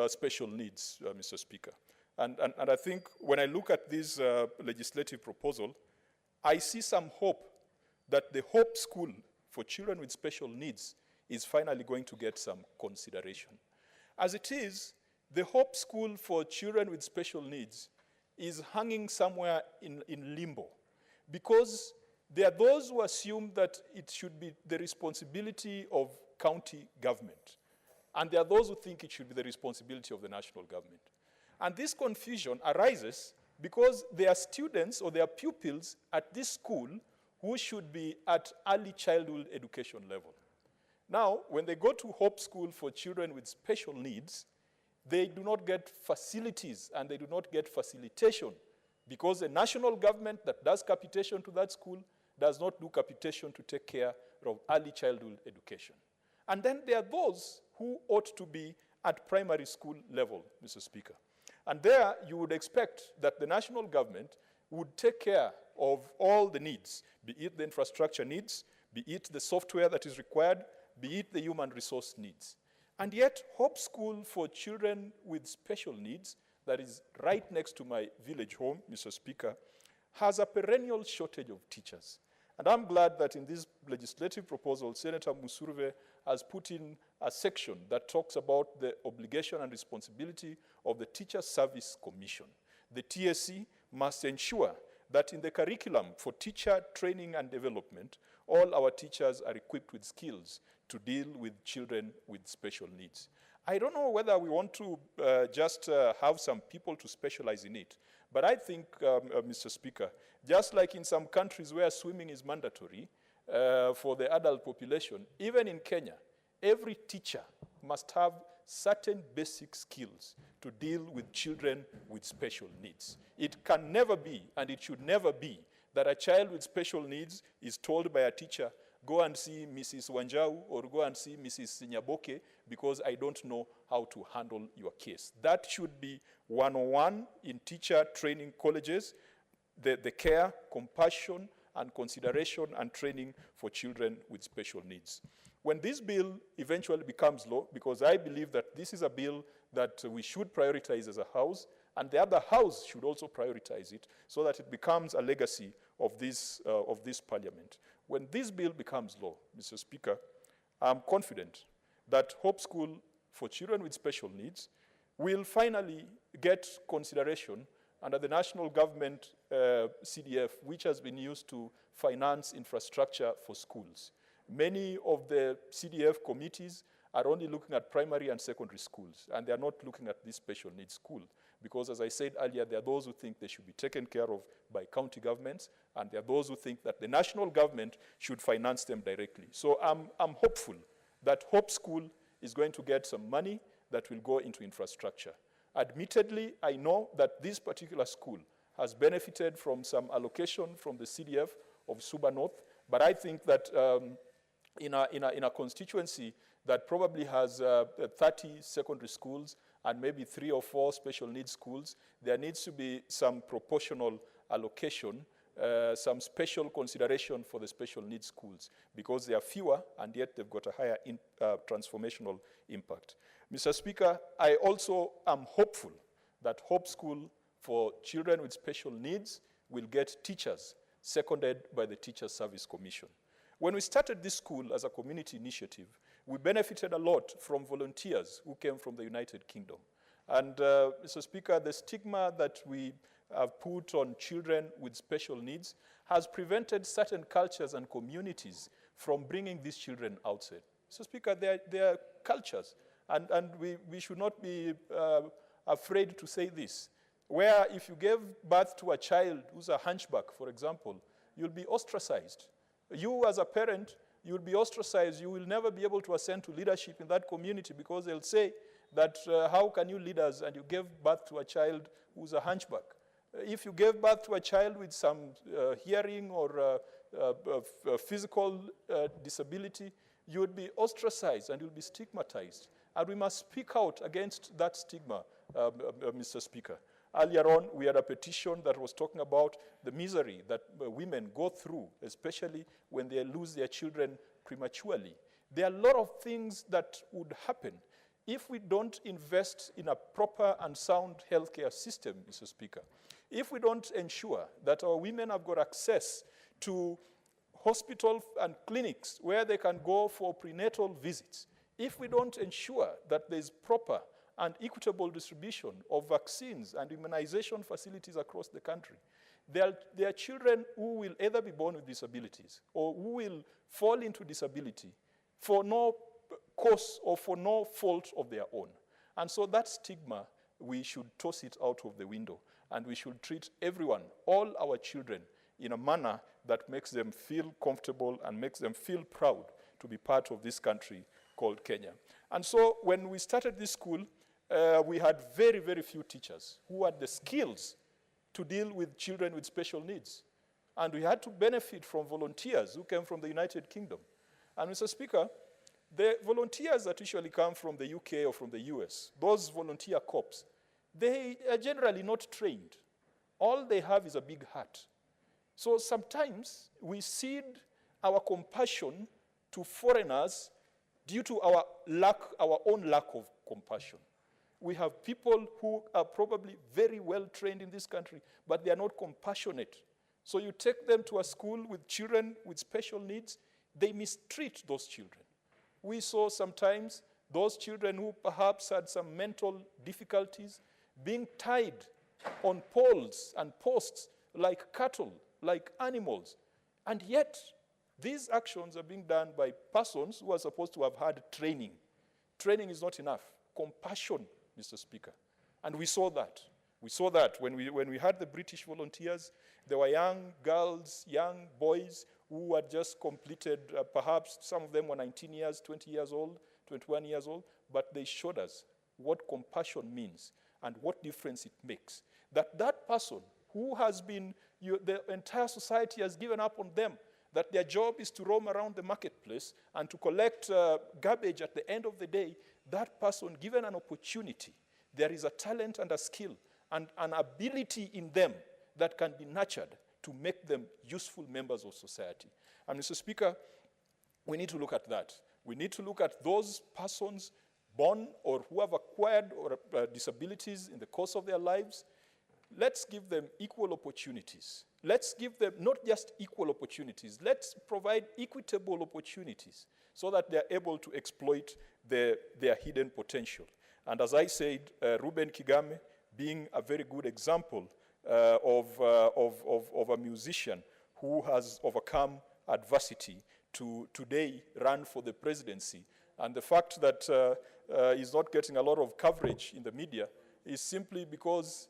Special Needs, Mr. Speaker. And I think when I look at this legislative proposal, I see some hope that the Hope School for Children with Special Needs is finally going to get some consideration. As it is, the Hope School for Children with Special Needs is hanging somewhere in limbo, because there are those who assume that it should be the responsibility of county government, and there are those who think it should be the responsibility of the national government. And this confusion arises because there are students or there are pupils at this school who should be at early childhood education level. Now, when they go to Hope School for Children with Special Needs, they do not get facilities and they do not get facilitation, because the national government that does capitation to that school does not do capitation to take care of early childhood education. And then there are those who ought to be at primary school level, Mr. Speaker. And there you would expect that the national government would take care of all the needs, be it the infrastructure needs, be it the software that is required, be it the human resource needs. And yet, Hope School for Children with Special Needs, that is right next to my village home, Mr. Speaker, has a perennial shortage of teachers. And I'm glad that in this legislative proposal, Senator Musurve has put in a section that talks about the obligation and responsibility of the Teacher Service Commission. The TSC must ensure that in the curriculum for teacher training and development, all our teachers are equipped with skills to deal with children with special needs. I don't know whether we want to just have some people to specialize in it, but I think, Mr. Speaker, just like in some countries where swimming is mandatory for the adult population, even in Kenya, every teacher must have certain basic skills to deal with children with special needs. It can never be, and it should never be, that a child with special needs is told by a teacher, go and see Mrs. Wanjau or go and see Mrs. Nyaboke because I don't know how to handle your case. That should be 101 in teacher training colleges, the care, compassion, and consideration and training for children with special needs. When this bill eventually becomes law, because I believe that this is a bill that we should prioritize as a house, and the other house should also prioritize it so that it becomes a legacy of this parliament. When this bill becomes law, Mr. Speaker, I'm confident that Hope School for Children with Special Needs will finally get consideration under the national government CDF, which has been used to finance infrastructure for schools. Many of the CDF committees are only looking at primary and secondary schools, and they are not looking at this special needs school. Because as I said earlier, there are those who think they should be taken care of by county governments, and there are those who think that the national government should finance them directly. So I'm hopeful that Hope School is going to get some money that will go into infrastructure. Admittedly, I know that this particular school has benefited from some allocation from the CDF of Suba North, but I think that in a constituency that probably has 30 secondary schools and maybe 3 or 4 special needs schools, there needs to be some proportional allocation, some special consideration for the special needs schools, because they are fewer and yet they've got a higher transformational impact. Mr. Speaker, I also am hopeful that Hope School for Children with Special Needs will get teachers seconded by the Teacher Service Commission. When we started this school as a community initiative, we benefited a lot from volunteers who came from the United Kingdom. And Mr. Speaker, the stigma that we have put on children with special needs has prevented certain cultures and communities from bringing these children outside. Mr. Speaker, they are cultures, and we should not be afraid to say this, where if you gave birth to a child who's a hunchback, for example, you'll be ostracized. You as a parent, you'll be ostracized. You will never be able to ascend to leadership in that community because they'll say that how can you lead us and you gave birth to a child who's a hunchback? If you gave birth to a child with some hearing or physical disability, you would be ostracized and you'll be stigmatized. And we must speak out against that stigma, Mr. Speaker. Earlier on, we had a petition that was talking about the misery that women go through, especially when they lose their children prematurely. There are a lot of things that would happen if we don't invest in a proper and sound healthcare system, Mr. Speaker. If we don't ensure that our women have got access to hospitals and clinics where they can go for prenatal visits, if we don't ensure that there's proper and equitable distribution of vaccines and immunization facilities across the country, there are children who will either be born with disabilities or who will fall into disability for no cause or for no fault of their own. And so that stigma, we should toss it out of the window, and we should treat everyone, all our children, in a manner that makes them feel comfortable and makes them feel proud to be part of this country called Kenya. And so when we started this school, we had very, very few teachers who had the skills to deal with children with special needs. And we had to benefit from volunteers who came from the United Kingdom. And Mr. Speaker, the volunteers that usually come from the UK or from the US, those volunteer corps, they are generally not trained. All they have is a big heart. So sometimes we cede our compassion to foreigners due to our own lack of compassion. We have people who are probably very well trained in this country, but they are not compassionate. So you take them to a school with children with special needs, they mistreat those children. We saw sometimes those children who perhaps had some mental difficulties being tied on poles and posts like cattle, like animals. And yet, these actions are being done by persons who are supposed to have had training. Training is not enough. Compassion, Mr. Speaker. And we saw that. We saw that when we had the British volunteers. There were young girls, young boys who had just completed, perhaps some of them were 19 years, 20 years old, 21 years old, but they showed us what compassion means and what difference it makes. That person who has been, the entire society has given up on them, that their job is to roam around the marketplace and to collect garbage at the end of the day, that person, given an opportunity, there is a talent and a skill and an ability in them that can be nurtured to make them useful members of society. And Mr. Speaker, we need to look at that. We need to look at those persons born or who have acquired or disabilities in the course of their lives. Let's give them equal opportunities. Let's give them not just equal opportunities, let's provide equitable opportunities so that they're able to exploit their hidden potential. And as I said, Ruben Kigame being a very good example of a musician who has overcome adversity to today run for the presidency. And the fact that he's not getting a lot of coverage in the media is simply because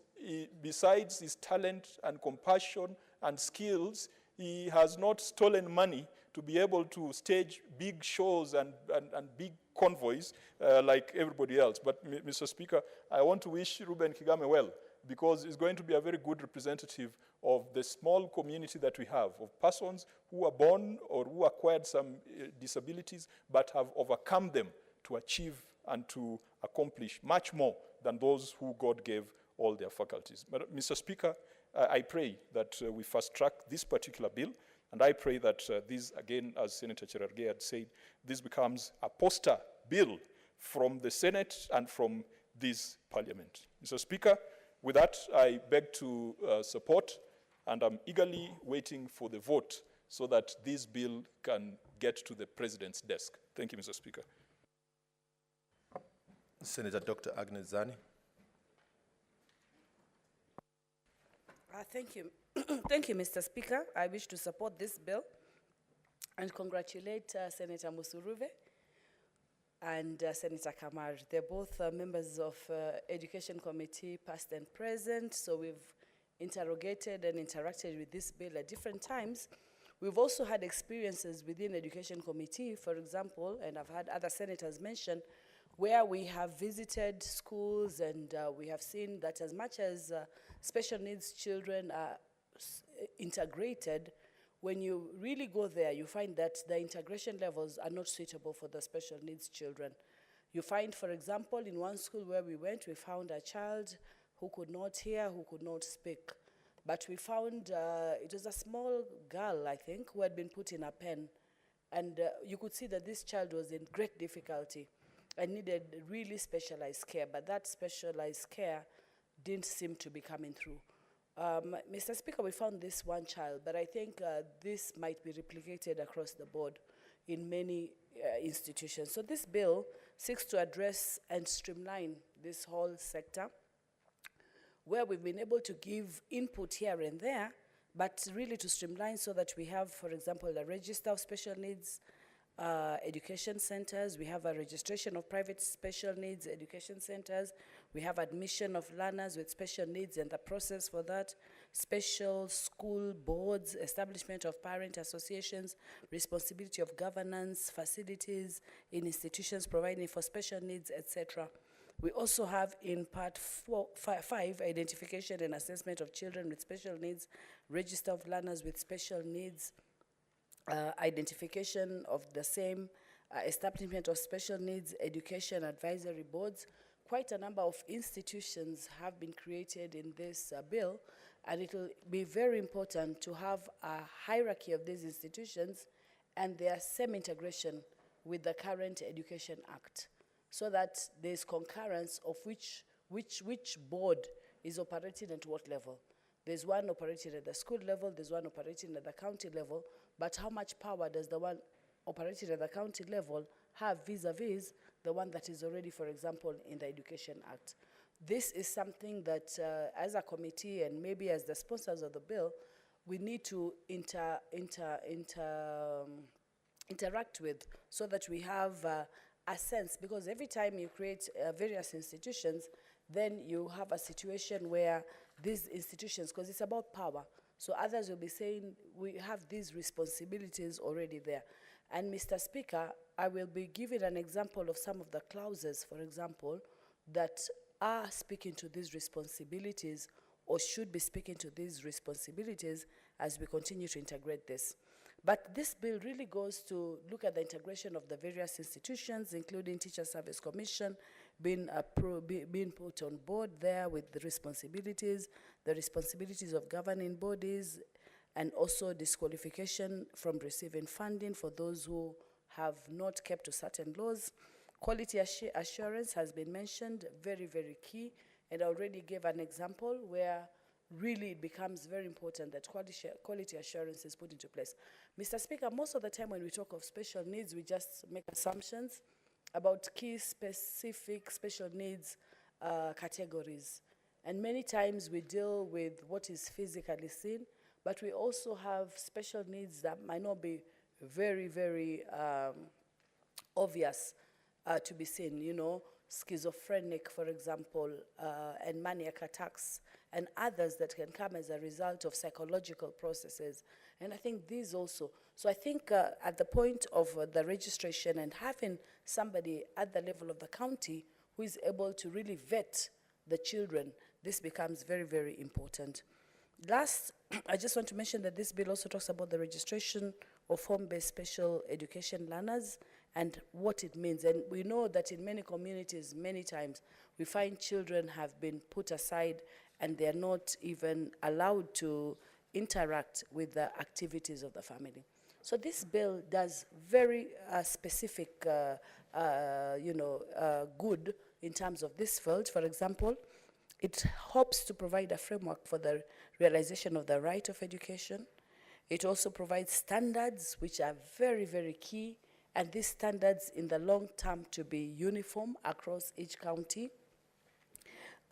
besides his talent and compassion and skills, he has not stolen money to be able to stage big shows and big convoys like everybody else. But Mr. Speaker, I want to wish Ruben Kigame well, because he's going to be a very good representative of the small community that we have, of persons who are born or who acquired some disabilities, but have overcome them to achieve and to accomplish much more than those who God gave all their faculties. But, Mr. Speaker, I pray that we fast track this particular bill, and I pray that this, again, as Senator Cherargei had said, this becomes a poster bill from the Senate and from this Parliament. Mr. Speaker, with that, I beg to support, and I'm eagerly waiting for the vote so that this bill can get to the President's desk. Thank you, Mr. Speaker. Senator Dr. Agnes Zani. Thank you. Thank you, Mr. Speaker. I wish to support this bill and congratulate Senator Musuruve and Senator Kamar. They're both members of Education Committee, past and present, so we've interrogated and interacted with this bill at different times. We've also had experiences within Education Committee, for example, and I've had other senators mention, where we have visited schools and we have seen that as much as special needs children are integrated, when you really go there, you find that the integration levels are not suitable for the special needs children. You find, for example, in one school where we went, we found a child who could not hear, who could not speak. But we found, it was a small girl, I think, who had been put in a pen. And you could see that this child was in great difficulty and needed really specialized care, but that specialized care didn't seem to be coming through. Mr. Speaker, we found this one child, but I think this might be replicated across the board in many institutions. So this bill seeks to address and streamline this whole sector, where we've been able to give input here and there, but really to streamline so that we have, for example, a register of special needs education centers, we have a registration of private special needs education centers, we have admission of learners with special needs and the process for that, special school boards, establishment of parent associations, responsibility of governance, facilities in institutions providing for special needs, etc. We also have in part 5, identification and assessment of children with special needs, register of learners with special needs, identification of the same, establishment of special needs education advisory boards. Quite a number of institutions have been created in this bill, and it will be very important to have a hierarchy of these institutions and their same integration with the current Education Act, so that there's concurrence of which board is operating at what level. There's one operating at the school level, there's one operating at the county level, but how much power does the one operating at the county level have vis-a-vis the one that is already, for example, in the Education Act? This is something that, as a committee and maybe as the sponsors of the bill, we need to interact with, so that we have a sense, because every time you create various institutions, then you have a situation where these institutions, because it's about power, so others will be saying we have these responsibilities already there. And Mr. Speaker, I will be giving an example of some of the clauses, for example, that are speaking to these responsibilities or should be speaking to these responsibilities as we continue to integrate this. But this bill really goes to look at the integration of the various institutions, including Teacher Service Commission, being put on board there with the responsibilities of governing bodies, and also disqualification from receiving funding for those who have not kept to certain laws. Quality assurance has been mentioned, very, very key, and I already gave an example where really it becomes very important that quality assurance is put into place. Mr. Speaker, most of the time when we talk of special needs, we just make assumptions about key specific special needs categories. And many times we deal with what is physically seen, but we also have special needs that might not be very, very obvious to be seen, you know, schizophrenic, for example, and maniac attacks, and others that can come as a result of psychological processes. And I think these also. So I think at the point of the registration and having somebody at the level of the county who is able to really vet the children, this becomes very, very important. Last, I just want to mention that this bill also talks about the registration of home-based special education learners and what it means. And we know that in many communities, many times, we find children have been put aside and they're not even allowed to interact with the activities of the family. So this bill does very specific, good in terms of this field. For example, it hopes to provide a framework for the realization of the right of education. It also provides standards which are very, very key, and these standards in the long term to be uniform across each county.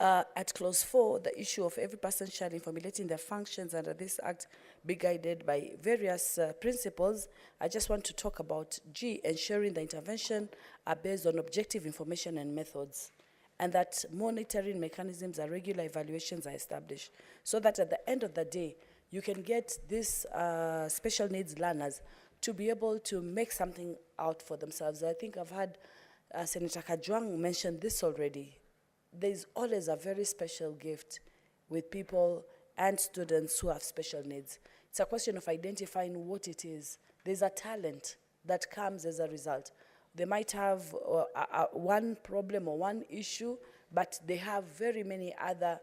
At clause 4, the issue of every person shall, in formulating their functions under this act, be guided by various principles. I just want to talk about G, ensuring the intervention are based on objective information and methods, and that monitoring mechanisms and regular evaluations are established, so that at the end of the day, you can get these special needs learners to be able to make something out for themselves. I think I've had Senator Kajwang mention this already. There's always a very special gift with people and students who have special needs. It's a question of identifying what it is. There's a talent that comes as a result. They might have one problem or one issue, but they have very many other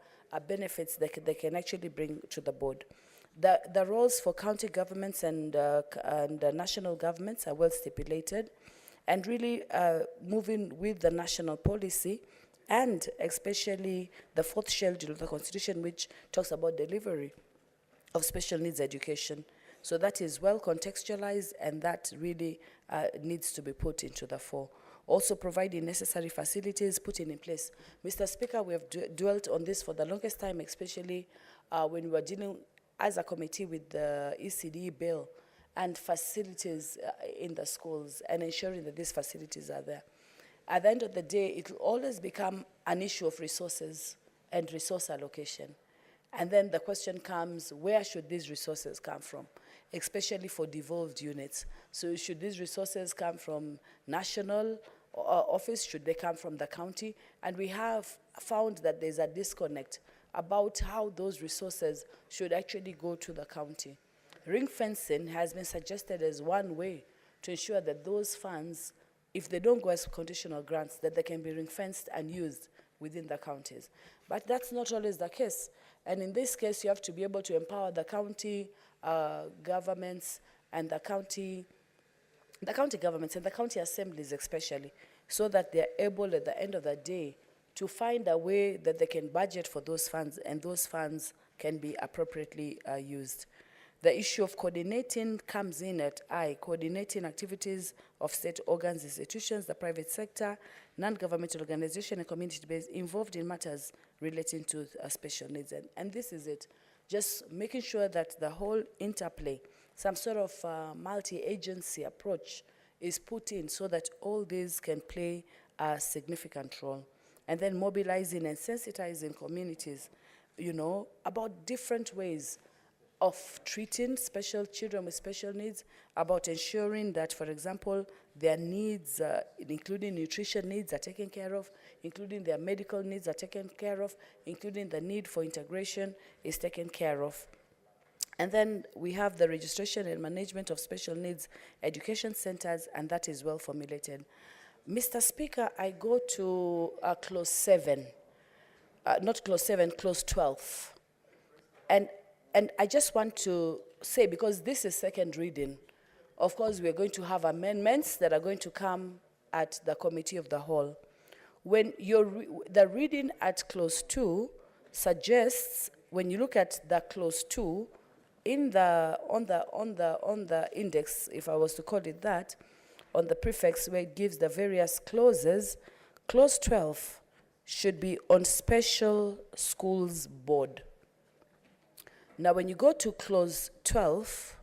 benefits that they can actually bring to the board. The roles for county governments and national governments are well stipulated, and really moving with the national policy, and especially the 4th schedule of the Constitution, which talks about delivery of special needs education. So that is well contextualized, and that really needs to be put into the fore. Also providing necessary facilities, putting in place. Mr. Speaker, we have dwelt on this for the longest time, especially when we were dealing as a committee with the ECD bill and facilities in the schools, and ensuring that these facilities are there. At the end of the day, it will always become an issue of resources and resource allocation. And then the question comes, where should these resources come from, especially for devolved units? So should these resources come from national office? Should they come from the county? And we have found that there's a disconnect about how those resources should actually go to the county. Ring fencing has been suggested as one way to ensure that those funds, if they don't go as conditional grants, that they can be ring-fenced and used within the counties. But that's not always the case. And in this case, you have to be able to empower the county governments and the county governments and the county assemblies especially, so that they're able at the end of the day to find a way that they can budget for those funds, and those funds can be appropriately used. The issue of coordinating comes in at I, coordinating activities of state organs, institutions, the private sector, non-governmental organization, and community-based involved in matters relating to special needs. And this is it, just making sure that the whole interplay, some sort of multi-agency approach is put in so that all these can play a significant role. And then mobilizing and sensitizing communities, you know, about different ways of treating special children with special needs, about ensuring that, for example, their needs, including nutrition needs, are taken care of, including their medical needs are taken care of, including the need for integration is taken care of. And then we have the registration and management of special needs education centers, and that is well formulated. Mr. Speaker, I go to clause 7, not clause 7, clause 12. And I just want to say, because this is second reading, of course, we're going to have amendments that are going to come at the committee of the whole. When the reading at clause 2 suggests, when you look at the clause 2, on the index, if I was to call it that, on the prefix where it gives the various clauses, clause 12 should be on special schools board. Now, when you go to clause 12,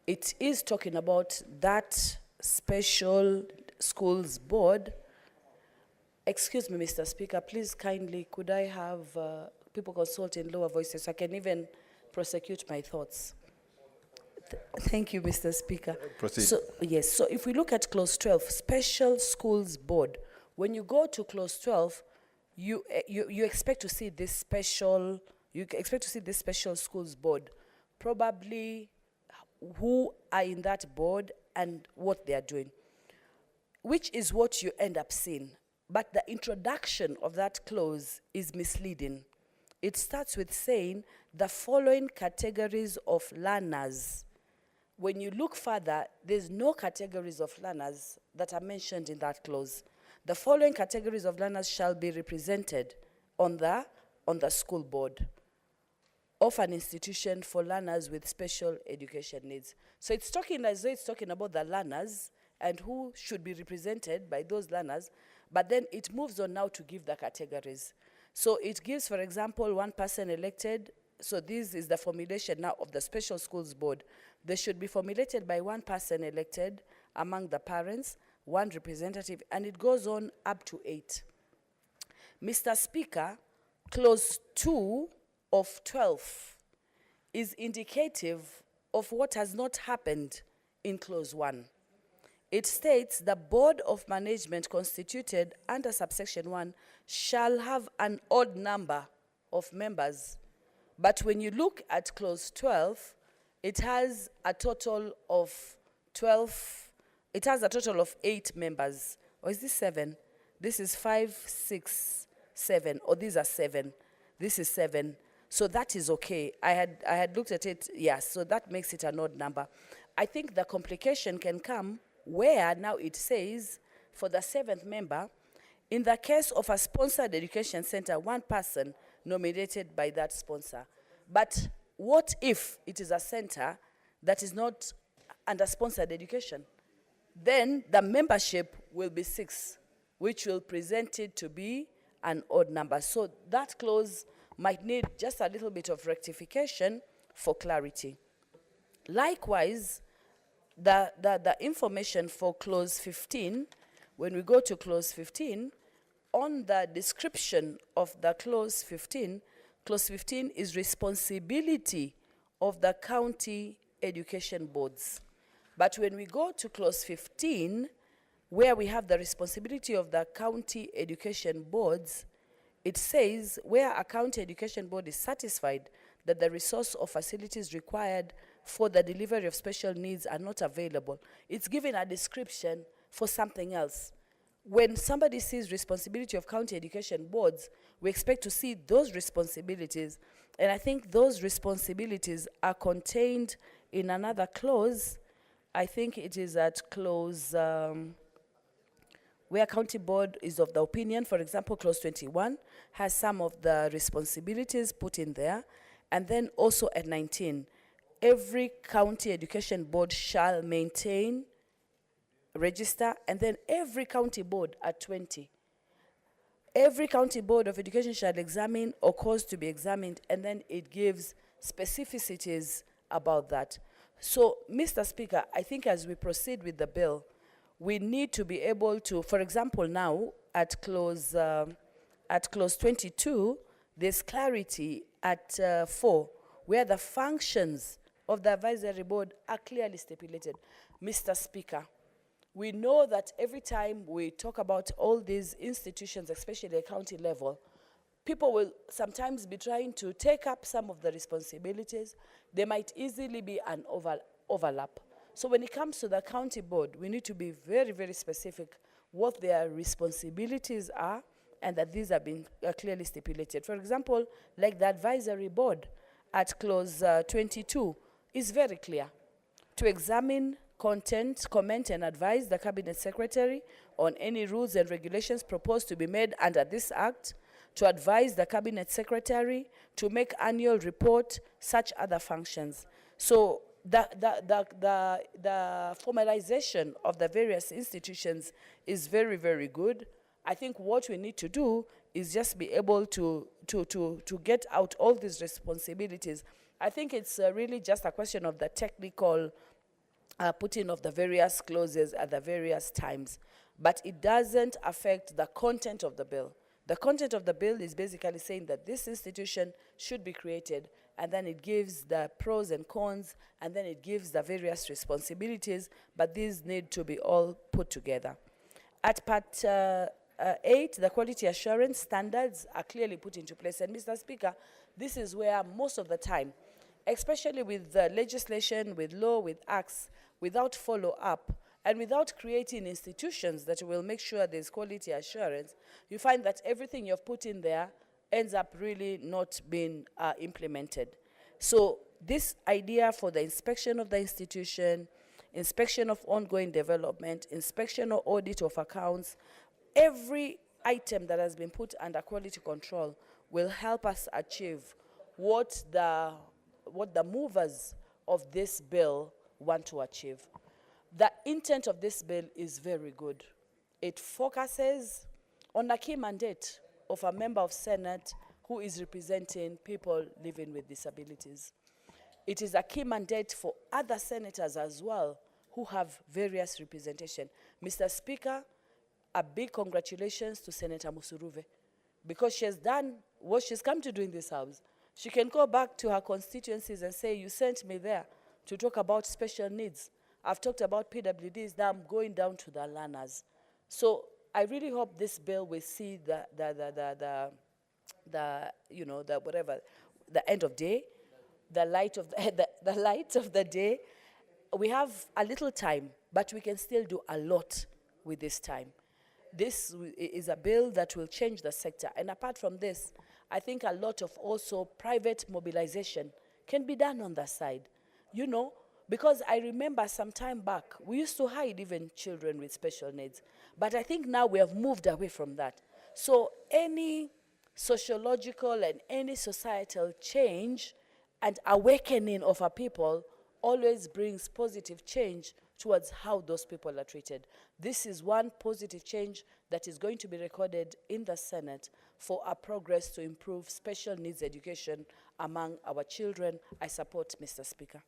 it is talking about that special schools board. Excuse me, Mr. Speaker, please kindly, could I have people consult in lower voices so I can even prosecute my thoughts? Thank you, Mr. Speaker. Proceed. So, yes, so if we look at clause 12, special schools board, when you go to clause 12, you expect to see this special, schools board, probably who are in that board and what they are doing, which is what you end up seeing. But the introduction of that clause is misleading. It starts with saying the following categories of learners. When you look further, there's no categories of learners that are mentioned in that clause. The following categories of learners shall be represented on the school board of an institution for learners with special education needs. So it's talking as though it's talking about the learners and who should be represented by those learners, but then it moves on now to give the categories. So it gives, for example, one person elected. So this is the formulation now of the special schools board. They should be formulated by one person elected among the parents, one representative, and it goes on up to 8. Mr. Speaker, clause 2 of 12 is indicative of what has not happened in clause 1. It states the board of management constituted under subsection 1 shall have an odd number of members. But when you look at clause 12, it has a total of 12, it has a total of 8 members. Or is this 7? This is 5, 6, 7, or these are 7. This is 7. So that is okay. I had looked at it, yes, so that makes it an odd number. I think the complication can come where now it says for the 7th member, in the case of a sponsored education center, one person nominated by that sponsor. But what if it is a center that is not under sponsored education? Then the membership will be 6, which will present it to be an odd number. So that clause might need just a little bit of rectification for clarity. Likewise, the information for clause 15, when we go to clause 15, on the description of the clause 15 is responsibility of the county education boards. But when we go to clause 15, where we have the responsibility of the county education boards, it says where a county education board is satisfied that the resource or facilities required for the delivery of special needs are not available. It's given a description for something else. When somebody sees responsibility of county education boards, we expect to see those responsibilities. And I think those responsibilities are contained in another clause. I think it is at clause where county board is of the opinion, for example, clause 21 has some of the responsibilities put in there. And then also at 19, every county education board shall maintain, register, and then every county board at 20. Every county board of education shall examine or cause to be examined, and then it gives specificities about that. So, Mr. Speaker, I think as we proceed with the bill, we need to be able to, for example, now at clause 22, there's clarity at 4, where the functions of the advisory board are clearly stipulated. Mr. Speaker, we know that every time we talk about all these institutions, especially at county level, people will sometimes be trying to take up some of the responsibilities. There might easily be an overlap. So when it comes to the county board, we need to be very, very specific what their responsibilities are, and that these have been clearly stipulated. For example, like the advisory board at clause 22 is very clear. To examine content, comment, and advise the Cabinet Secretary on any rules and regulations proposed to be made under this Act, to advise the Cabinet Secretary, to make annual report, such other functions. So the formalization of the various institutions is very, very good. I think what we need to do is just be able to get out all these responsibilities. I think it's really just a question of the technical putting of the various clauses at the various times. But it doesn't affect the content of the bill. The content of the bill is basically saying that this institution should be created, and then it gives the pros and cons, and then it gives the various responsibilities, but these need to be all put together. At part 8, the quality assurance standards are clearly put into place. And Mr. Speaker, this is where most of the time, especially with legislation, with law, with acts, without follow-up, and without creating institutions that will make sure there's quality assurance, you find that everything you've put in there ends up really not being implemented. So this idea for the inspection of the institution, inspection of ongoing development, inspection or audit of accounts, every item that has been put under quality control will help us achieve what the movers of this bill want to achieve. The intent of this bill is very good. It focuses on a key mandate of a member of Senate who is representing people living with disabilities. It is a key mandate for other senators as well who have various representation. Mr. Speaker, a big congratulations to Senator Musuruve, because she has done what she's come to do in this house. She can go back to her constituencies and say, you sent me there to talk about special needs. I've talked about PWDs, now I'm going down to the learners. So I really hope this bill will see the end of day, the light of the light of the day. We have a little time, but we can still do a lot with this time. This is a bill that will change the sector. And apart from this, I think a lot of also private mobilization can be done on the side. You know, because I remember some time back, we used to hide even children with special needs. But I think now we have moved away from that. So any sociological and any societal change and awakening of our people always brings positive change towards how those people are treated. This is one positive change that is going to be recorded in the Senate for our progress to improve special needs education among our children. I support, Mr. Speaker.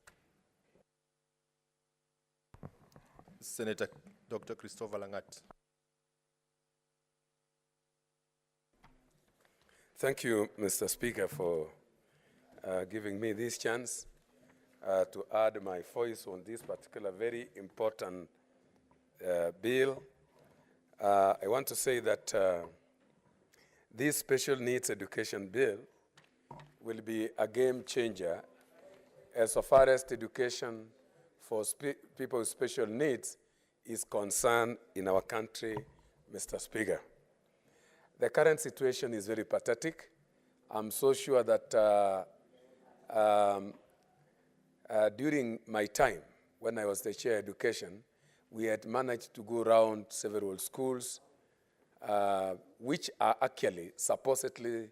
Senator Dr. Christopher Langat. Thank you, Mr. Speaker, for giving me this chance to add my voice on this particular very important bill. I want to say that this special needs education bill will be a game changer as far as education for people with special needs is concerned in our country, Mr. Speaker. The current situation is very pathetic. I'm so sure that during my time, when I was the chair of education, we had managed to go around several schools, which are actually supposedly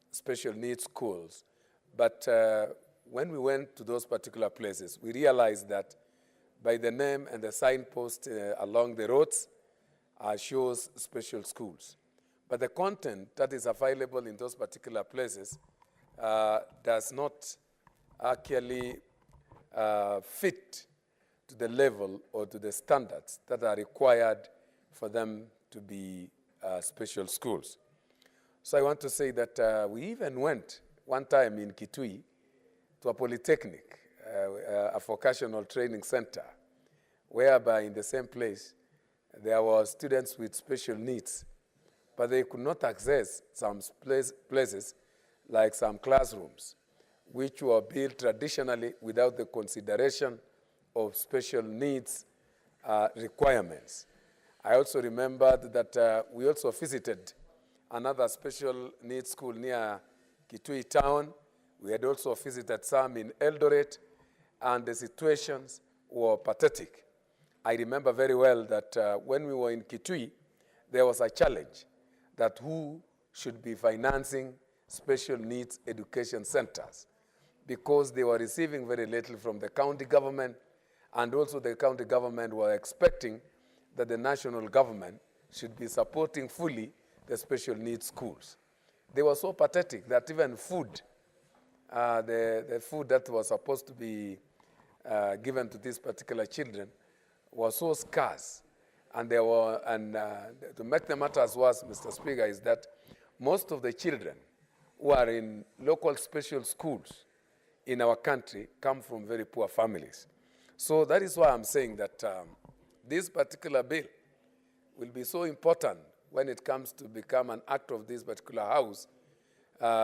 special needs schools. But when we went to those particular places, we realized that by the name and the signpost along the roads shows special schools. But the content that is available in those particular places does not actually fit to the level or to the standards that are required for them to be special schools. So I want to say that we even went one time in Kitui to a polytechnic, a vocational training center, whereby in the same place there were students with special needs, but they could not access some places like some classrooms, which were built traditionally without the consideration of special needs requirements. I also remembered that we also visited another special needs school near Kitui town. We had also visited some in Eldoret, and the situations were pathetic. I remember very well that when we were in Kitui, there was a challenge that who should be financing special needs education centers, because they were receiving very little from the county government, and also the county government were expecting that the national government should be supporting fully the special needs schools. They were so pathetic that even food, the food that was supposed to be given to these particular children was so scarce. And to make the matters worse, Mr. Speaker, is that most of the children who are in local special schools in our country come from very poor families. So that is why I'm saying that this particular bill will be so important when it comes to become an act of this particular house,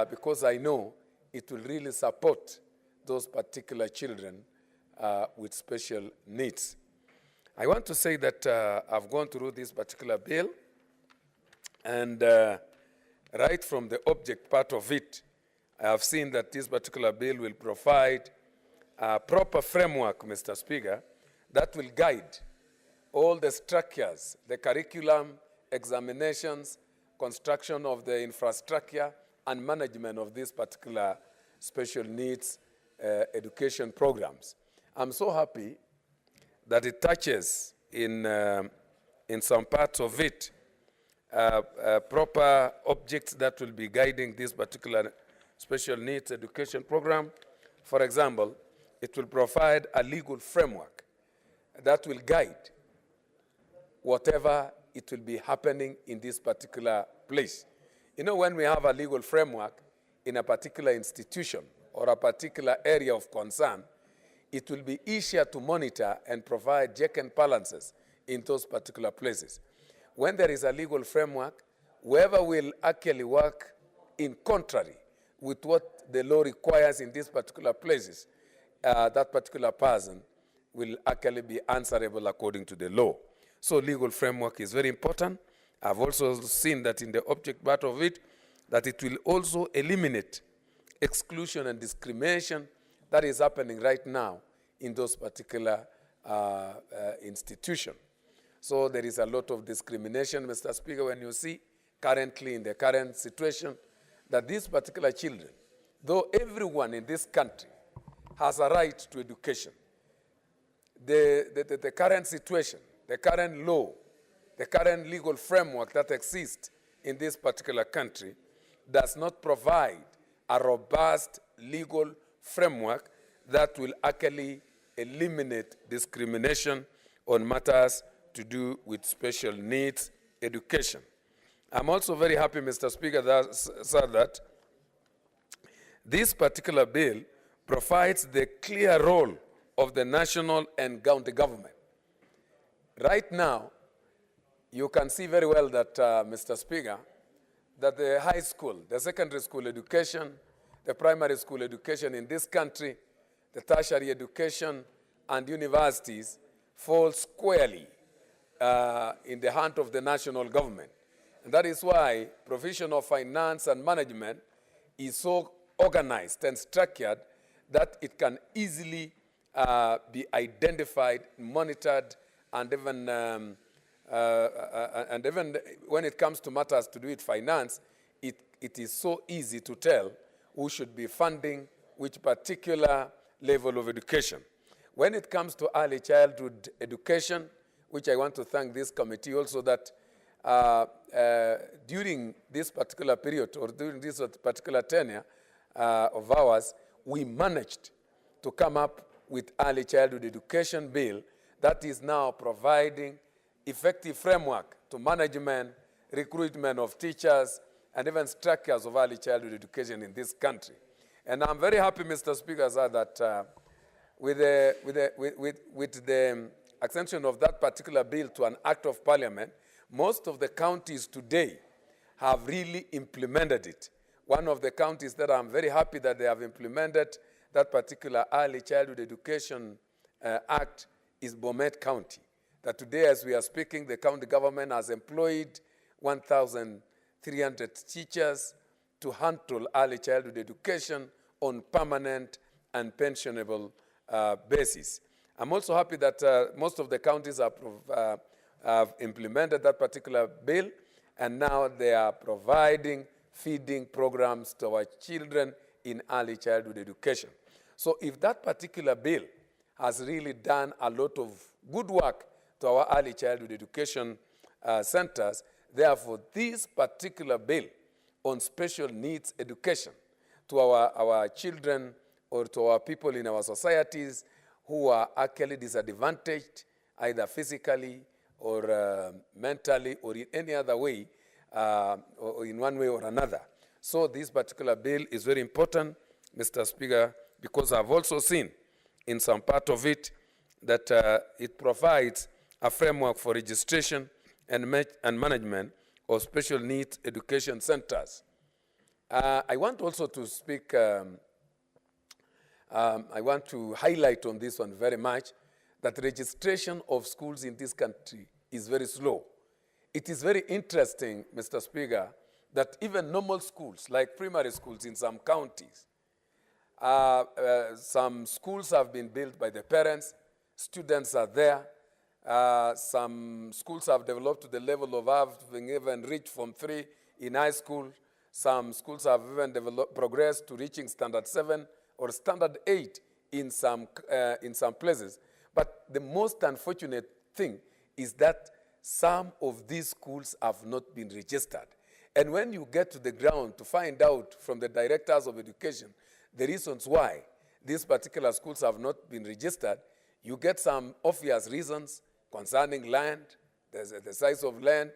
because I know it will really support those particular children with special needs. I want to say that I've gone through this particular bill, and right from the object part of it, I have seen that this particular bill will provide a proper framework, Mr. Speaker, that will guide all the structures, the curriculum, examinations, construction of the infrastructure, and management of these particular special needs education programs. I'm so happy that it touches in some parts of it proper objects that will be guiding this particular special needs education program. For example, it will provide a legal framework that will guide whatever it will be happening in this particular place. You know, when we have a legal framework in a particular institution or a particular area of concern, it will be easier to monitor and provide check and balances in those particular places. When there is a legal framework, whoever will actually work in contrary with what the law requires in these particular places, that particular person will actually be answerable according to the law. So legal framework is very important. I've also seen that in the object part of it, that it will also eliminate exclusion and discrimination that is happening right now in those particular institutions. So there is a lot of discrimination, Mr. Speaker, when you see currently in the current situation that these particular children, though everyone in this country has a right to education, the current situation, the current law, the current legal framework that exists in this particular country does not provide a robust legal framework that will actually eliminate discrimination on matters to do with special needs education. I'm also very happy, Mr. Speaker, that this particular bill provides the clear role of the national and county government. Right now, you can see very well that, Mr. Speaker, that the high school, the secondary school education, the primary school education in this country, the tertiary education, and universities fall squarely in the hand of the national government. And that is why provision of finance and management is so organized and structured that it can easily be identified, monitored, and even when it comes to matters to do with finance, it is so easy to tell who should be funding which particular level of education. When it comes to early childhood education, which I want to thank this committee also that during this particular period or during this particular tenure of ours, we managed to come up with early childhood education bill that is now providing effective framework to management, recruitment of teachers, and even structures of early childhood education in this country. And I'm very happy, Mr. Speaker, sir, that with the extension of that particular bill to an act of parliament, most of the counties today have really implemented it. One of the counties that I'm very happy that they have implemented that particular Early Childhood Education Act is Bomet County. That today, as we are speaking, the county government has employed 1,300 teachers to handle early childhood education on permanent and pensionable basis. I'm also happy that most of the counties have implemented that particular bill, and now they are providing feeding programs to our children in early childhood education. So if that particular bill has really done a lot of good work to our early childhood education centers, therefore this particular bill on special needs education to our children or to our people in our societies who are actually disadvantaged either physically or mentally or in any other way, or in one way or another. So this particular bill is very important, Mr. Speaker, because I've also seen in some part of it that it provides a framework for registration and management of special needs education centers. I want also to speak, I want to highlight on this one very much, that registration of schools in this country is very slow. It is very interesting, Mr. Speaker, that even normal schools, like primary schools in some counties, some schools have been built by the parents, students are there, some schools have developed to the level of having even reached Form 3 in high school. Some schools have even progressed to reaching Standard 7 or Standard 8 in some places. But the most unfortunate thing is that some of these schools have not been registered. And when you get to the ground to find out from the directors of education the reasons why these particular schools have not been registered, you get some obvious reasons concerning land, the size of land,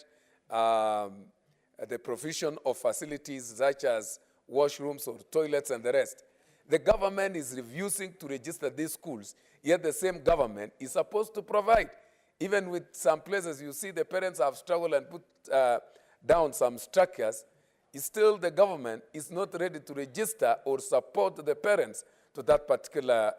the provision of facilities such as washrooms or toilets and the rest. The government is refusing to register these schools, yet the same government is supposed to provide. Even with some places, you see the parents have struggled and put down some structures, still the government is not ready to register or support the parents to that particular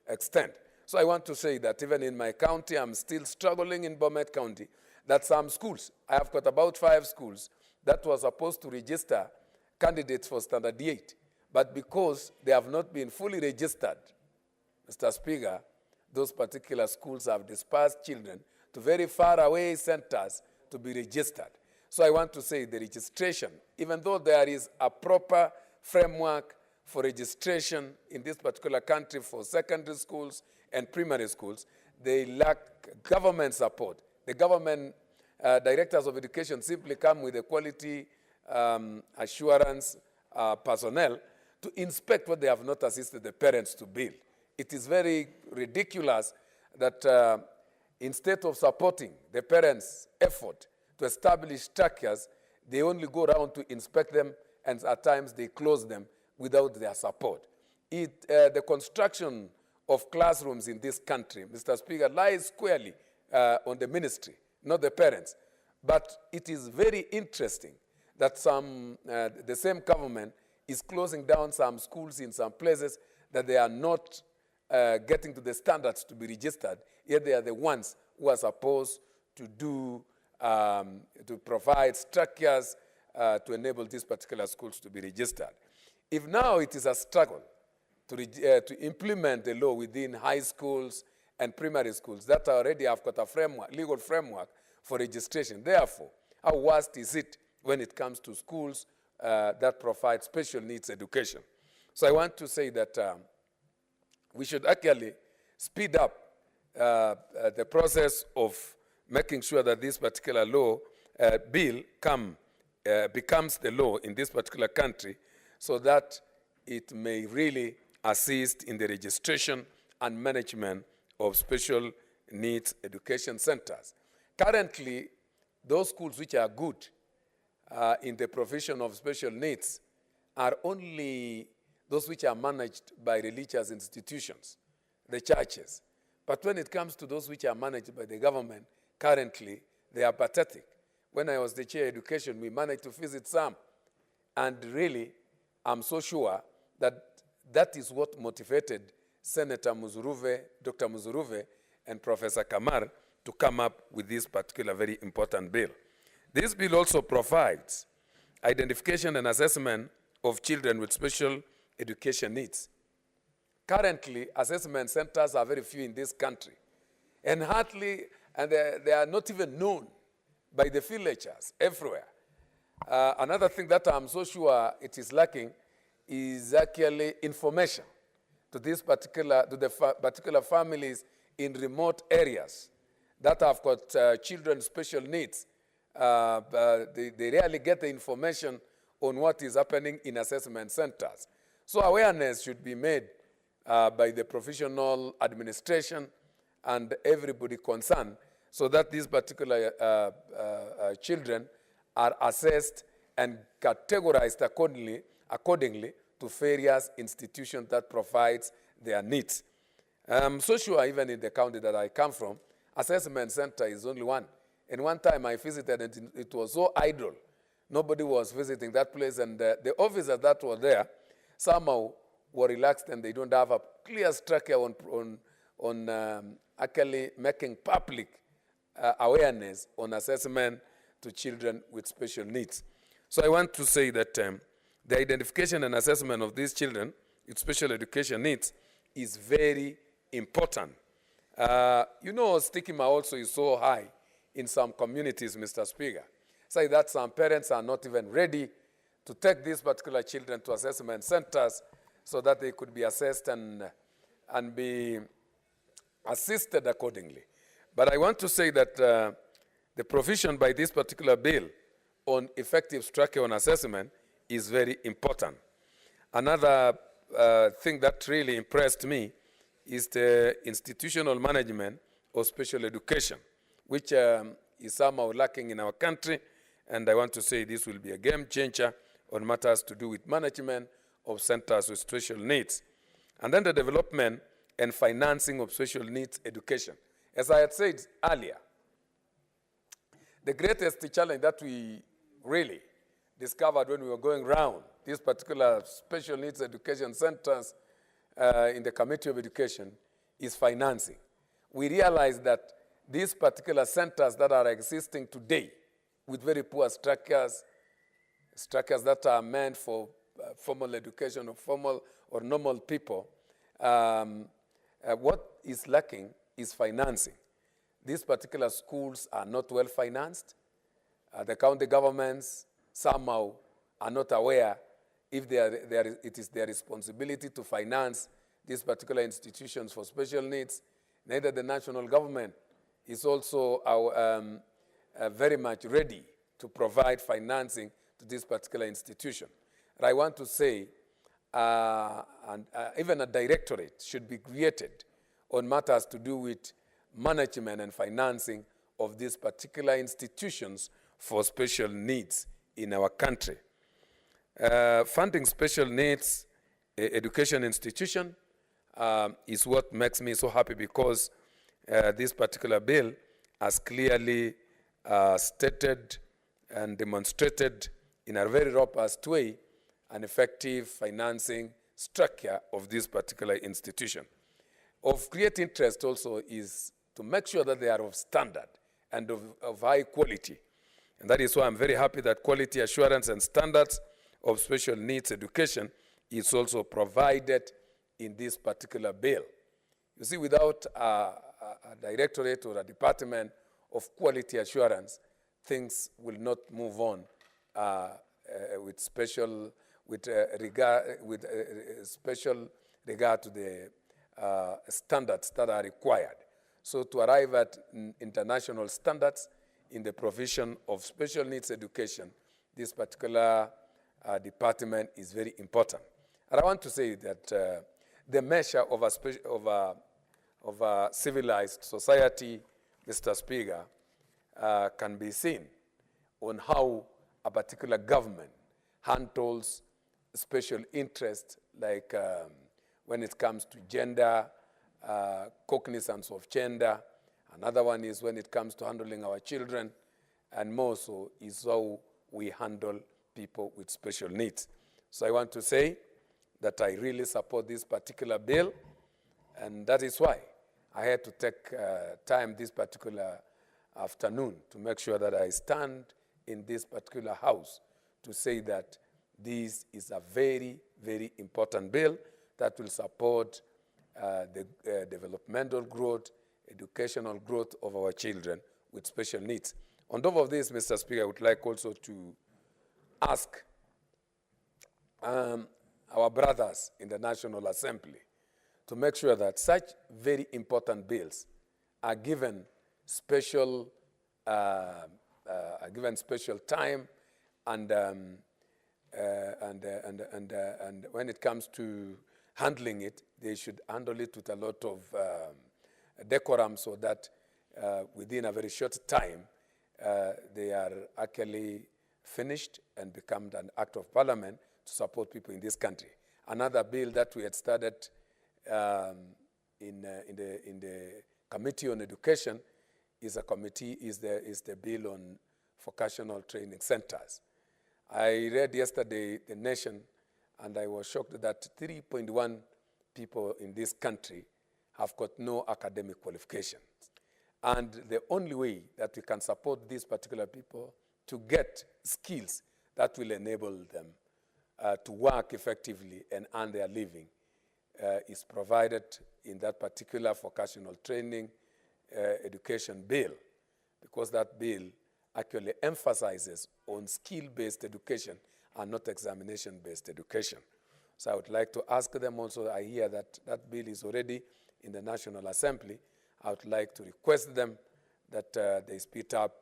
extent. So I want to say that even in my county, I'm still struggling in Bomet County, that some schools, I have got about 5 schools that were supposed to register candidates for Standard 8. But because they have not been fully registered, Mr. Speaker, those particular schools have dispersed children to very far away centers to be registered. So I want to say the registration, even though there is a proper framework for registration in this particular country for secondary schools and primary schools, they lack government support. The government directors of education simply come with the quality assurance personnel to inspect what they have not assisted the parents to build. It is very ridiculous that instead of supporting the parents' effort to establish structures, they only go around to inspect them, and at times they close them without their support. The construction of classrooms in this country, Mr. Speaker, lies squarely on the ministry, not the parents. But it is very interesting that the same government is closing down some schools in some places that they are not getting to the standards to be registered, yet they are the ones who are supposed to provide structures to enable these particular schools to be registered. If now it is a struggle to implement the law within high schools and primary schools that already have got a framework, legal framework for registration, therefore, how worst is it when it comes to schools that provide special needs education? So I want to say that we should actually speed up the process of making sure that this particular law bill becomes the law in this particular country, so that it may really assist in the registration and management of special needs education centers. Currently, those schools which are good in the provision of special needs are only those which are managed by religious institutions, the churches. But when it comes to those which are managed by the government, currently, they are pathetic. When I was the chair of education, we managed to visit some. And really, I'm so sure that that is what motivated Senator Muzuruve, Dr. Muzuruve, and Professor Kamar to come up with this particular very important bill. This bill also provides identification and assessment of children with special education needs. Currently, assessment centers are very few in this country, and hardly, and they are not even known by the villagers everywhere. Another thing that I'm so sure it is lacking is actually information to this particular, to the particular families in remote areas that have got children with special needs. They rarely get the information on what is happening in assessment centers. So awareness should be made by the professional administration and everybody concerned so that these particular children are assessed and categorized accordingly to various institutions that provides their needs. I'm so sure even in the county that I come from, assessment center is only one. And one time I visited and it was so idle. Nobody was visiting that place, and the officers that were there somehow were relaxed and they don't have a clear structure on actually making public awareness on assessment to children with special needs. So I want to say that the identification and assessment of these children with special education needs is very important. You know, stigma also is so high in some communities, Mr. Speaker. Say that some parents are not even ready to take these particular children to assessment centers so that they could be assessed and be assisted accordingly. But I want to say that the provision by this particular bill on effective structure on assessment is very important. Another thing that really impressed me is the institutional management of special education, which is somehow lacking in our country, and I want to say this will be a game changer on matters to do with management of centers with special needs. And then the development and financing of special needs education. As I had said earlier, the greatest challenge that we really discovered when we were going around these particular special needs education centers in the Committee of Education is financing. We realized that these particular centers that are existing today with very poor structures that are meant for formal education or formal or normal people, what is lacking is financing. These particular schools are not well financed. The county governments somehow are not aware if it is their responsibility to finance these particular institutions for special needs. Neither the national government is also very much ready to provide financing to this particular institution. And I want to say, even a directorate should be created on matters to do with management and financing of these particular institutions for special needs in our country. Funding special needs education institution is what makes me so happy, because this particular bill has clearly stated and demonstrated in a very robust way an effective financing structure of this particular institution. Of great interest also is to make sure that they are of standard and of high quality. And that is why I'm very happy that quality assurance and standards of special needs education is also provided in this particular bill. You see, without a directorate or a department of quality assurance, things will not move on with special regard to the standards that are required. So to arrive at international standards in the provision of special needs education, this particular department is very important. And I want to say that the measure of a civilized society, Mr. Speaker, can be seen on how a particular government handles special interests like when it comes to gender, cognizance of gender. Another one is when it comes to handling our children, and more so is how we handle people with special needs. So I want to say that I really support this particular bill, and that is why I had to take time this particular afternoon to make sure that I stand in this particular house to say that this is a very, very important bill that will support the developmental growth, educational growth of our children with special needs. On top of this, Mr. Speaker, I would like also to ask our brothers in the National Assembly to make sure that such very important bills are given special time, and when it comes to handling it, they should handle it with a lot of decorum, so that within a very short time they are actually finished and become an act of parliament to support people in this country. Another bill that we had started in the Committee on Education is the bill on vocational training centers. I read yesterday The Nation, and I was shocked that 3.1 people in this country have got no academic qualifications. And the only way that we can support these particular people to get skills that will enable them to work effectively and earn their living is provided in that particular vocational training education bill, because that bill actually emphasizes on skill-based education and not examination-based education. So I would like to ask them also, I hear that that bill is already in the National Assembly. I would like to request them that they speed up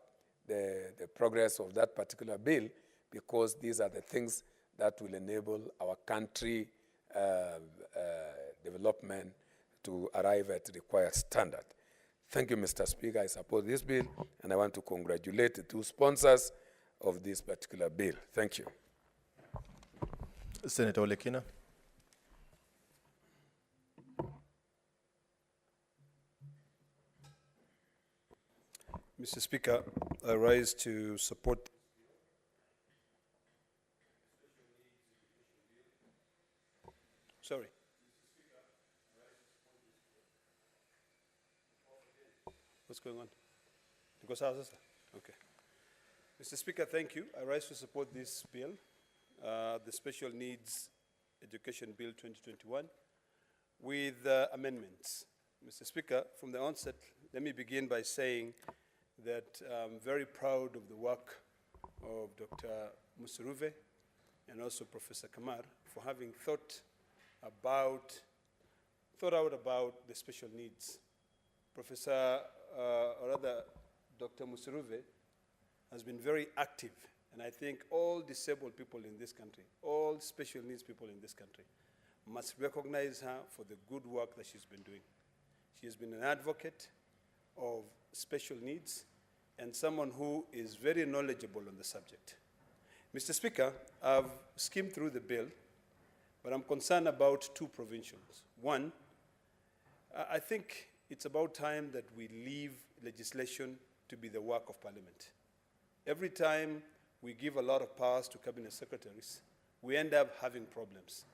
the progress of that particular bill, because these are the things that will enable our country development to arrive at the required standard. Thank you, Mr. Speaker. I support this bill, and I want to congratulate the two sponsors of this particular bill. Thank you. Senator Olekina. Mr. Speaker, I rise to support. Sorry. What's going on? Okay. Mr. Speaker, thank you. I rise to support this bill, the Special Needs Education Bill 2021, with amendments. Mr. Speaker, from the onset, let me begin by saying that I'm very proud of the work of Dr. Musuruve and also Professor Kamar for having thought out about the special needs. Dr. Musuruve has been very active, and I think all disabled people in this country, all special needs people in this country, must recognize her for the good work that she's been doing. She has been an advocate of special needs and someone who is very knowledgeable on the subject. Mr. Speaker, I've skimmed through the bill, but I'm concerned about two provisions. One, I think it's about time that we leave legislation to be the work of Parliament. Every time we give a lot of powers to cabinet secretaries, we end up having problems.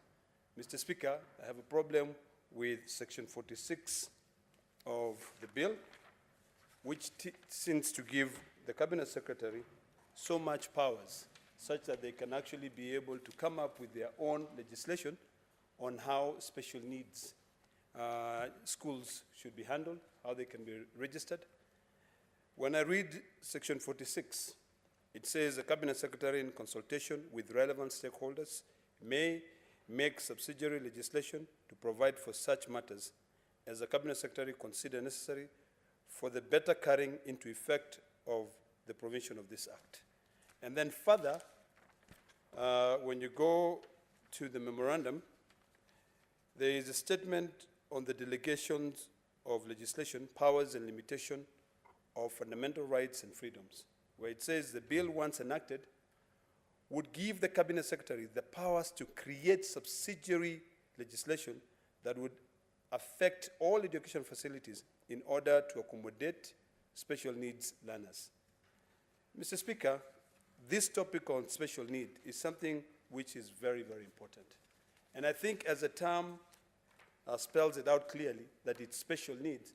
Mr. Speaker, I have a problem with Section 46 of the bill, which seems to give the cabinet secretary so much powers such that they can actually be able to come up with their own legislation on how special needs schools should be handled, how they can be registered. When I read Section 46, it says the cabinet secretary, in consultation with relevant stakeholders, may make subsidiary legislation to provide for such matters as the cabinet secretary consider necessary for the better carrying into effect of the provision of this act. And then further, when you go to the memorandum, there is a statement on the delegations of legislation, powers and limitation of fundamental rights and freedoms, where it says the bill, once enacted, would give the cabinet secretary the powers to create subsidiary legislation that would affect all education facilities in order to accommodate special needs learners. Mr. Speaker, this topic on special need is something which is very, very important. And I think as the term spells it out clearly that it's special needs,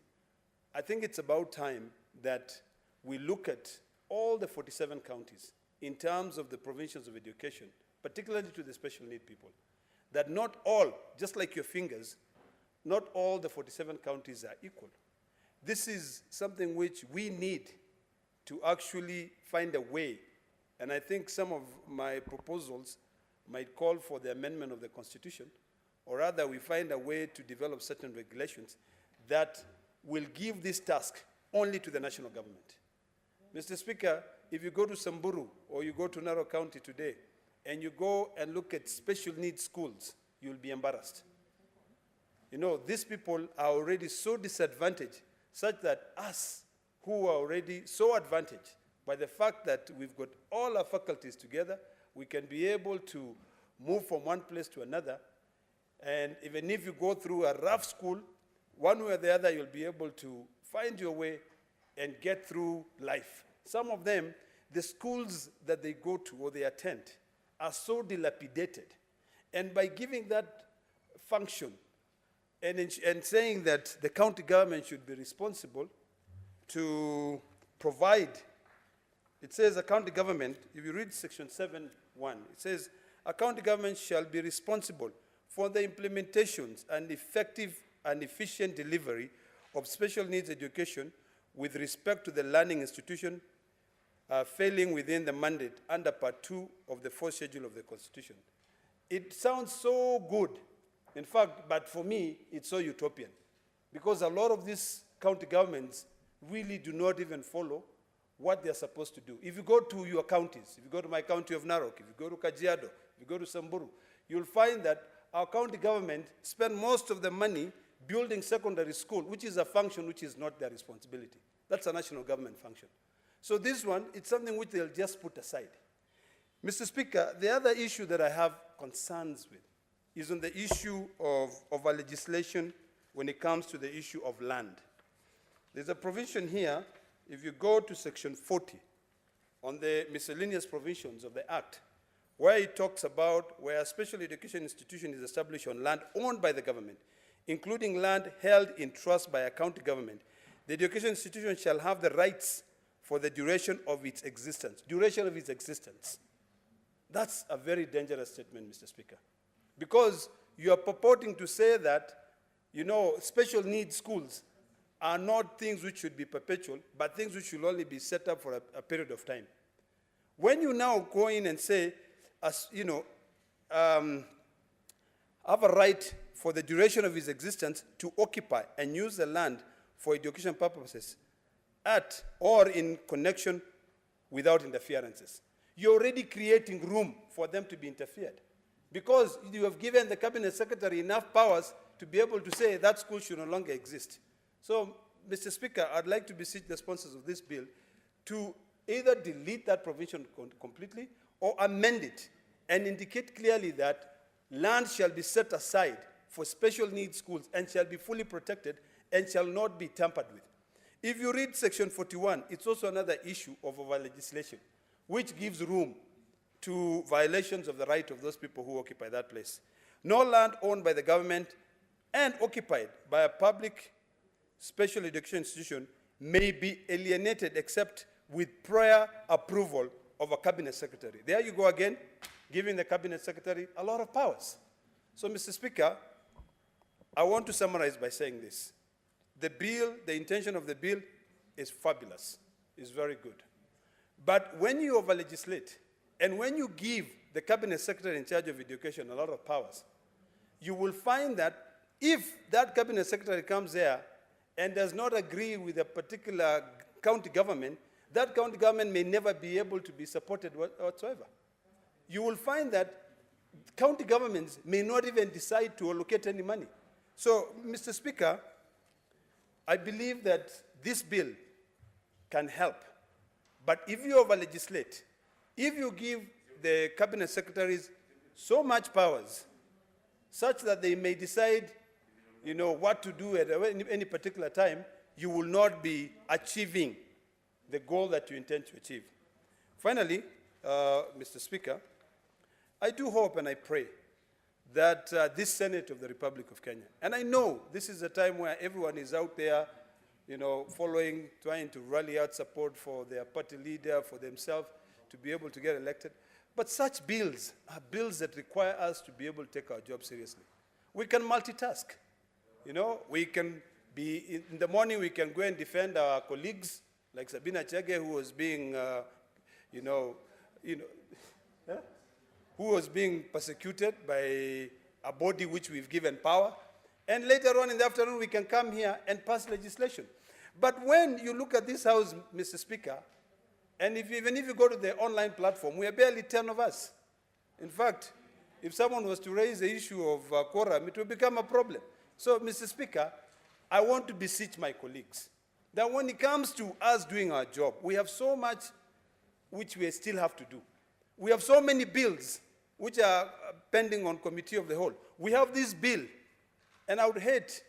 I think it's about time that we look at all the 47 counties in terms of the provisions of education, particularly to the special need people, that not all, just like your fingers, not all the 47 counties are equal. This is something which we need to actually find a way, and I think some of my proposals might call for the amendment of the Constitution, or rather we find a way to develop certain regulations that will give this task only to the national government. Mr. Speaker, if you go to Samburu or you go to Narok County today and you go and look at special needs schools, you'll be embarrassed. You know, these people are already so disadvantaged such that us who are already so advantaged by the fact that we've got all our faculties together, we can be able to move from one place to another. And even if you go through a rough school, one way or the other, you'll be able to find your way and get through life. Some of them, the schools that they go to or they attend are so dilapidated. And by giving that function and saying that the county government should be responsible to provide, it says a county government, if you read section 7.1, it says a county government shall be responsible for the implementations and effective and efficient delivery of special needs education with respect to the learning institution failing within the mandate under Part 2 of the 4th schedule of the Constitution. It sounds so good, in fact, but for me, it's so utopian, because a lot of these county governments really do not even follow what they're supposed to do. If you go to your counties, if you go to my county of Narok, if you go to Kajiado, if you go to Samburu, you'll find that our county government spend most of the money building secondary school, which is a function which is not their responsibility. That's a national government function. So this one, it's something which they'll just put aside. Mr. Speaker, the other issue that I have concerns with is on the issue of our legislation when it comes to the issue of land. There's a provision here, if you go to section 40 on the miscellaneous provisions of the Act, where it talks about where a special education institution is established on land owned by the government, including land held in trust by a county government, the education institution shall have the rights for the duration of its existence. Duration of its existence. That's a very dangerous statement, Mr. Speaker, because you are purporting to say that, you know, special needs schools are not things which should be perpetual, but things which should only be set up for a period of time. When you now go in and say, as you know, have a right for the duration of his existence to occupy and use the land for education purposes at or in connection without interferences. You're already creating room for them to be interfered, because you have given the cabinet secretary enough powers to be able to say that school should no longer exist. So, Mr. Speaker, I'd like to beseech the sponsors of this bill to either delete that provision completely or amend it and indicate clearly that land shall be set aside for special needs schools and shall be fully protected and shall not be tampered with. If you read section 41, it's also another issue of our legislation, which gives room to violations of the right of those people who occupy that place. No land owned by the government and occupied by a public special education institution may be alienated except with prior approval of a cabinet secretary. There you go again, giving the cabinet secretary a lot of powers. So, Mr. Speaker, I want to summarize by saying this. The bill, the intention of the bill is fabulous, is very good. But when you over-legislate, and when you give the cabinet secretary in charge of education a lot of powers, you will find that if that cabinet secretary comes there and does not agree with a particular county government, that county government may never be able to be supported whatsoever. You will find that county governments may not even decide to allocate any money. So, Mr. Speaker, I believe that this bill can help. But if you over-legislate, if you give the cabinet secretaries so much powers, such that they may decide, you know, what to do at any particular time, you will not be achieving the goal that you intend to achieve. Finally, Mr. Speaker, I do hope and I pray that this Senate of the Republic of Kenya, and I know this is a time where everyone is out there, you know, following, trying to rally out support for their party leader, for themselves, to be able to get elected. But such bills are bills that require us to be able to take our job seriously. We can multitask. You know, we can be, in the morning we can go and defend our colleagues, like Sabina Chege, who was being, who was being persecuted by a body which we've given power. And later on in the afternoon, we can come here and pass legislation. But when you look at this House, Mr. Speaker, and even if you go to the online platform, we are barely 10 of us. In fact, if someone was to raise the issue of quorum, it will become a problem. So, Mr. Speaker, I want to beseech my colleagues that when it comes to us doing our job, we have so much which we still have to do. We have so many bills which are pending on Committee of the Whole. We have this bill, and I would hate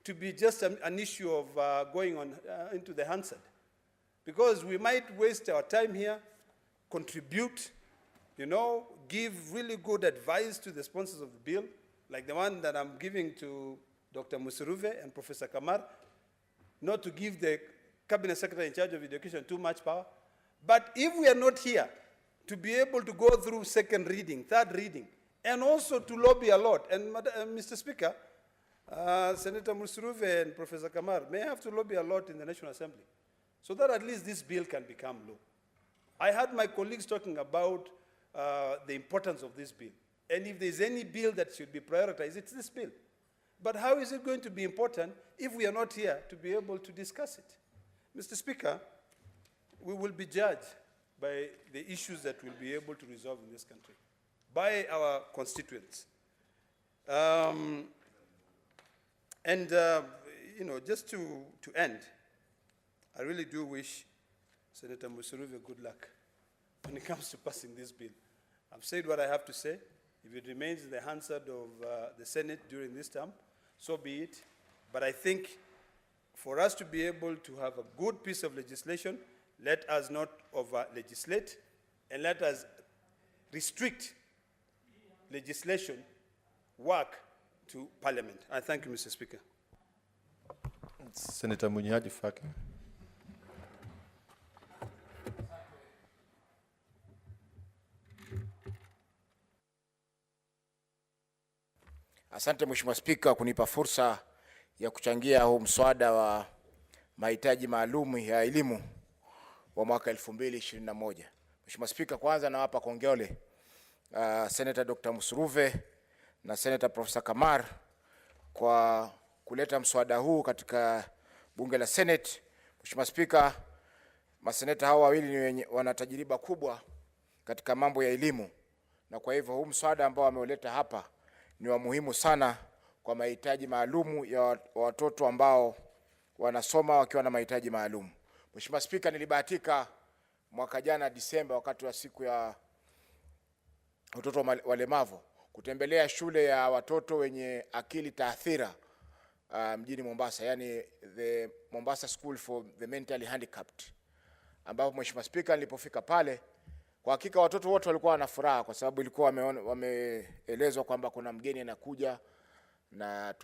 to be just an issue of going on into the Hansard, because we might waste our time here, contribute, you know, give really good advice to the sponsors of the bill, like the one that I'm giving to Dr. Musuruve and Professor Kamar, not to give the Cabinet Secretary in charge of education too much power. But if we are not here to be able to go through second reading, third reading, and also to lobby a lot, and Mr. Speaker, Senator Musuruve and Professor Kamar may have to lobby a lot in the National Assembly, so that at least this bill can become law. I heard my colleagues talking about the importance of this bill. And if there's any bill that should be prioritized, it's this bill. But how is it going to be important if we are not here to be able to discuss it? Mr. Speaker, we will be judged by the issues that we'll be able to resolve in this country, by our constituents. You know, just to end, I really do wish Senator Musuruve good luck when it comes to passing this bill. I've said what I have to say. If it remains in the Hansard of the Senate during this term, so be it. But I think for us to be able to have a good piece of legislation, let us not over-legislate, and let us restrict legislation work to Parliament. I thank you, Mr. Speaker. Senator Munyadi Faki. Asante Mheshimiwa Spika kunipa fursa ya kuchangia huu mswada wa mahitaji maalum ya elimu wa mwaka 2021. Mheshimiwa Spika, kwanza nawapa kongole Senator Dr. Musuruve na Senator Professor Kamar kwa kuleta mswada huu katika bunge la Senate. Mheshimiwa Spika, maseneta hawa wawili ni wana tajiriba kubwa katika mambo ya elimu, na kwa hivyo huu mswada ambao wameuleta hapa ni wa muhimu sana kwa mahitaji maalum ya watoto ambao wanasoma wakiwa na mahitaji maalum. Mheshimiwa Spika, nilibahatika mwaka jana Disemba, wakati wa siku ya watoto walemavu, kutembelea shule ya watoto wenye akili taathira mjini Mombasa, yani the Mombasa School for the Mentally Handicapped, ambapo Mheshimiwa Spika, nilipofika pale, kwa hakika watoto wote walikuwa wana furaha, kwa sababu ilikuwa wameelezwa kwamba kuna mgeni anakuja, na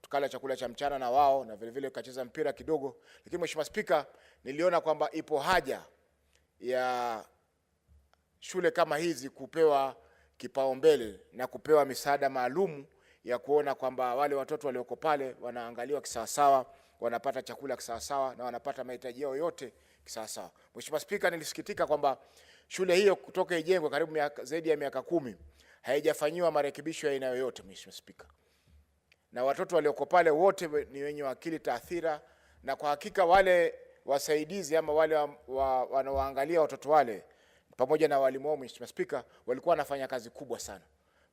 tukala chakula cha mchana na wao, na vile vile tukacheza mpira kidogo. Lakini Mheshimiwa Spika, niliona kwamba ipo haja ya shule kama hizi kupewa kipaumbele na kupewa misaada maalum ya kuona kwamba wale watoto walioko pale wanaangaliwa kisawasawa, wanapata chakula kisawasawa, na wanapata mahitaji yao yote kisawasawa. Mheshimiwa Spika, nilisikitika kwamba shule hiyo kutoka ijengwe karibu zaidi ya miaka 10 haijafanyiwa marekebisho ya aina yoyote, Mheshimiwa Spika. Na watoto walioko pale wote ni wenye akili taathira, na kwa hakika wale wasaidizi ama wale wanaoangalia watoto wale pamoja na walimu wao, Mheshimiwa Spika, walikuwa wanafanya kazi kubwa sana.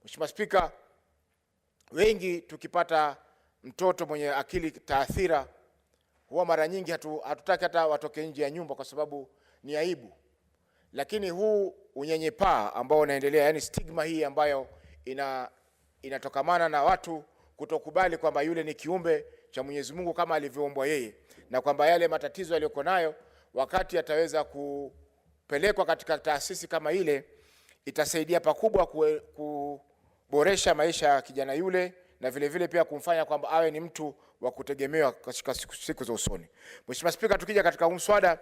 Mheshimiwa Spika, wengi tukipata mtoto mwenye akili taathira huwa mara nyingi hatutaki hata watoke nje ya nyumba kwa sababu ni aibu. Lakini huu unyenyepaa ambao unaendelea, yani stigma hii ambayo inatokamana na watu kutokubali kwamba yule ni kiumbe cha Mwenyezi Mungu kama alivyoumbwa yeye, na kwamba yale matatizo aliyoko nayo wakati ataweza kupelekwa katika taasisi kama ile, itasaidia pakubwa kuboresha maisha ya kijana yule, na vile vile pia kumfanya kwamba awe ni mtu wa kutegemewa katika siku za usoni. Mheshimiwa Spika, tukija katika mswada,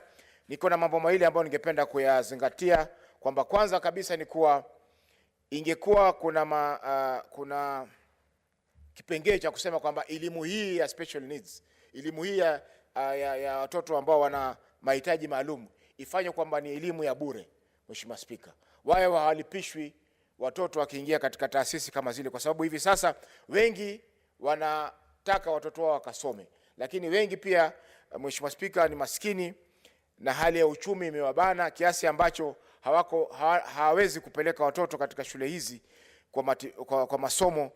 niko na mambo mawili ambayo ningependa kuyazingatia, kwamba kwanza kabisa ni kuwa ingekuwa kuna kipengele cha kusema kwamba elimu hii ya special needs, elimu hii ya watoto ambao wana mahitaji maalum ifanywe kwamba ni elimu ya bure. Mheshimiwa Spika, wao hawalipishwi watoto wakiingia katika taasisi kama zile, kwa sababu hivi sasa wengi wanataka watoto wao wakasome, lakini wengi pia, Mheshimiwa Spika, ni maskini na hali ya uchumi imewabana kiasi ambacho hawawezi kupeleka watoto katika shule hizi kwa masomo.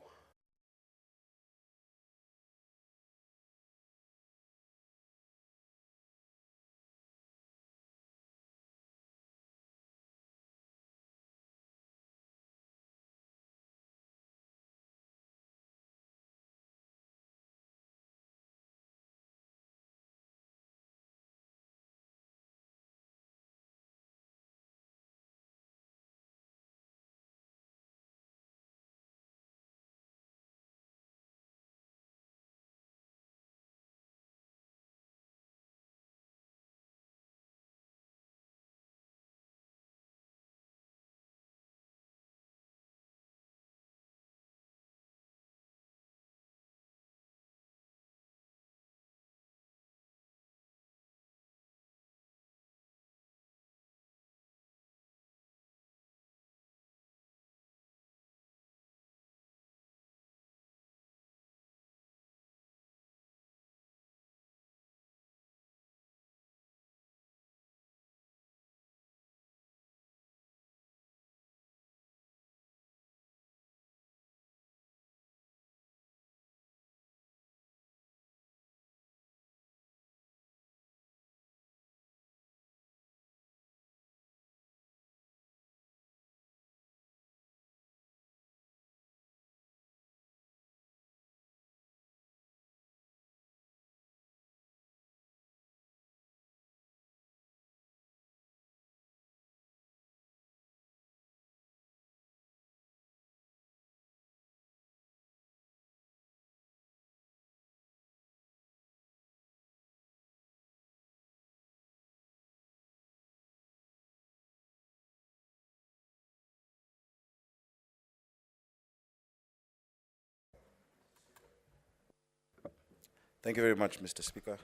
Thank you very much, Mr. Speaker.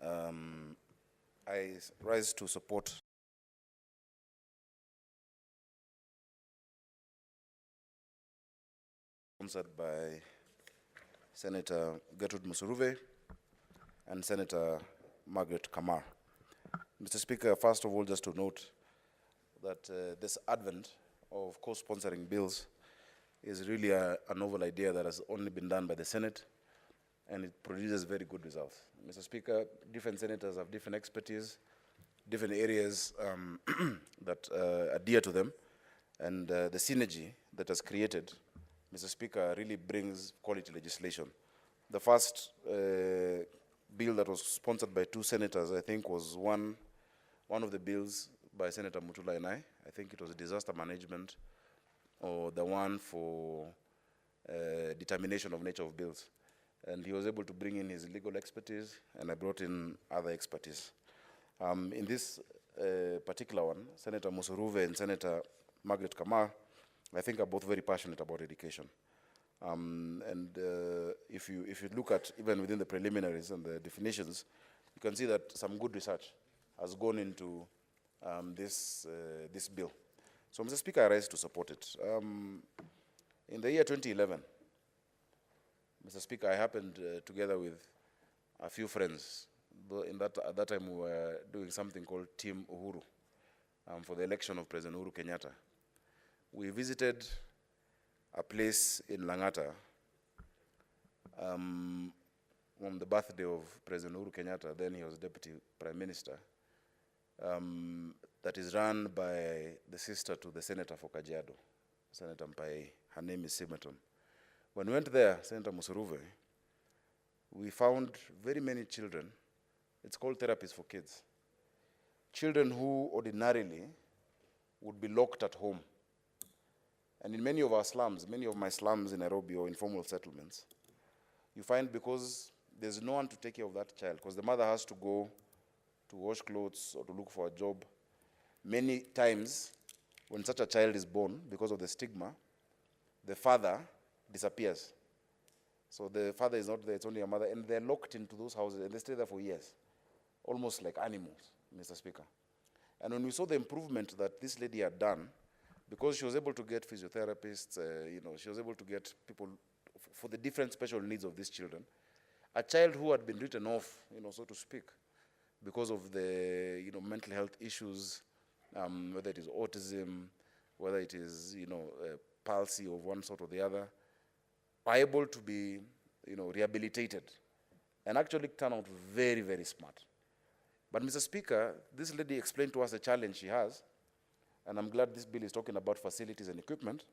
I rise to support sponsored by Senator Gertrude Musuruve and Senator Margaret Kamar. Mr. Speaker, first of all, just to note that this advent of co-sponsoring bills is really a novel idea that has only been done by the Senate, and it produces very good results. Mr. Speaker, different senators have different expertise, different areas that adhere to them, and the synergy that has created, Mr. Speaker, really brings quality legislation. The first bill that was sponsored by 2 senators, I think, was one of the bills by Senator Mutula and I think it was disaster management, or the one for determination of nature of bills. And he was able to bring in his legal expertise, and I brought in other expertise. In this particular one, Senator Musuruve and Senator Margaret Kamar, I think, are both very passionate about education. If you look at even within the preliminaries and the definitions, you can see that some good research has gone into this bill. So, Mr. Speaker, I rise to support it. In the year 2011, Mr. Speaker, I happened together with a few friends. At that time, we were doing something called Team Uhuru for the election of President Uhuru Kenyatta. We visited a place in Langata on the birthday of President Uhuru Kenyatta, then he was Deputy Prime Minister, that is run by the sister to the senator for Kajiado, Senator Mpai. Her name is Simeton. When we went there, Senator Musuruve, we found very many children. It's called therapies for kids. Children who ordinarily would be locked at home. And in many of our slums, many of my slums in Nairobi or informal settlements, you find because there's no one to take care of that child, because the mother has to go to wash clothes or to look for a job. Many times, when such a child is born, because of the stigma, the father disappears. So the father is not there, it's only a mother, and they're locked into those houses, and they stay there for years, almost like animals, Mr. Speaker. And when we saw the improvement that this lady had done, because she was able to get physiotherapists, she was able to get people for the different special needs of these children, a child who had been written off, so to speak, because of the, mental health issues, whether it is autism, whether it is, palsy of one sort or the other, are able to be, rehabilitated and actually turn out very, very smart. But Mr. Speaker, this lady explained to us the challenge she has, and I'm glad this bill is talking about facilities and equipment,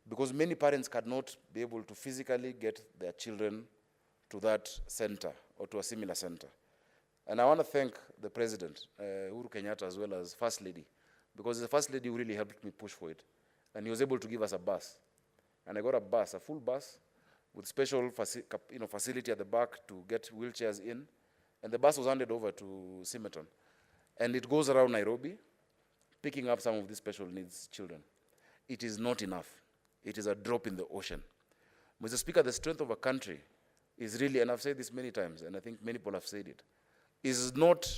because many parents cannot be able to physically get their children to that center or to a similar center. And I want to thank the President, Uhuru Kenyatta, as well as First Lady, because the First Lady really helped me push for it. And he was able to give us a bus. And I got a bus, a full bus, with special facility at the back to get wheelchairs in. And the bus was handed over to Simeton. And it goes around Nairobi, picking up some of these special needs children. It is not enough. It is a drop in the ocean. Mr. Speaker, the strength of a country is really, and I've said this many times, and I think many people have said it, is not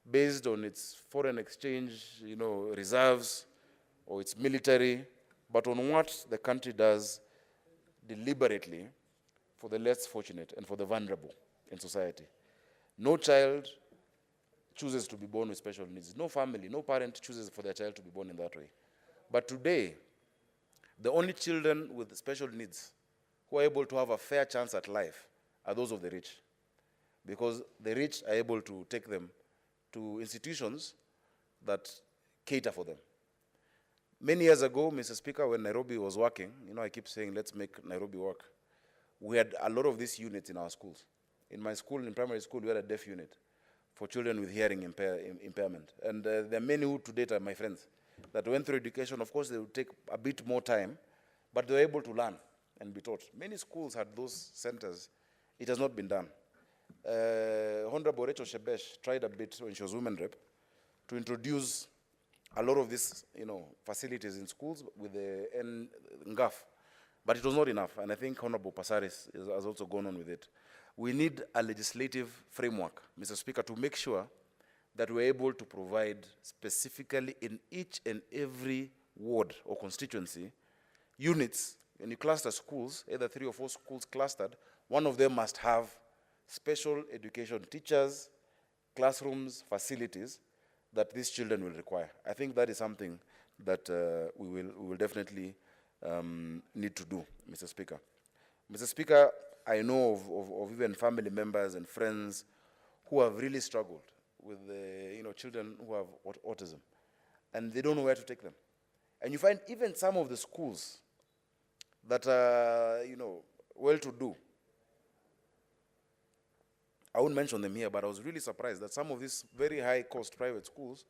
based on its foreign exchange, reserves, or its military, but on what the country does deliberately for the less fortunate and for the vulnerable in society. No child chooses to be born with special needs. No family, no parent chooses for their child to be born in that way. But today, the only children with special needs who are able to have a fair chance at life are those of the rich, because the rich are able to take them to institutions that cater for them. Many years ago, Mr. Speaker, when Nairobi was working, I keep saying, let's make Nairobi work. We had a lot of these units in our schools. In my school, in primary school, we had a deaf unit for children with hearing impairment. And there are many who to date are my friends that went through education. Of course, they would take a bit more time, but they were able to learn and be taught. Many schools had those centers. It has not been done. Honorable Rachel Shebesh tried a bit when she was women rep to introduce a lot of these, facilities in schools with the NGAF, but it was not enough. And I think Honorable Pasaris has also gone on with it. We need a legislative framework, Mr. Speaker, to make sure that we're able to provide specifically in each and every ward or constituency units. When you cluster schools, either 3 or 4 schools clustered, one of them must have special education teachers, classrooms, facilities that these children will require. I think that is something that we will definitely need to do, Mr. Speaker. Mr. Speaker, I know of even family members and friends who have really struggled with children who have autism, and they don't know where to take them. And you find even some of the schools that are, well-to-do, I won't mention them here, but I was really surprised that some of these very high-cost private schools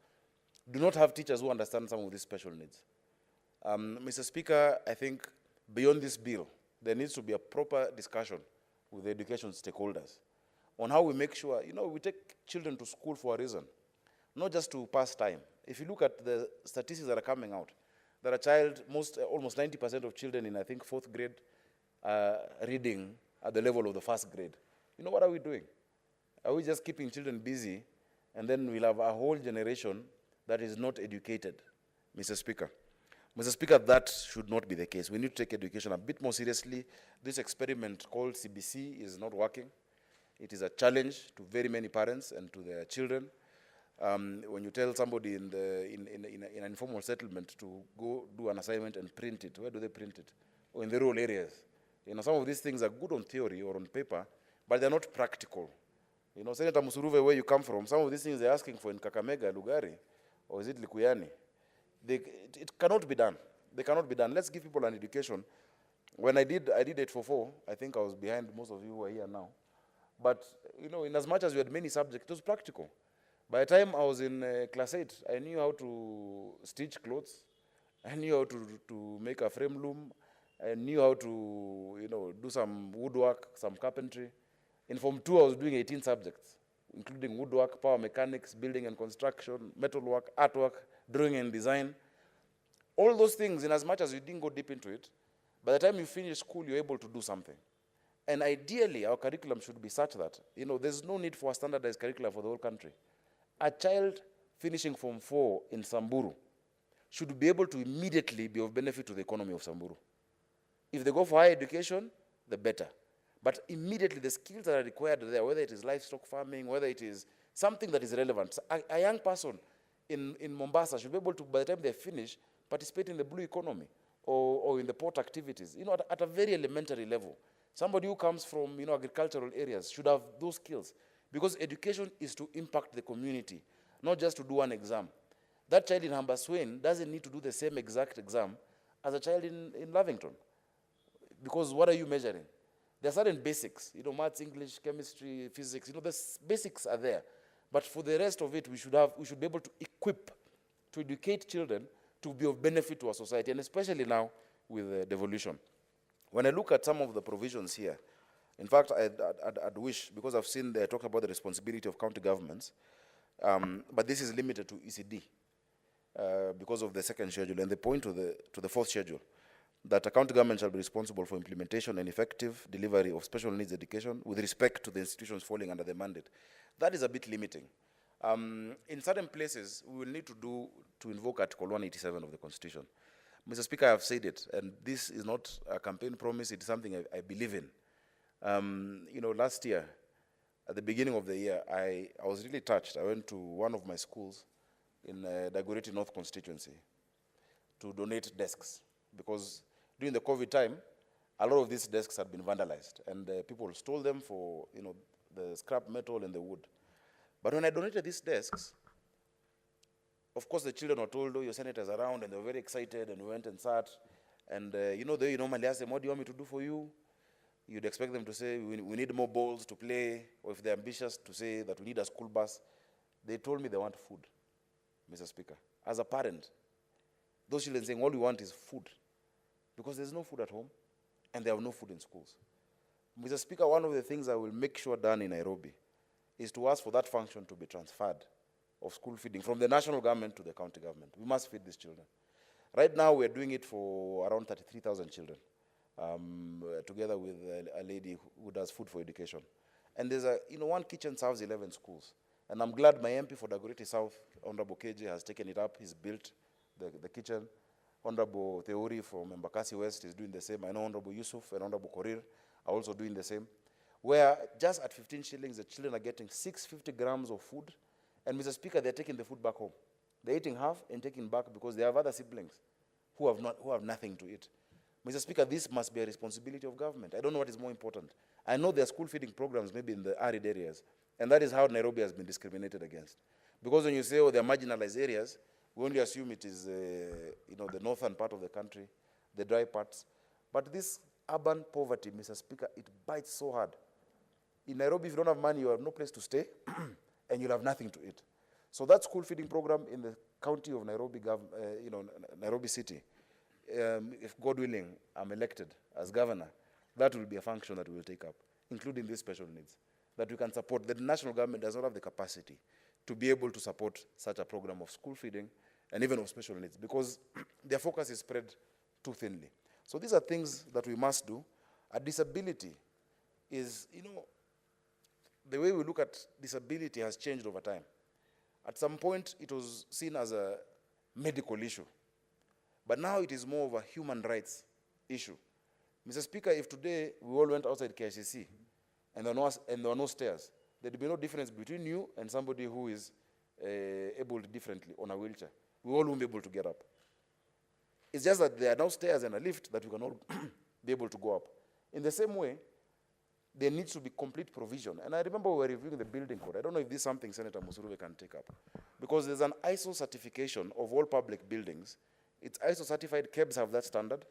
do not have teachers who understand some of these special needs. Mr. Speaker, I think beyond this bill, there needs to be a proper discussion with the education stakeholders on how we make sure, we take children to school for a reason, not just to pass time. If you look at the statistics that are coming out, that a child, almost 90% of children in, I think, 4th grade reading at the level of the 1st grade. What are we doing? Are we just keeping children busy, and then we'll have a whole generation that is not educated, Mr. Speaker? Mr. Speaker, that should not be the case. We need to take education a bit more seriously. This experiment called CBC is not working. It is a challenge to very many parents and to their children. When you tell somebody in an informal settlement to go do an assignment and print it, where do they print it? Or in the rural areas. Some of these things are good on theory or on paper, but they're not practical. Senator Musuruve, where you come from, some of these things they're asking for in Kakamega, Lugari, or is it Likuyani? It cannot be done. They cannot be done. Let's give people an education When I did 844, I think I was behind most of you who are here now. But, you know, in as much as we had many subjects, it was practical. By the time I was in class 8, I knew how to stitch clothes. I knew how to make a frame loom. I knew how to, you know, do some woodwork, some carpentry. In Form 2, I was doing 18 subjects, including woodwork, power mechanics, building and construction, metalwork, artwork, drawing and design. All those things, in as much as you didn't go deep into it, by the time you finish school, you're able to do something. And ideally, our curriculum should be such that, you know, there's no need for a standardized curriculum for the whole country. A child finishing Form 4 in Samburu should be able to immediately be of benefit to the economy of Samburu. If they go for higher education, the better. But immediately the skills that are required there, whether it is livestock farming, whether it is something that is relevant. A young person in Mombasa should be able to, by the time they finish, participate in the blue economy or in the port activities, you know, at a very elementary level. Somebody who comes from, you know, agricultural areas should have those skills, because education is to impact the community, not just to do one exam. That child in Hambaswein doesn't need to do the same exact exam as a child in Lavington, because what are you measuring? There are certain basics, you know, maths, English, chemistry, physics, you know, the basics are there. But for the rest of it, we should be able to equip, to educate children to be of benefit to our society, and especially now with devolution. When I look at some of the provisions here, in fact, I'd wish, because I've seen they talk about the responsibility of county governments, but this is limited to ECD because of the second schedule, and they point to the fourth schedule, that a county government shall be responsible for implementation and effective delivery of special needs education with respect to the institutions falling under the mandate. That is a bit limiting. In certain places, we will need to invoke Article 187 of the Constitution. Mr. Speaker, I have said it, and this is not a campaign promise, it's something I believe in. You know, last year, at the beginning of the year, I was really touched. I went to one of my schools in Dagoretti North constituency to donate desks, because during the COVID time, a lot of these desks had been vandalized, and people stole them for, you know, the scrap metal and the wood. But when I donated these desks, of course, the children were told, oh, your senator's around, and they were very excited, and we went and sat. And you know, they normally ask them, what do you want me to do for you? You'd expect them to say, we need more balls to play, or if they're ambitious, to say that we need a school bus. They told me they want food, Mr. Speaker. As a parent, those children saying, all we want is food, because there's no food at home, and they have no food in schools. Mr. Speaker, one of the things I will make sure done in Nairobi is to ask for that function to be transferred of school feeding from the national government to the county government. We must feed these children. Right now, we're doing it for around 33,000 children, together with a lady who does food for education. And there's one kitchen serves 11 schools. And I'm glad my MP for Dagoretti South, Honorable KJ, has taken it up. He's built the kitchen. Honorable Theori from Embakasi West is doing the same. I know Honorable Yusuf and Honorable Korir are also doing the same. Where just at 15 shillings, the children are getting 650 grams of food. And Mr. Speaker, they're taking the food back home. They're eating half and taking back because they have other siblings who have nothing to eat. Mr. Speaker, this must be a responsibility of government. I don't know what is more important. I know there are school feeding programs maybe in the arid areas, and that is how Nairobi has been discriminated against. Because when you say, oh, they're marginalized areas, we only assume it is the northern part of the country, the dry parts. But this urban poverty, Mr. Speaker, it bites so hard. In Nairobi, if you don't have money, you have no place to stay, and you'll have nothing to eat. So that school feeding program in the county of Nairobi, Nairobi City, if God willing, I'm elected as governor, that will be a function that we will take up, including these special needs, that we can support. The national government does not have the capacity to be able to support such a program of school feeding and even of special needs, because their focus is spread too thinly. So these are things that we must do. A disability is, the way we look at disability has changed over time. At some point, it was seen as a medical issue. But now it is more of a human rights issue. Mr. Speaker, if today we all went outside KICC and there were no stairs, there'd be no difference between you and somebody who is able differently on a wheelchair. We all won't be able to get up. It's just that there are now stairs and a lift that we can all be able to go up. In the same way, there needs to be complete provision. And I remember we were reviewing the building code. I don't know if this is something Senator Musuruve can take up. Because there's an ISO certification of all public buildings. It's ISO certified, KEBS have that standard.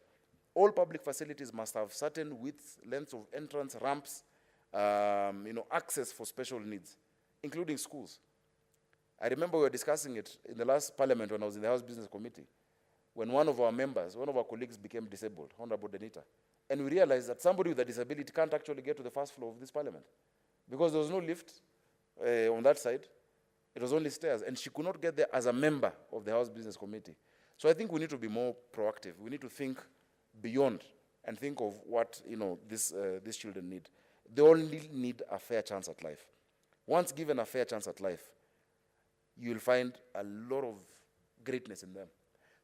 all public facilities must have certain width, lengths of entrance, ramps, access for special needs, including schools. I remember we were discussing it in the last parliament when I was in the House Business Committee, when one of our members, one of our colleagues became disabled, Honorable Denita. And we realized that somebody with a disability can't actually get to the first floor of this parliament because there was no lift on that side. It was only stairs, and she could not get there as a member of the House Business Committee. So I think we need to be more proactive. We need to think beyond and think of what these children need. They all need a fair chance at life. Once given a fair chance at life, you will find a lot of greatness in them.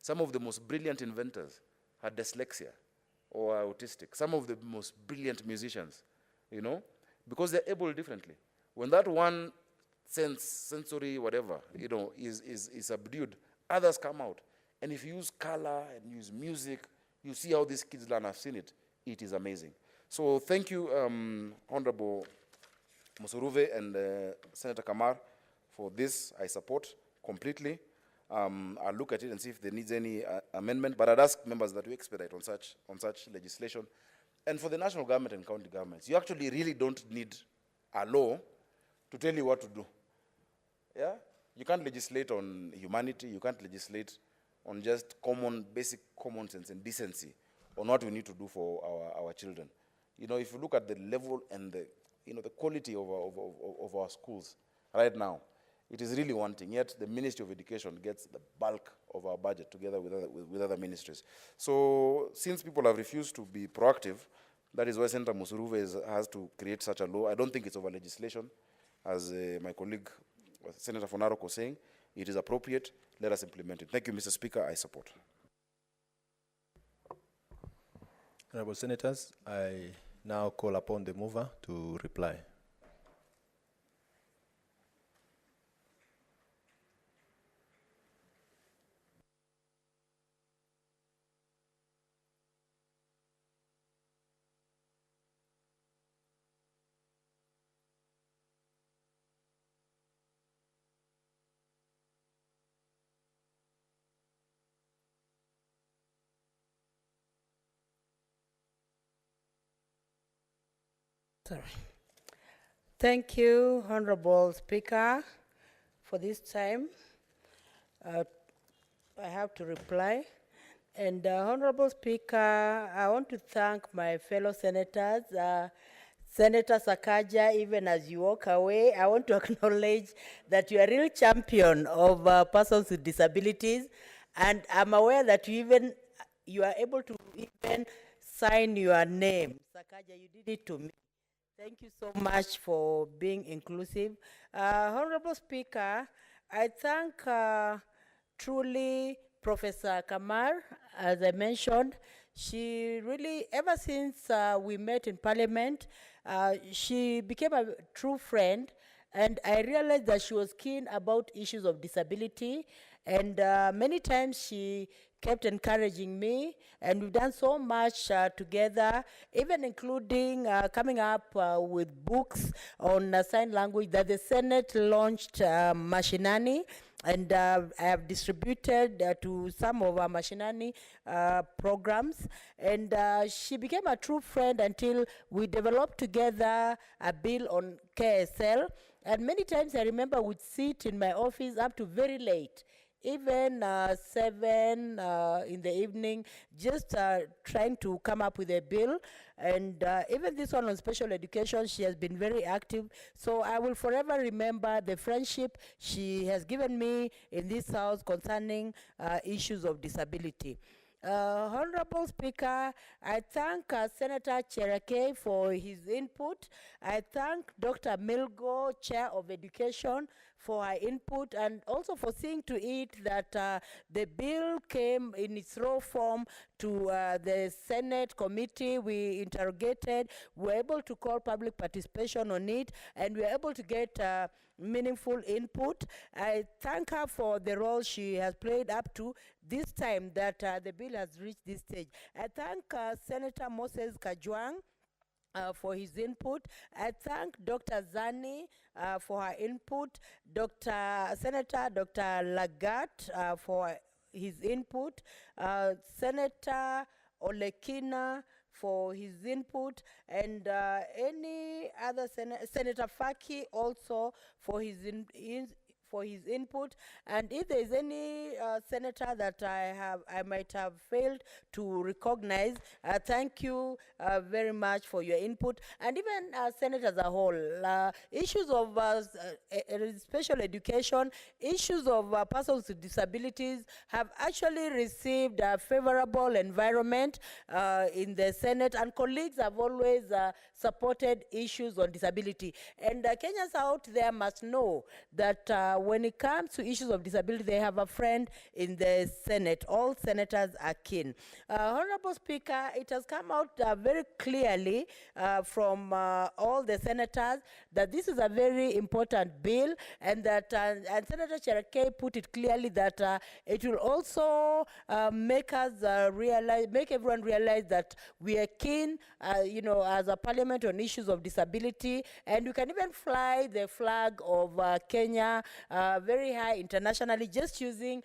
Some of the most brilliant inventors had dyslexia or are autistic. Some of the most brilliant musicians, because they're able differently. When that one sensory whatever, is subdued, others come out. And if you use color and use music, you see how these kids learn. I've seen it. It is amazing. So thank you, Honorable Musuruve and Senator Kamar, for this. I support completely. I'll look at it and see if there needs any amendment, but I'd ask members that we expedite on such legislation. And for the national government and county governments, you actually really don't need a law to tell you what to do. Yeah? You can't legislate on humanity, you can't legislate on just basic common sense and decency on what we need to do for our children. If you look at the level and the quality of our schools right now, it is really wanting, yet the Ministry of Education gets the bulk of our budget together with other ministries. So since people have refused to be proactive, that is why Senator Musuruve has to create such a law. I don't think it's over legislation, as my colleague, Senator Fonarok, was saying. It is appropriate. Let us implement it. Thank you, Mr. Speaker. I support. Honorable Senators, I now call upon the mover to reply. Sorry. Thank you, Honorable Speaker, for this time. I have to reply. And Honorable Speaker, I want to thank my fellow senators. Senator Sakaja, even as you walk away, I want to acknowledge that you are a real champion of persons with disabilities. And I'm aware that you are able to even sign your name. Sakaja, you did it to me. Thank you so much for being inclusive. Honorable Speaker, I thank truly Professor Kamar. As I mentioned, she really, ever since we met in Parliament, she became a true friend, and I realized that she was keen about issues of disability, and many times she kept encouraging me, and we've done so much together, even including coming up with books on sign language that the Senate launched Mashinani, and I have distributed to some of our Mashinani programs, and she became a true friend until we developed together a bill on KSL, and many times I remember we'd sit in my office up to very late, even 7 in the evening, just trying to come up with a bill. And even this one on special education, she has been very active. So I will forever remember the friendship she has given me in this house concerning issues of disability. Honorable Speaker, I thank Senator Cherake for his input. I thank Dr. Milgo, Chair of Education, for her input, and also for seeing to it that the bill came in its raw form to the Senate committee. We interrogated, we were able to call public participation on it, and we were able to get meaningful input. I thank her for the role she has played up to this time that the bill has reached this stage. I thank Senator Moses Kajwang for his input. I thank Dr. Zani for her input, Senator Dr. Lagat for his input, Senator Olekina for his input, and any other Senator Faki also for his input. And if there is any senator that I might have failed to recognize, thank you very much for your input. And even senators as a whole, issues of special education, issues of persons with disabilities have actually received a favorable environment in the Senate, and colleagues have always supported issues on disability. And Kenyans out there must know that when it comes to issues of disability, they have a friend in the Senate. All senators are keen. Honorable Speaker, it has come out very clearly from all the senators that this is a very important bill, and that and Senator Cherargei put it clearly that it will also make everyone realize that we are keen, as a parliament on issues of disability, and you can even fly the flag of Kenya very high internationally just using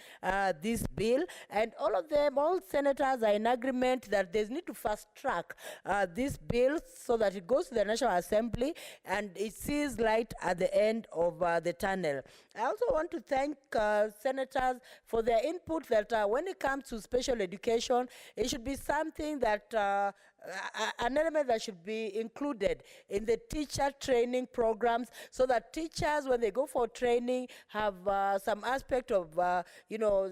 this bill. And all senators are in agreement that there's need to fast track this bill so that it goes to the National Assembly and it sees light at the end of the tunnel. I also want to thank senators for their input that when it comes to special education, it should be something that an element that should be included in the teacher training programs, so that teachers, when they go for training, have some aspect of,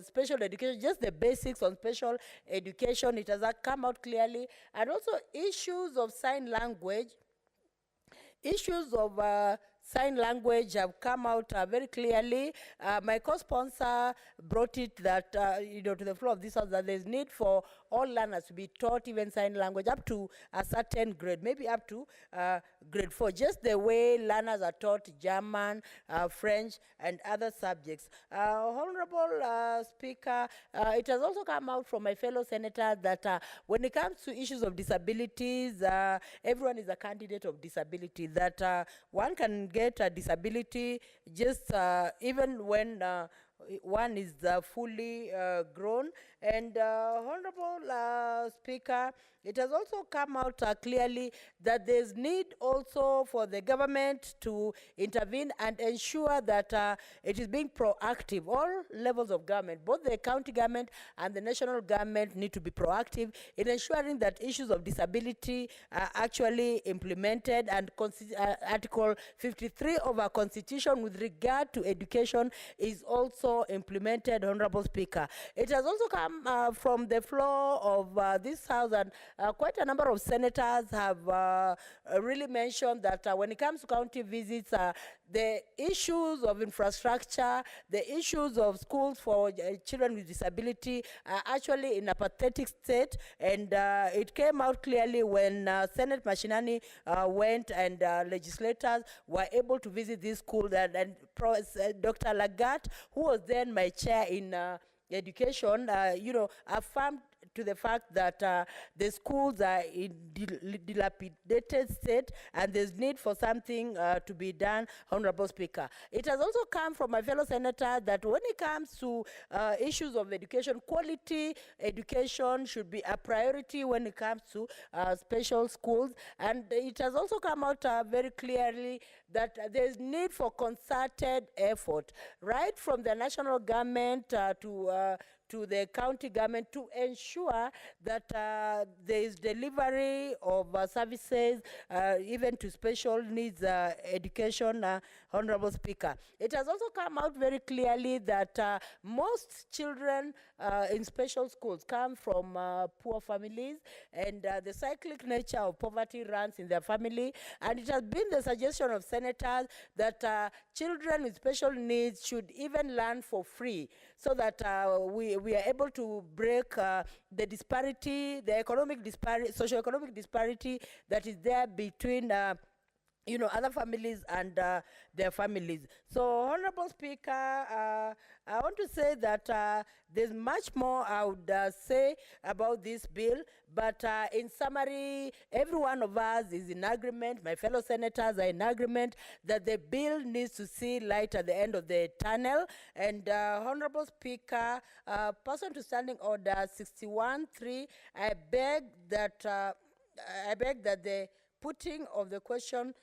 special education, just the basics on special education. It has come out clearly. And also issues of sign language. Issues of sign language have come out very clearly. My co-sponsor brought it that, to the floor of this house, that there's need for all learners to be taught even sign language up to a certain grade, maybe up to grade 4, just the way learners are taught German, French, and other subjects. Honorable Speaker, it has also come out from my fellow senators that when it comes to issues of disabilities, everyone is a candidate of disability, that one can get a disability just even when one is fully grown. And Honorable Speaker, it has also come out clearly that there's need also for the government to intervene and ensure that it is being proactive. All levels of government, both the county government and the national government, need to be proactive in ensuring that issues of disability are actually implemented, and Article 53 of our Constitution with regard to education is also implemented, Honorable Speaker. It has also come from the floor of this House, and quite a number of senators have really mentioned that when it comes to county visits, the issues of infrastructure, the issues of schools for children with disability are actually in a pathetic state, and it came out clearly when Senate Mashinani went and legislators were able to visit this school, and Dr. Lagat, who was then my chair in education, affirmed to the fact that the schools are in dilapidated state and there's need for something to be done, Honorable Speaker. It has also come from my fellow senator that when it comes to issues of education, quality education should be a priority when it comes to special schools. And it has also come out very clearly that there's need for concerted effort, right from the national government to the county government, to ensure that there is delivery of services, even to special needs education, Honorable Speaker. It has also come out very clearly that most children in special schools come from poor families, and the cyclic nature of poverty runs in their family. And it has been the suggestion of senators that children with special needs should even learn for free, so that we are able to break the disparity, the economic disparity, socioeconomic disparity that is there between other families and their families. So, Honorable Speaker, I want to say that there's much more I would say about this bill, but in summary, every one of us is in agreement, my fellow senators are in agreement that the bill needs to see light at the end of the tunnel. And Honorable Speaker, pursuant to Standing Order 61.3, I beg that the putting of the question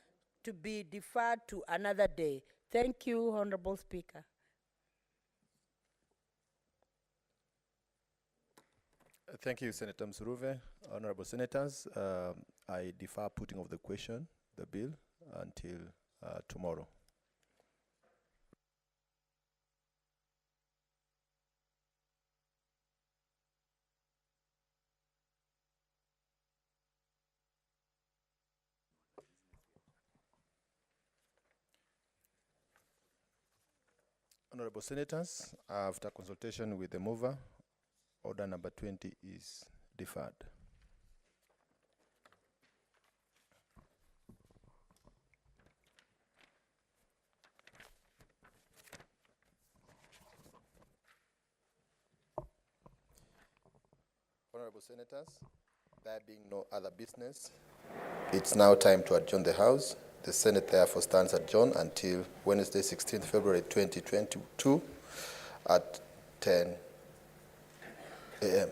to be deferred to another day. Thank you, Honorable Speaker. Thank you, Senator Musuruve. Honorable Senators, I defer putting of the question, the bill, until tomorrow. Honorable Senators, after consultation with the mover, order number 20 is deferred. Honorable Senators, there being no other business, it's now time to adjourn the House. The Senate therefore stands adjourned until Wednesday, 16th February 2022 at 10 a.m.